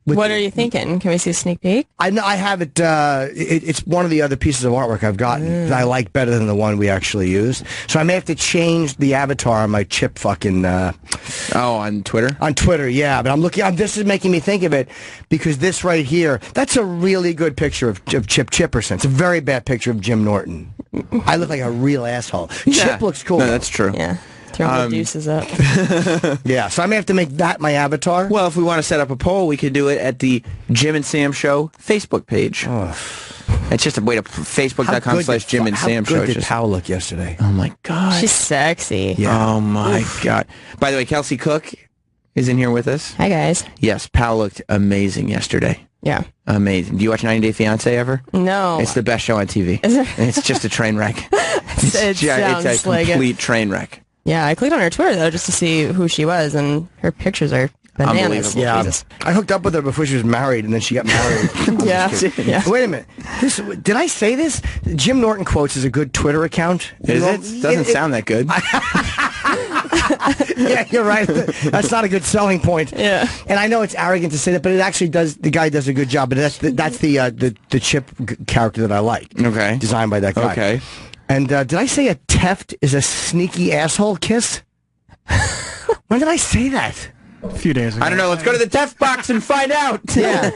What are you thinking? Can we see a sneak peek? I know I have it. It's one of the other pieces of artwork I've gotten that I like better than the one we actually used. So I may have to change the avatar on my Chip fucking. On Twitter. On Twitter, yeah. But I'm looking. This is making me think of it because this right here. That's a really good picture of Chip Chipperson. It's a very bad picture of Jim Norton. I look like a real asshole. Yeah. Chip looks cool. No, that's true. Yeah. Throw the deuces up. Yeah, so I may have to make that my avatar. Well, if we want to set up a poll, we could do it at the Jim and Sam Show Facebook page. It's just a way to Facebook.com/Jim and Sam Show. How good did Powell look yesterday? Oh, my God. She's sexy. Yeah. Oh, my God. By the way, Kelsey Cook is in here with us. Hi, guys. Yes, Powell looked amazing yesterday. Yeah. Amazing. Do you watch 90 Day Fiancé ever? No. It's the best show on TV. Is it? It's just a train wreck. It sounds it's a like it. complete train wreck. Yeah, I clicked on her Twitter, though, just to see who she was, and her pictures are bananas. Unbelievable. Yeah, Jesus. I hooked up with her before she was married, and then she got married. Yeah. Yeah. Wait a minute. Did I say this? Jim Norton Quotes is a good Twitter account. Is it? Doesn't sound that good. Yeah, you're right. That's not a good selling point. Yeah. And I know it's arrogant to say that, but it actually does. The guy does a good job. But that's the Chip character that I like. Okay. Designed by that guy. Okay. And did I say a teft is a sneaky asshole kiss? When did I say that? A few days ago. I don't know. Let's go to the Tef box and find out. Yeah.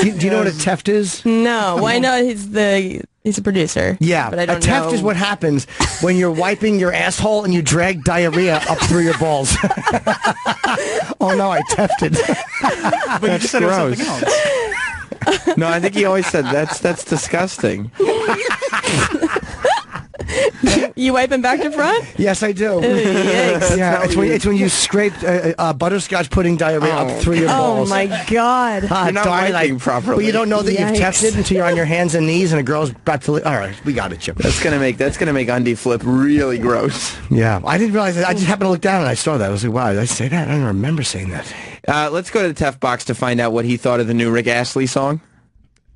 do you know what a teft is? No. Well, I know he's a producer. Yeah. But I don't a teft know. is what happens when you're wiping your asshole and you drag diarrhea up through your balls. Oh, no, I tefted. But you just said it was something else. No, I think he always said that's disgusting. You wipe him back to front? Yes, I do. Yikes. Yeah, it's when you scrape butterscotch pudding diarrhea up through your Oh, balls. my God. You're not darn it, wiping properly. But you don't know that Yikes. you've tefted until you're on your hands and knees and a girl's about to... All right, we got it, Chip. That's gonna make undie flip really gross. Yeah, I didn't realize that. I just happened to look down and I saw that. I was like, wow, did I say that? I don't remember saying that. Let's go to the Tef box to find out what he thought of the new Rick Astley song.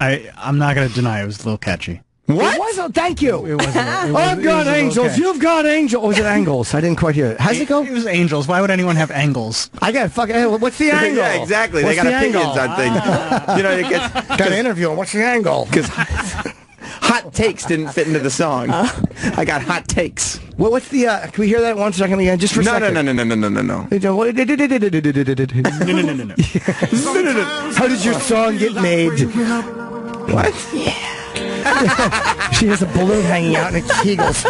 I'm not going to deny it was a little catchy. What? It wasn't, thank you. It wasn't. I've got angels. You've got angels. Or was it angles? I didn't quite hear it. How's it go? It was angels. Why would anyone have angles? I got fucking... What's the angle? Yeah, exactly. What's they got the opinions angle? on things. You know, it gets Got to interview him. What's the angle? because hot takes didn't fit into the song. I got hot takes. What's the... can we hear that one second again? Just for a second. No. No. How did your song get made? What? She has a balloon hanging out and it kegels.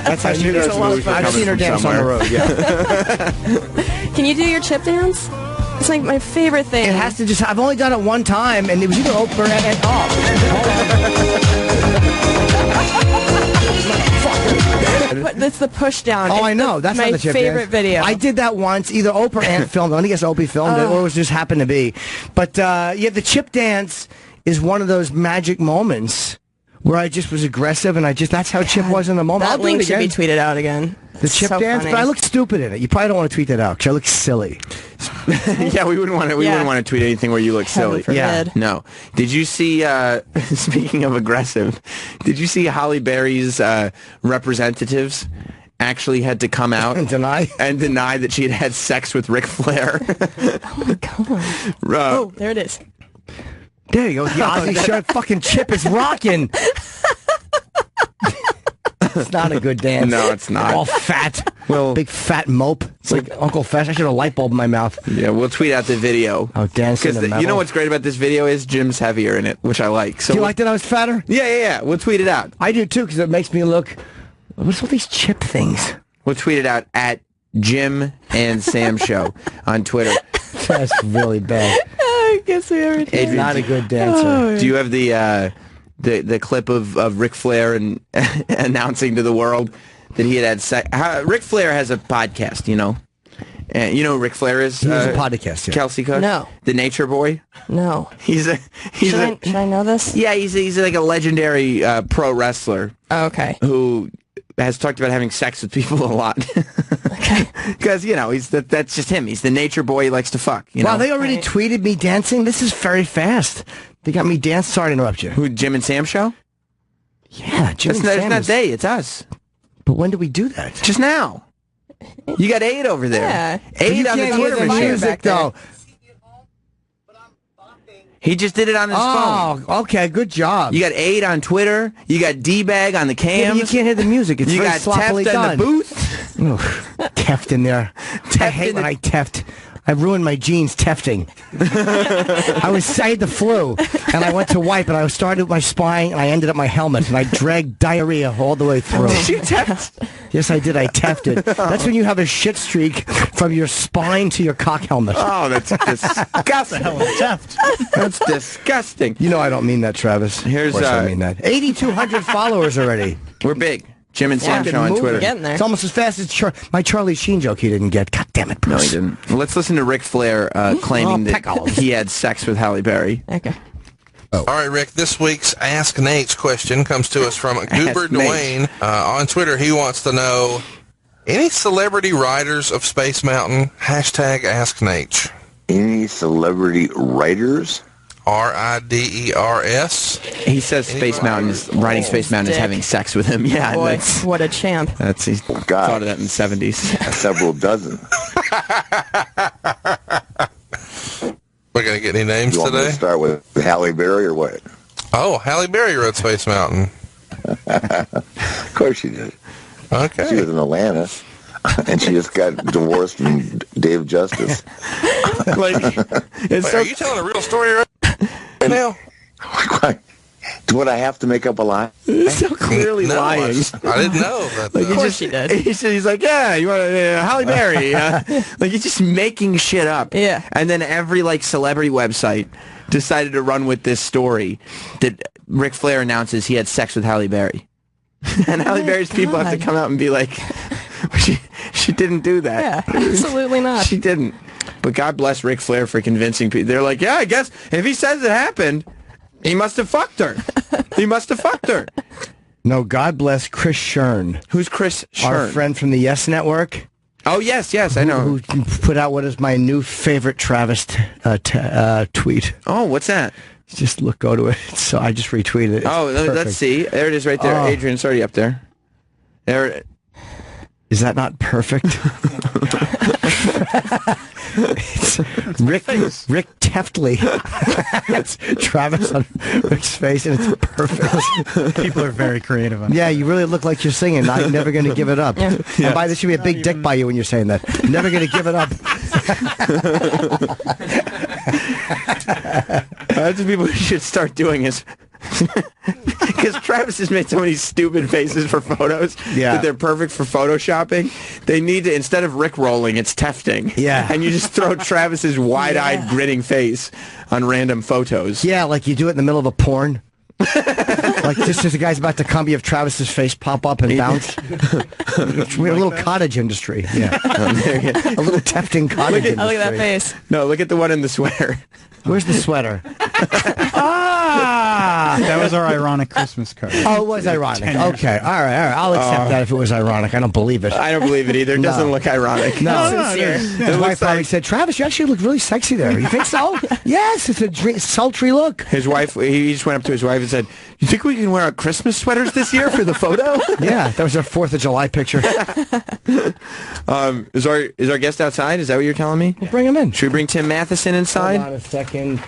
That's how she knew does those moves it. were I've coming seen her from dance on the somewhere. road, yeah. Can you do your Chip dance? It's like my favorite thing. It has to just... I've only done it one time, and it was either open and off. But that's the push down. Oh, It's I know. That's my not the Chip favorite dance. video. I did that once. Either Oprah or Ant filmed it. I guess Opie filmed it, or it was just happened to be. But, yeah, the Chip dance is one of those magic moments where I just was aggressive, and that's how Chip was in the moment. That I'll do link it should again. be tweeted out again. The Chip So dance, funny. but I look stupid in it. You probably don't want to tweet that out because I look silly. Yeah, we wouldn't want to. We Yeah. wouldn't want to tweet anything where you look silly. Heaven forbid. Yeah. No. Did you see? Speaking of aggressive, did you see Halle Berry's representatives actually had to come out And deny? and deny that she had had sex with Ric Flair? Oh, my God. Oh, there it is. There you go. The Ozzy shirt fucking Chip is rocking. It's not a good dance. No, it's not. All fat. Well, Big fat mope. It's like Uncle Fest. I should have a light bulb in my mouth. yeah, we'll tweet out the video. Oh, dancing Because to metal. you know what's great about this video is Jim's heavier in it, which I like. So Do you like that I was fatter? Yeah. We'll tweet it out. I do too, because it makes me look... What's all these Chip things? We'll tweet it out at Jim and Sam Show on Twitter. That's really bad. I guess we already did. Adrian, Not a good dancer. do you have the clip of Ric Flair and announcing to the world that he had sex? Ric Flair has a podcast, you know, And you know who Ric Flair is? He has a podcast, yeah. Kelsey Cook? No. The Nature Boy? No. Should I know this? Yeah, he's like a legendary pro wrestler. Oh, okay. Who has talked about having sex with people a lot. Okay. Because, you know, that's just him. He's the Nature Boy. He likes to fuck. You know? Wow, they already tweeted me dancing? This is very fast. They got me dance. Sorry to interrupt you. Who, Jim and Sam show? Yeah, Jim and Sam. It's not they, it's us. But when did we do that? Just now. You got 8 over there. Yeah. 8 on the Twitter machine. Music, though. He just did it on his phone. Oh, okay, good job. You got 8 on Twitter. You got D-Bag on the cam. Yeah, you can't hear the music. It's you very got sloppily Teft done. in the booth. Teft in there. I hate when I teft. I ruined my jeans tefting. I had the flu, and I went to wipe, and I started with my spine, and I ended up my helmet, and I dragged diarrhea all the way through. Did you teft? Yes, I did. I tefted. That's when you have a shit streak from your spine to your cock helmet. Oh, that's disgusting. That's disgusting. You know I don't mean that, Travis. Of course I mean that. 8,200 followers already. We're big. Jim and Sam show on Twitter. Getting there. It's almost as fast as my Charlie Sheen joke he didn't get. God damn it, Bruce. No, he didn't. Well, let's listen to Ric Flair claiming that he had sex with Halle Berry. Okay. Oh. All right, Rick, this week's Ask Nate's question comes to us from Goober Dwayne. On Twitter, he wants to know, any celebrity writers of Space Mountain? Hashtag Ask Nate. Any celebrity writers? R-I-D-E-R-S. He says Space Mountain is writing Space Mountain is having sex with him. Yeah, Boy, what a champ. He thought of that in the 70s. Several dozen. We're going to get any names you want today? Me to start with Halle Berry or what? Oh, Halle Berry wrote Space Mountain. Of course she did. Okay. She was in Atlanta, and she just got divorced from Dave Justice. Are you telling a real story right now? Would I have to make up a lie? It's so clearly lying. I didn't know. But, of course he did. He's like, yeah, you want Halle Berry. Like, he's just making shit up. Yeah. And then every, celebrity website decided to run with this story that Ric Flair announces he had sex with Halle Berry. And Halle Berry's people have to come out and be like, she didn't do that. Yeah, absolutely not. She didn't. But God bless Ric Flair for convincing people. They're like, yeah, I guess if he says it happened, he must have fucked her. He must have fucked her. No, God bless Chris Shern. Who's Chris Shern? Our friend from the Yes Network. Oh, yes, I know. Who put out what is my new favorite Travis tweet. Oh, what's that? Just go to it. So I just retweeted it. Let's see. There it is right there. Adrian, it's already up there. Is that not perfect? It's Rick Teftly. It's Travis on Rick's face, and it's perfect. People are very creative on Yeah, you really look like you're singing. I'm never going to give it up. Yeah. And by there should be a big dick by you when you're saying that. Never going to give it up. That's what people should start doing is... Because Travis has made so many stupid faces for photos that they're perfect for photoshopping. They need to, instead of Rick rolling, it's tefting. Yeah. And you just throw Travis's wide-eyed grinning face on random photos. Yeah, like you do it in the middle of a porn. Like just as the guy's about to come, you have Travis's face pop up and bounce. We have a little cottage industry. Yeah. A little tefting cottage industry. Look at that face. No, look at the one in the sweater. Where's the sweater? That was our ironic Christmas card. Oh, it was ironic. Okay, all right. I'll accept that if it was ironic. I don't believe it. I don't believe it either. It doesn't look ironic. No. Sincere. His wife probably said, Travis, you actually look really sexy there. You think so? Yes, it's a sultry look. His wife, he just went up to his wife and said, you think we can wear our Christmas sweaters this year for the photo? Yeah, that was our 4th of July picture. Is our guest outside? Is that what you're telling me? We'll bring him in. Should we bring Tim Matheson inside? Hold on a second.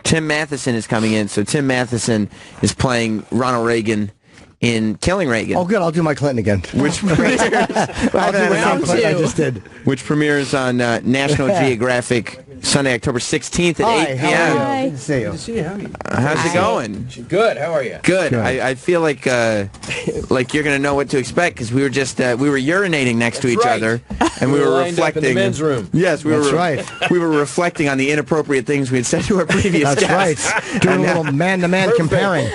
Tim Matheson is coming in. So Tim Matheson is playing Ronald Reagan in Killing Reagan. Oh, good. I'll do my Clinton again. Which premieres, I'll do the same Clinton I just did. Which premieres on National Geographic Sunday, October 16th at 8 p.m. How are you? Good to see you. Good to see you. How are you? How's it going? Good. How are you? Good. I feel like you're going to know what to expect because we were just we were urinating next to each other and we were reflecting. In the men's room. Yes, we were reflecting on the inappropriate things we had said to our previous guests. Right. Doing a little man-to-man comparing.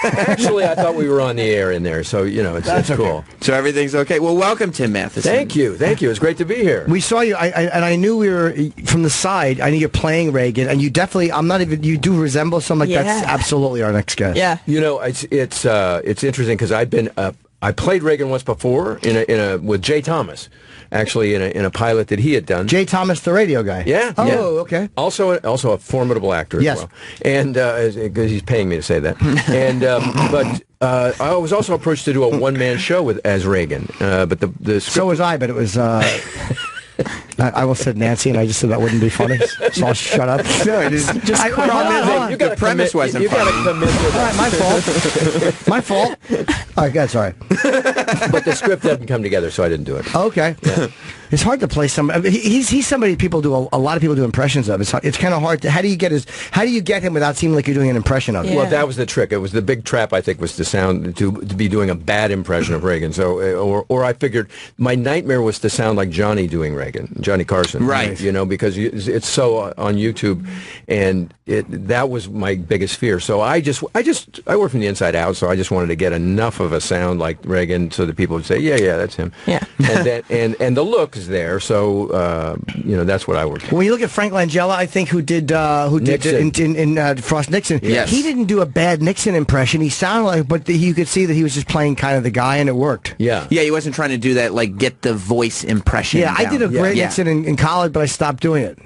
Actually, I thought we were on the air in there, so it's cool. So everything's okay. Well, welcome, Tim Matheson. Thank you. It's great to be here. We saw you, and I knew we were from the side. I knew you're playing Reagan, and you definitely. You do resemble someone. That's absolutely our next guest. Yeah. It's interesting because I played Reagan once before with Jay Thomas. Actually, in a pilot that he had done. Jay Thomas, the radio guy. Yeah. Oh, yeah. okay. Also a formidable actor as well. And because he's paying me to say that. And but I was also approached to do a one-man show as Reagan. But the script. So was I, but it was. I almost said Nancy, and I just said that wouldn't be funny, so I'll shut up. No, it is. The premise wasn't funny. All right, my fault. All right, that's all right. But the script didn't come together, so I didn't do it. Okay. Yeah. It's hard to play somebody. He's somebody people do a lot of people do impressions of. It's kind of hard. How do you get him without seeming like you're doing an impression of him? Well, that was the trick. It was the big trap. I think was to be doing a bad impression of Reagan. So, or I figured my nightmare was to sound like Johnny doing Reagan, Johnny Carson, right? Because it's so on YouTube, and that was my biggest fear. So I work from the inside out. So I just wanted to get enough of a sound like Reagan so that people would say, yeah, that's him. Yeah. And the look is there. So that's what I worked for. When you look at Frank Langella, I think who did in Frost Nixon, yes. He didn't do a bad Nixon impression. He sounded like, but you could see that he was just playing kind of the guy, and it worked. Yeah. Yeah, he wasn't trying to do that, like, get the voice impression Yeah, down. I did a great Nixon in college, but I stopped doing it.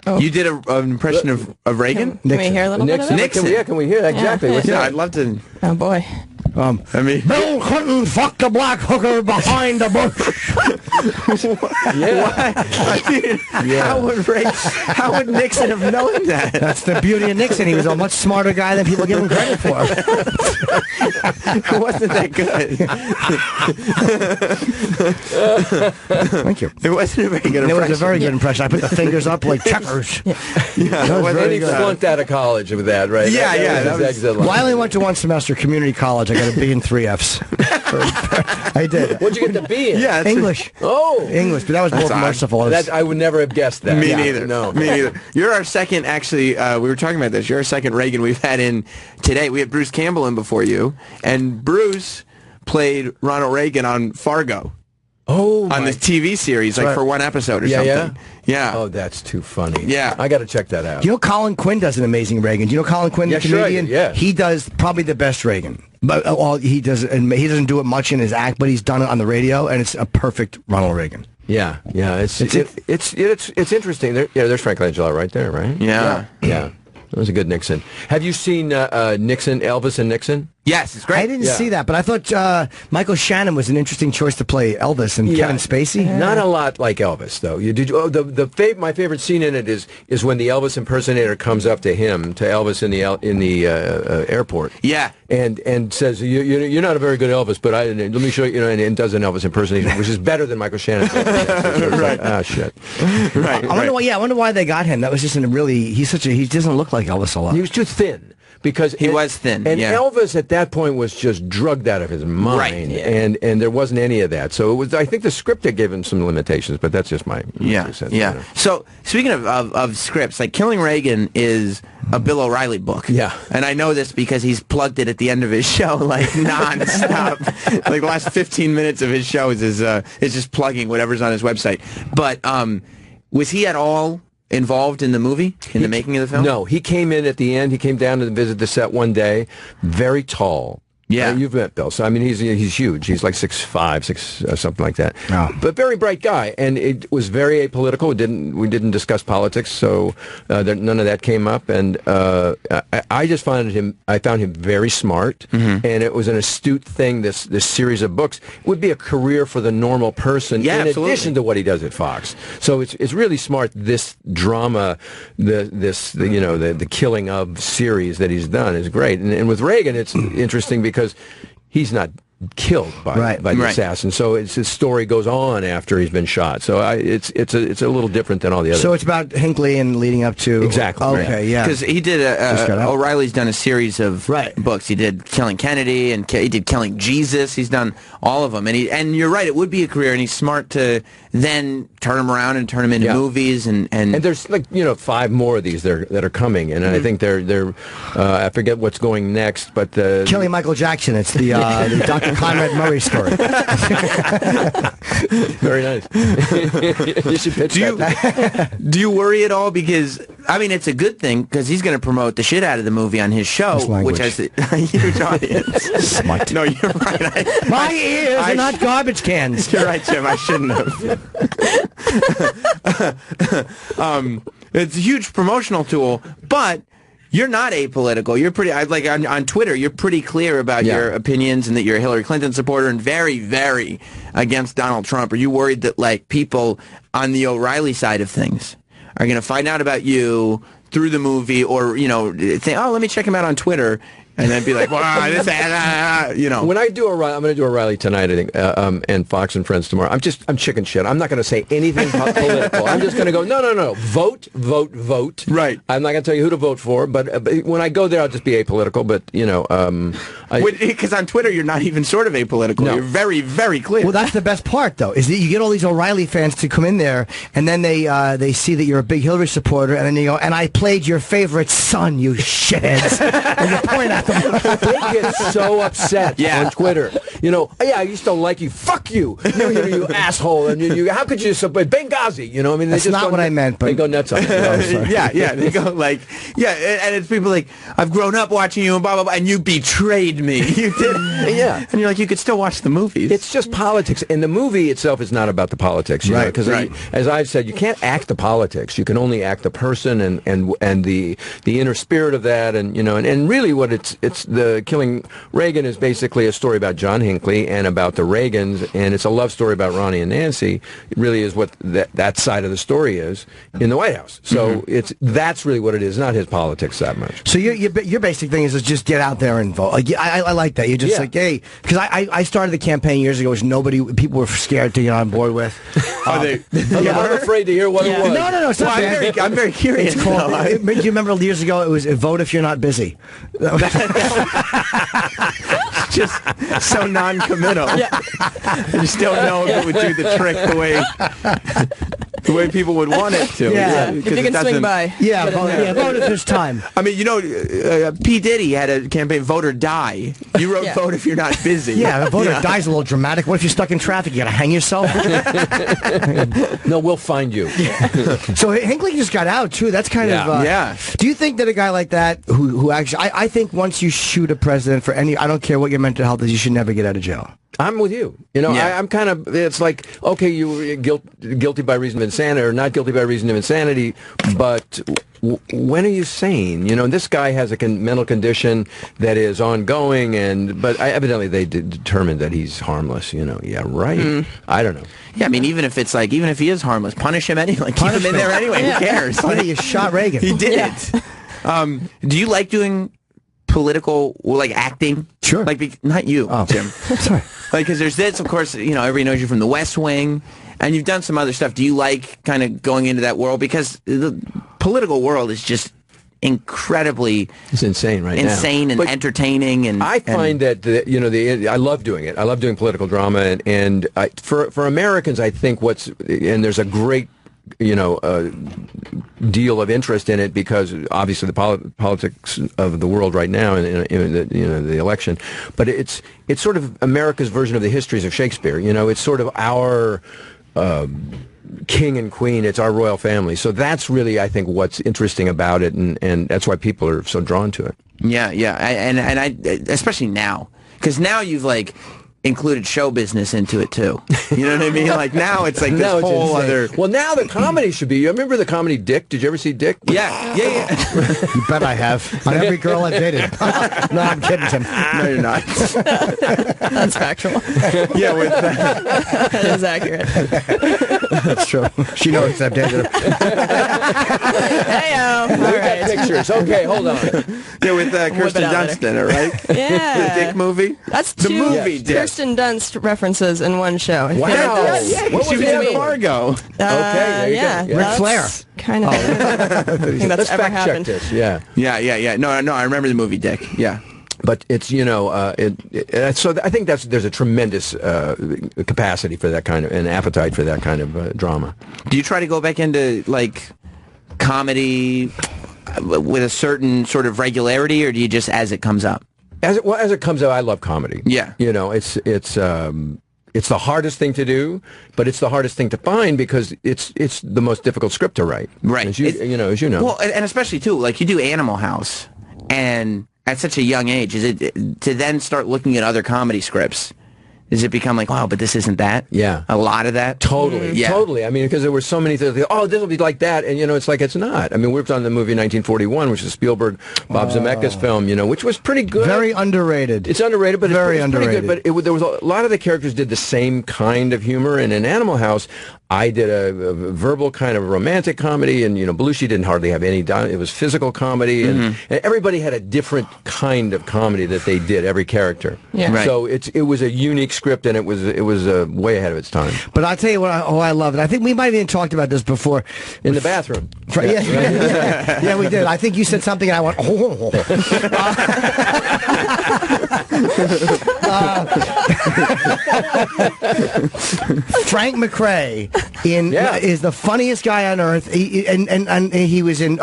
Oh. You did an impression of Reagan? Can we hear a little bit of it? Nixon. Can we hear that? Exactly. Yeah, I'd love to. Oh, boy. Bill Clinton fucked a black hooker behind the bush. Yeah. How would Nixon have known that? That's the beauty of Nixon. He was a much smarter guy than people give him credit for. It wasn't that good. Thank you. It wasn't a very good impression. It was a very good impression. I put the fingers up like checkers. And he flunked out of college with that, right? Well, I only went to one semester community college. I got a B and 3 Fs. I did. What'd you get the B in? Yeah, English. Oh, English, but that was more merciful. I would never have guessed that. Me neither. No, me neither. You're our second. Actually, we were talking about this. You're our second Reagan we've had in today. We had Bruce Campbell in before you, and Bruce played Ronald Reagan on Fargo. Oh, on the TV series, like for one episode or something. Yeah. Oh, that's too funny. Yeah. I got to check that out. You know, Colin Quinn does an amazing Reagan. Do you know Colin Quinn, the comedian? Yeah. He does probably the best Reagan. But he doesn't do it much in his act, but he's done it on the radio, and it's a perfect Ronald Reagan. Yeah. It's interesting. There's Frank Langella right there, right? Yeah. That was a good Nixon. Have you seen Nixon, Elvis and Nixon? Yes, it's great. I didn't see that, but I thought Michael Shannon was an interesting choice to play Elvis and Kevin Spacey. Not a lot like Elvis, though. My favorite scene in it is when the Elvis impersonator comes up to Elvis in the airport. Yeah, and says, "You're not a very good Elvis, but let me show you." And does an Elvis impersonation, which is better than Michael Shannon. Right? Shit. Right. I wonder why they got him. That was just he doesn't look like Elvis a lot. He was too thin. Because he was thin, and Elvis at that point was just drugged out of his mind, right? And there wasn't any of that. So it was. I think the script had given him some limitations, but that's just my sense. Yeah. So speaking of scripts, like Killing Reagan is a Bill O'Reilly book. Yeah, and I know this because he's plugged it at the end of his show, like nonstop. Like the last 15 minutes of his shows is just plugging whatever's on his website. But was he at all involved in the movie, in the making of the film? No, he came in at the end. He came down to visit the set one day, very tall. Yeah. You've met Bill. So, I mean, he's huge. He's like 6'5", something like that. Oh. But very bright guy. And it was very apolitical. We didn't discuss politics, so none of that came up. And I just found him very smart. Mm-hmm. And it was an astute thing, this series of books. It would be a career for the normal person in addition to what he does at Fox. So it's really smart, this drama, the killing of series that he's done is great. And with Reagan, it's interesting because he's not killed by the assassin. So his story goes on after he's been shot. So it's a little different than all the others. So it's about Hinckley and leading up to... Exactly. Okay, yeah. Because he did O'Reilly's done a series of books. He did Killing Kennedy, and he did Killing Jesus. He's done all of them. And you're right, it would be a career, and he's smart to then turn them around and turn them into movies. And there's 5 more of these that are coming, and I think they're I forget what's going next, but Killing Michael Jackson. It's the Dr. Conrad Murray story. Very nice. You should pitch that. Do you worry at all? Because I mean, it's a good thing because he's going to promote the shit out of the movie on his show, which has a huge audience. Smart. No, you're right. My ears are not garbage cans. You're right, Jim. I shouldn't have. It's a huge promotional tool, but you're not apolitical. You're pretty, on Twitter, you're pretty clear about your opinions and that you're a Hillary Clinton supporter and very, very against Donald Trump. Are you worried that, people on the O'Reilly side of things are going to find out about you through the movie or, think, oh, let me check him out on Twitter? And then be like, wow, this, When I do O'Reilly, I'm going to do O'Reilly tonight, I think, and Fox and Friends tomorrow. I'm chicken shit. I'm not going to say anything political. I'm just going to go, no. Vote. Right. I'm not going to tell you who to vote for, but when I go there, I'll just be apolitical. But, because on Twitter, you're not even sort of apolitical. No. You're very, very clear. Well, that's the best part, though, is that you get all these O'Reilly fans to come in there, and then they see that you're a big Hillary supporter, and then you go, and I played your favorite son, you shitheads. And you point at them. They get so upset on Twitter. I used to like you. Fuck you. You asshole. And you how could you support Benghazi? That's not what I meant, but they go nuts on it. Yeah. They go and it's people like, I've grown up watching you and blah, blah, blah, and you betrayed me. You did. Yeah. And you're like, you could still watch the movies. It's just politics. And the movie itself is not about the politics, right? Because as I've said, you can't act the politics. You can only act the person and the inner spirit of that. And really what it's the Killing Reagan is basically a story about John Hinckley and about the Reagans, and it's a love story about Ronnie and Nancy. It really is what that side of the story is in the White House. So that's really what it is, not his politics that much. So your basic thing is just get out there and vote. I like that. You're just hey, because I started the campaign years ago, which people were scared to get on board with. I'm afraid to hear what it was. No, it's not I'm very curious. It's called, do you remember years ago, it was vote if you're not busy. Just so non-committal. I just don't know if it would do the trick the way people would want it to. Yeah, if you can swing by. Yeah, vote if there's time. I mean, P. Diddy had a campaign, Vote or Die. You wrote Vote if you're not busy. Yeah, Vote or Die's a little dramatic. What if you're stuck in traffic? You got to hang yourself? No, we'll find you. So Hinckley just got out, too. That's kind of... Do you think that a guy like that, who actually... I think once you shoot a president for any... I don't care what your mental health is, you should never get out of jail. I'm with you. I'm kind of, it's like, okay, you were guilty by reason of insanity or not guilty by reason of insanity, but when are you sane? This guy has a mental condition that is ongoing, but evidently they determined that he's harmless, Yeah, right. I don't know. Yeah, I mean, even if he is harmless, punish him anyway. Keep him in there anyway. Who cares? You shot Reagan. He did it. Do you like doing political, acting? Sure. Not you, Jim. Sorry. Because there's this, of course, everybody knows you from The West Wing, and you've done some other stuff. Do you like kind of going into that world? Because the political world is just incredibly... It's insane now. Insane and entertaining. And I find that, I love doing it. I love doing political drama, and for Americans, I think and there's a great deal of interest in it because obviously the politics of the world right now in the election, but it's sort of America's version of the histories of Shakespeare. It's sort of our king and queen. It's our royal family. So that's really, I think, what's interesting about it, and that's why people are so drawn to it. Yeah, and I especially now, because now you've included show business into it too. You know what I mean? Now it's this whole other... Well, now the comedy should be... You remember the comedy Dick? Did you ever see Dick? Yeah. You bet I have. On every girl I've dated. No, I'm kidding, Tim. No, you're not. That's factual. Yeah, with that. That is accurate. That's true. She knows that. Hey-o. We got pictures. Okay, hold on. Yeah, with Kirsten Dunst in it, right? Yeah. The Dick movie? That's the two movie Dick. Kirsten Dunst references in one show. Wow. Yeah, What she was in Fargo. Okay, there you yeah, go. Ric Flair. Kind of. I think that's Let's ever fact happened. check this. Yeah. Yeah. No, I remember the movie Dick. Yeah. But it's, you know, so I think there's a tremendous capacity for that kind of, and appetite for that kind of drama. Do you try to go back into, like, comedy with a certain sort of regularity, or do you just as it comes up? As it comes out, I love comedy. Yeah. You know, it's the hardest thing to do, but it's the hardest thing to find because it's the most difficult script to write. Right. As you know. Well, and especially, too, like, you do Animal House, and at such a young age, is it to then start looking at other comedy scripts? Does it become like, wow, but this isn't that? Yeah. A lot of that? Totally. Yeah. Totally. I mean, because there were so many things, oh, this will be like that. And, you know, it's like, it's not. I mean, we worked on the movie 1941, which is Spielberg, Bob Zemeckis film, you know, which was pretty good. Very underrated. It's underrated, but very it's underrated. pretty good. But there was a lot of the characters did the same kind of humor. And in Animal House, I did a verbal kind of romantic comedy, and, you know, Belushi didn't hardly have any. It was physical comedy, and everybody had a different kind of comedy that they did, every character. Yeah. Right. So it was a unique script, and it was way ahead of its time. But I'll tell you what, I love it. I think we might have even talked about this before. In the bathroom. Yeah, we did. I think you said something, and I went, oh. Frank McRae is the funniest guy on earth. And he was in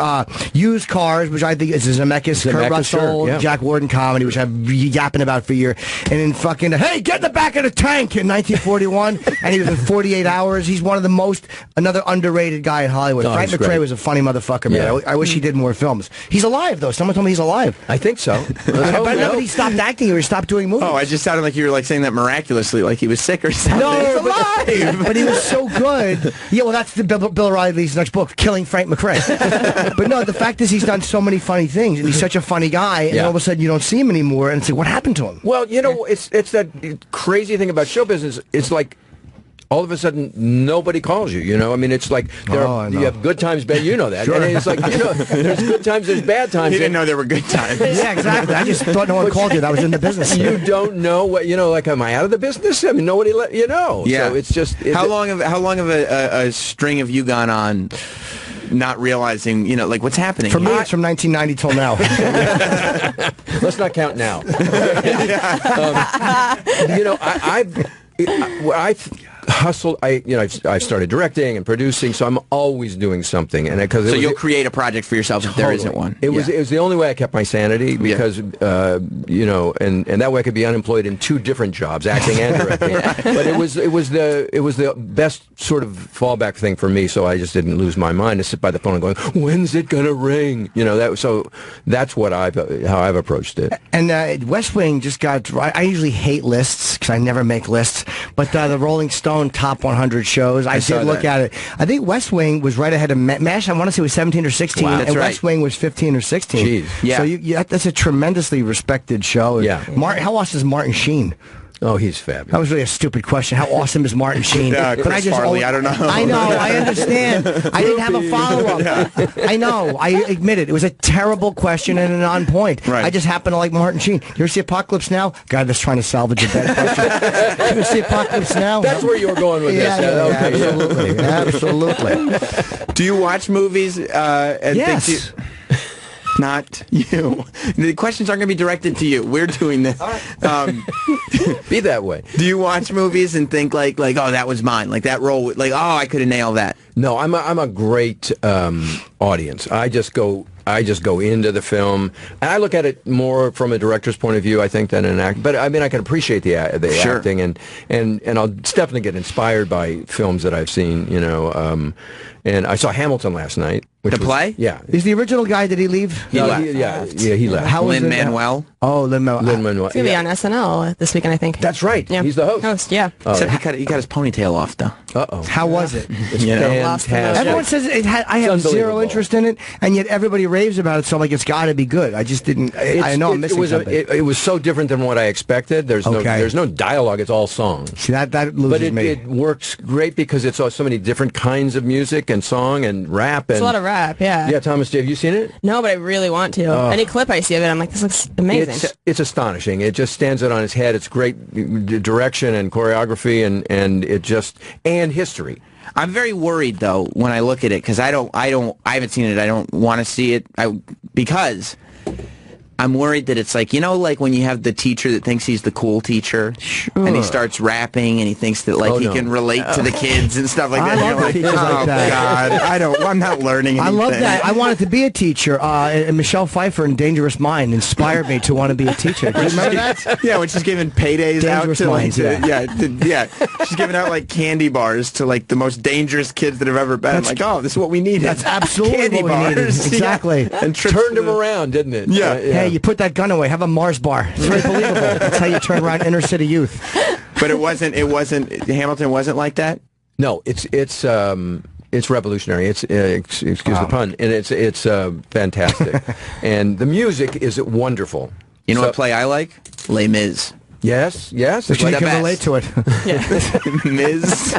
Used Cars, which I think is a Zemeckis, Kurt Russell, Jack Warden comedy, which I've been yapping about for a year. And in fucking, hey, get in the back of the tank in 1941. And he was in 48 Hours. He's one of the another underrated guy in Hollywood. Frank McRae was a funny motherfucker, man. Yeah. I wish he did more films. He's alive, though. Someone told me he's alive. I think so. But he stopped acting or he stopped doing movies. Oh, I just sounded like you were like saying that miraculously, like he was sick or something. No, he's alive. but he was so good. Yeah, well, that's the Bill O'Reilly's next book, Killing Frank McRae. But no, the fact is he's done so many funny things, and he's such a funny guy, and all of a sudden you don't see him anymore, and it's like, what happened to him? Well, you know, it's that crazy thing about show business. It's like, all of a sudden, nobody calls you, you know? I mean, it's like, you have good times, bad, you know that. Sure. And it's like, you know, there's good times, there's bad times. You didn't know there were good times. Yeah, exactly. I just thought no one called you. That was in the business. You don't know what, you know, like, am I out of the business? I mean, nobody let you know. Yeah. So it's just... How long of a string have you gone on not realizing, you know, like, what's happening? For me, it's from 1990 till now. Let's not count now. You know, I've hustled. I've started directing and producing, so I'm always doing something. And so you'll create a project for yourself if there isn't one. It was the only way I kept my sanity because you know, and that way I could be unemployed in two different jobs, acting and directing. But it was the best sort of fallback thing for me. So I just didn't lose my mind to sit by the phone and going, when's it gonna ring? You know that. So that's how I've approached it. And West Wing just got. I usually hate lists because I never make lists. But the Rolling Stone top 100 shows, I did look at it. I think West Wing was right ahead of MASH. I want to say it was 17 or 16, wow, and West Wing was 15 or 16. Jeez. Yeah. So that's a tremendously respected show. Yeah. How awesome is Martin Sheen? Oh, he's fabulous. That was really a stupid question. How awesome is Martin Sheen? Chris Farley, I don't know. I know, I understand. I didn't have a follow-up. Yeah. I know, I admit it. It was a terrible question and an on point. Right. I just happen to like Martin Sheen. You ever see Apocalypse Now? Guy that's trying to salvage a bad question. You ever see Apocalypse Now? That's where you were going with this. Absolutely. Absolutely. Do you watch movies and yes. think not you. The questions aren't going to be directed to you. We're doing this. Be that way. Do you watch movies and think like, oh, that was mine, like that role, like, oh, I could have nailed that? No, I'm a great audience. I just go into the film, and I look at it more from a director's point of view, I think, than an actor. But I mean, I can appreciate the Sure. acting, and I'll definitely get inspired by films that I've seen. You know, and I saw Hamilton last night. The play? Yeah. Is the original guy, did he leave? He left. He left. How was it? Lin-Manuel? Oh, Lin-Manuel. It's going to be on SNL this weekend, I think. That's right. Yeah. He's the host. Yeah. Except he cut his ponytail off, though. Uh-oh. How was it? It's fantastic. Everyone says I have zero interest in it, and yet everybody raves about it, so like it's got to be good. I just didn't. I know I'm missing something. It was so different than what I expected. There's no dialogue. It's all song. See, that loses me. But it works great because it's so many different kinds of music and song and rap. It's a lot of rap, yeah. Yeah, Thomas, have you seen it? No, but I really want to. Any clip I see of it, I'm like, this looks amazing. It's astonishing. It just stands it on its head. It's great direction and choreography and it just and history. I'm very worried though when I look at it because I haven't seen it. I don't want to see it because I'm worried that it's like, like when you have the teacher that thinks he's the cool teacher and he starts rapping and he thinks that like he can relate to the kids and stuff like that. I love teachers like that. God, I'm not learning anything. I love that. I wanted to be a teacher. And Michelle Pfeiffer in Dangerous Mind inspired me to want to be a teacher. Do you remember that? Yeah, when she's giving paydays Dangerous out to Minds, yeah. She's giving out like candy bars to like the most dangerous kids that have ever been. I'm like, oh, this is what we needed. That's absolutely candy what we needed. bars. Exactly. Yeah. And turned him around, didn't it? Yeah. Hey, you put that gun away. Have a Mars bar. It's very believable. That's how you turn around inner city youth. But it wasn't. Hamilton wasn't like that. No, it's revolutionary. It's excuse the pun, and it's fantastic, and the music is wonderful. You know what play I like? Les Mis. Yes. But you can relate to it. Mis.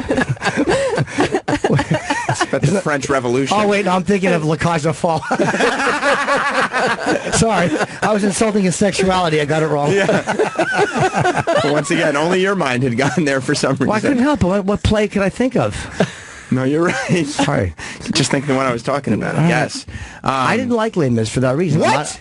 About the French Revolution. Oh wait, no, I'm thinking of La Cage aux Folles. Sorry, I was insulting his sexuality. I got it wrong. Yeah. Once again, only your mind had gotten there for some reason. Well, I couldn't help it. What play could I think of? No, you're right. Sorry. Just thinking the one I was talking about. Yes. I didn't like Les Mis for that reason. What?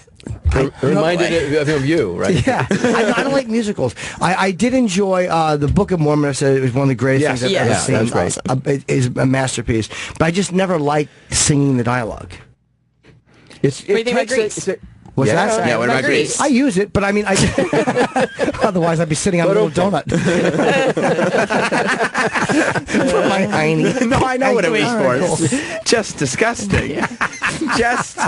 It reminded of you, right? Yeah, I don't like musicals. I did enjoy the Book of Mormon. I said it was one of the greatest things I've ever seen. That's right. It is a masterpiece. But I just never liked singing the dialogue. What do you think about Grease? What's that? Yeah, what about Grease? I use it, but I mean, otherwise I'd be sitting on a little donut. For my hiney. No, I know what it was for. Just disgusting. Just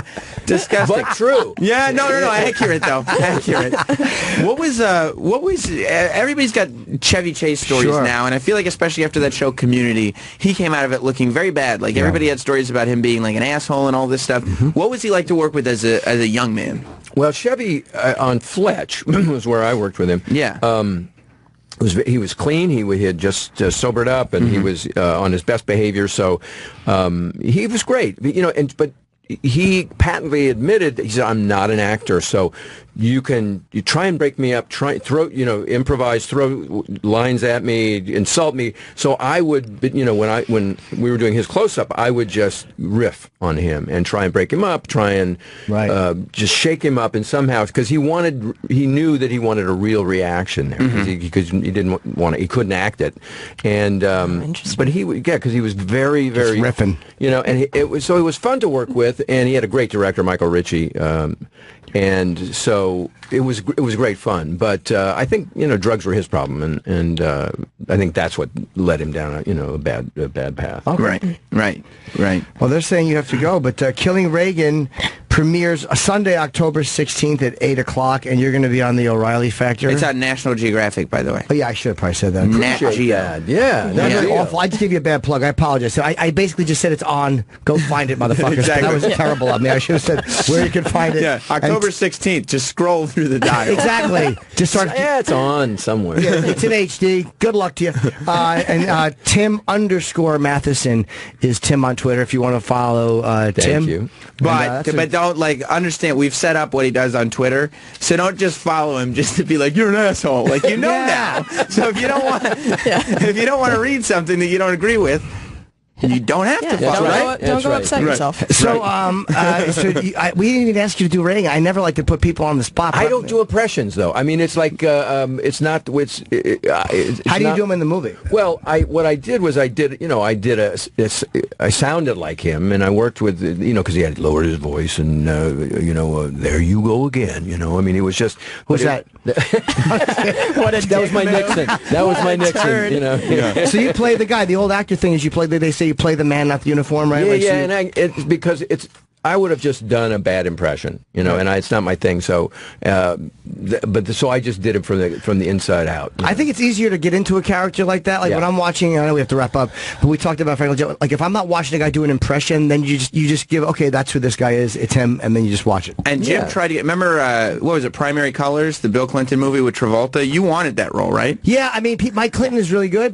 disgusting. But true. Yeah, no, accurate though. Accurate. What was everybody's got Chevy Chase stories now, and I feel like especially after that show Community, he came out of it looking very bad. Like everybody had stories about him being like an asshole and all this stuff. What was he like to work with as a young man? Well, Chevy on Fletch was where I worked with him. Yeah. He was clean. He had just sobered up, and he was on his best behavior. So he was great. But he patently admitted that he said, "I'm not an actor, so you try and break me up, improvise, throw lines at me, insult me." So I would, when we were doing his close-up, I would just riff on him and try and break him up, try and just shake him up, and somehow, because he knew that he wanted a real reaction there, because he couldn't act it, and but because he was very, very riffing, and it was fun to work with, and he had a great director, Michael Ritchie. And so it was great fun, but I think drugs were his problem, and I think that's what led him down a bad path. Okay. Right. Well, they're saying you have to go, but Killing Reagan premieres Sunday, October 16th at 8 o'clock, and you're going to be on the O'Reilly Factor. It's on National Geographic, by the way. Oh yeah, I should have probably said that. Nat Geo. That's awful. I just gave you a bad plug. I apologize. I basically just said it's on. Go find it, motherfuckers. Exactly. That was terrible of me. I should have said where you can find it. Yeah, October 16th. Just scroll through the dial. Exactly. Just start. Yeah, it's on somewhere. Yeah, it's in HD. Good luck to you. And Tim_Matheson is Tim on Twitter if you want to follow Tim. Thank you. But don't understand. We've set up what he does on Twitter, so don't just follow him just to be like you're an asshole. Like now. So if you don't want to read something that you don't agree with, you don't have to follow. Don't go upset yourself. So, we didn't even ask you to do rating. I never like to put people on the spot. I don't do impressions, though. I mean, it's like it's not. How do you do them in the movie? Well, what I did was I sounded like him, and I worked with because he had lowered his voice, and there you go again. I mean, it was just who's that? That was my Nixon. That was my Nixon. Yeah. So you play the guy. The old actor thing is you play. They say you play the man, not the uniform, right? Yeah, and it's because I would have just done a bad impression, and it's not my thing. So, so I just did it from the inside out. I think it's easier to get into a character like that. Like when I'm watching, I know we have to wrap up, but we talked about Frank Joe. Like if I'm not watching a guy do an impression, then you just give, okay, that's who this guy is. It's him, and then you just watch it. And Jim tried to get. Remember, what was it? Primary Colors, the Bill Clinton movie with Travolta. You wanted that role, right? Yeah, I mean, Mike Clinton is really good.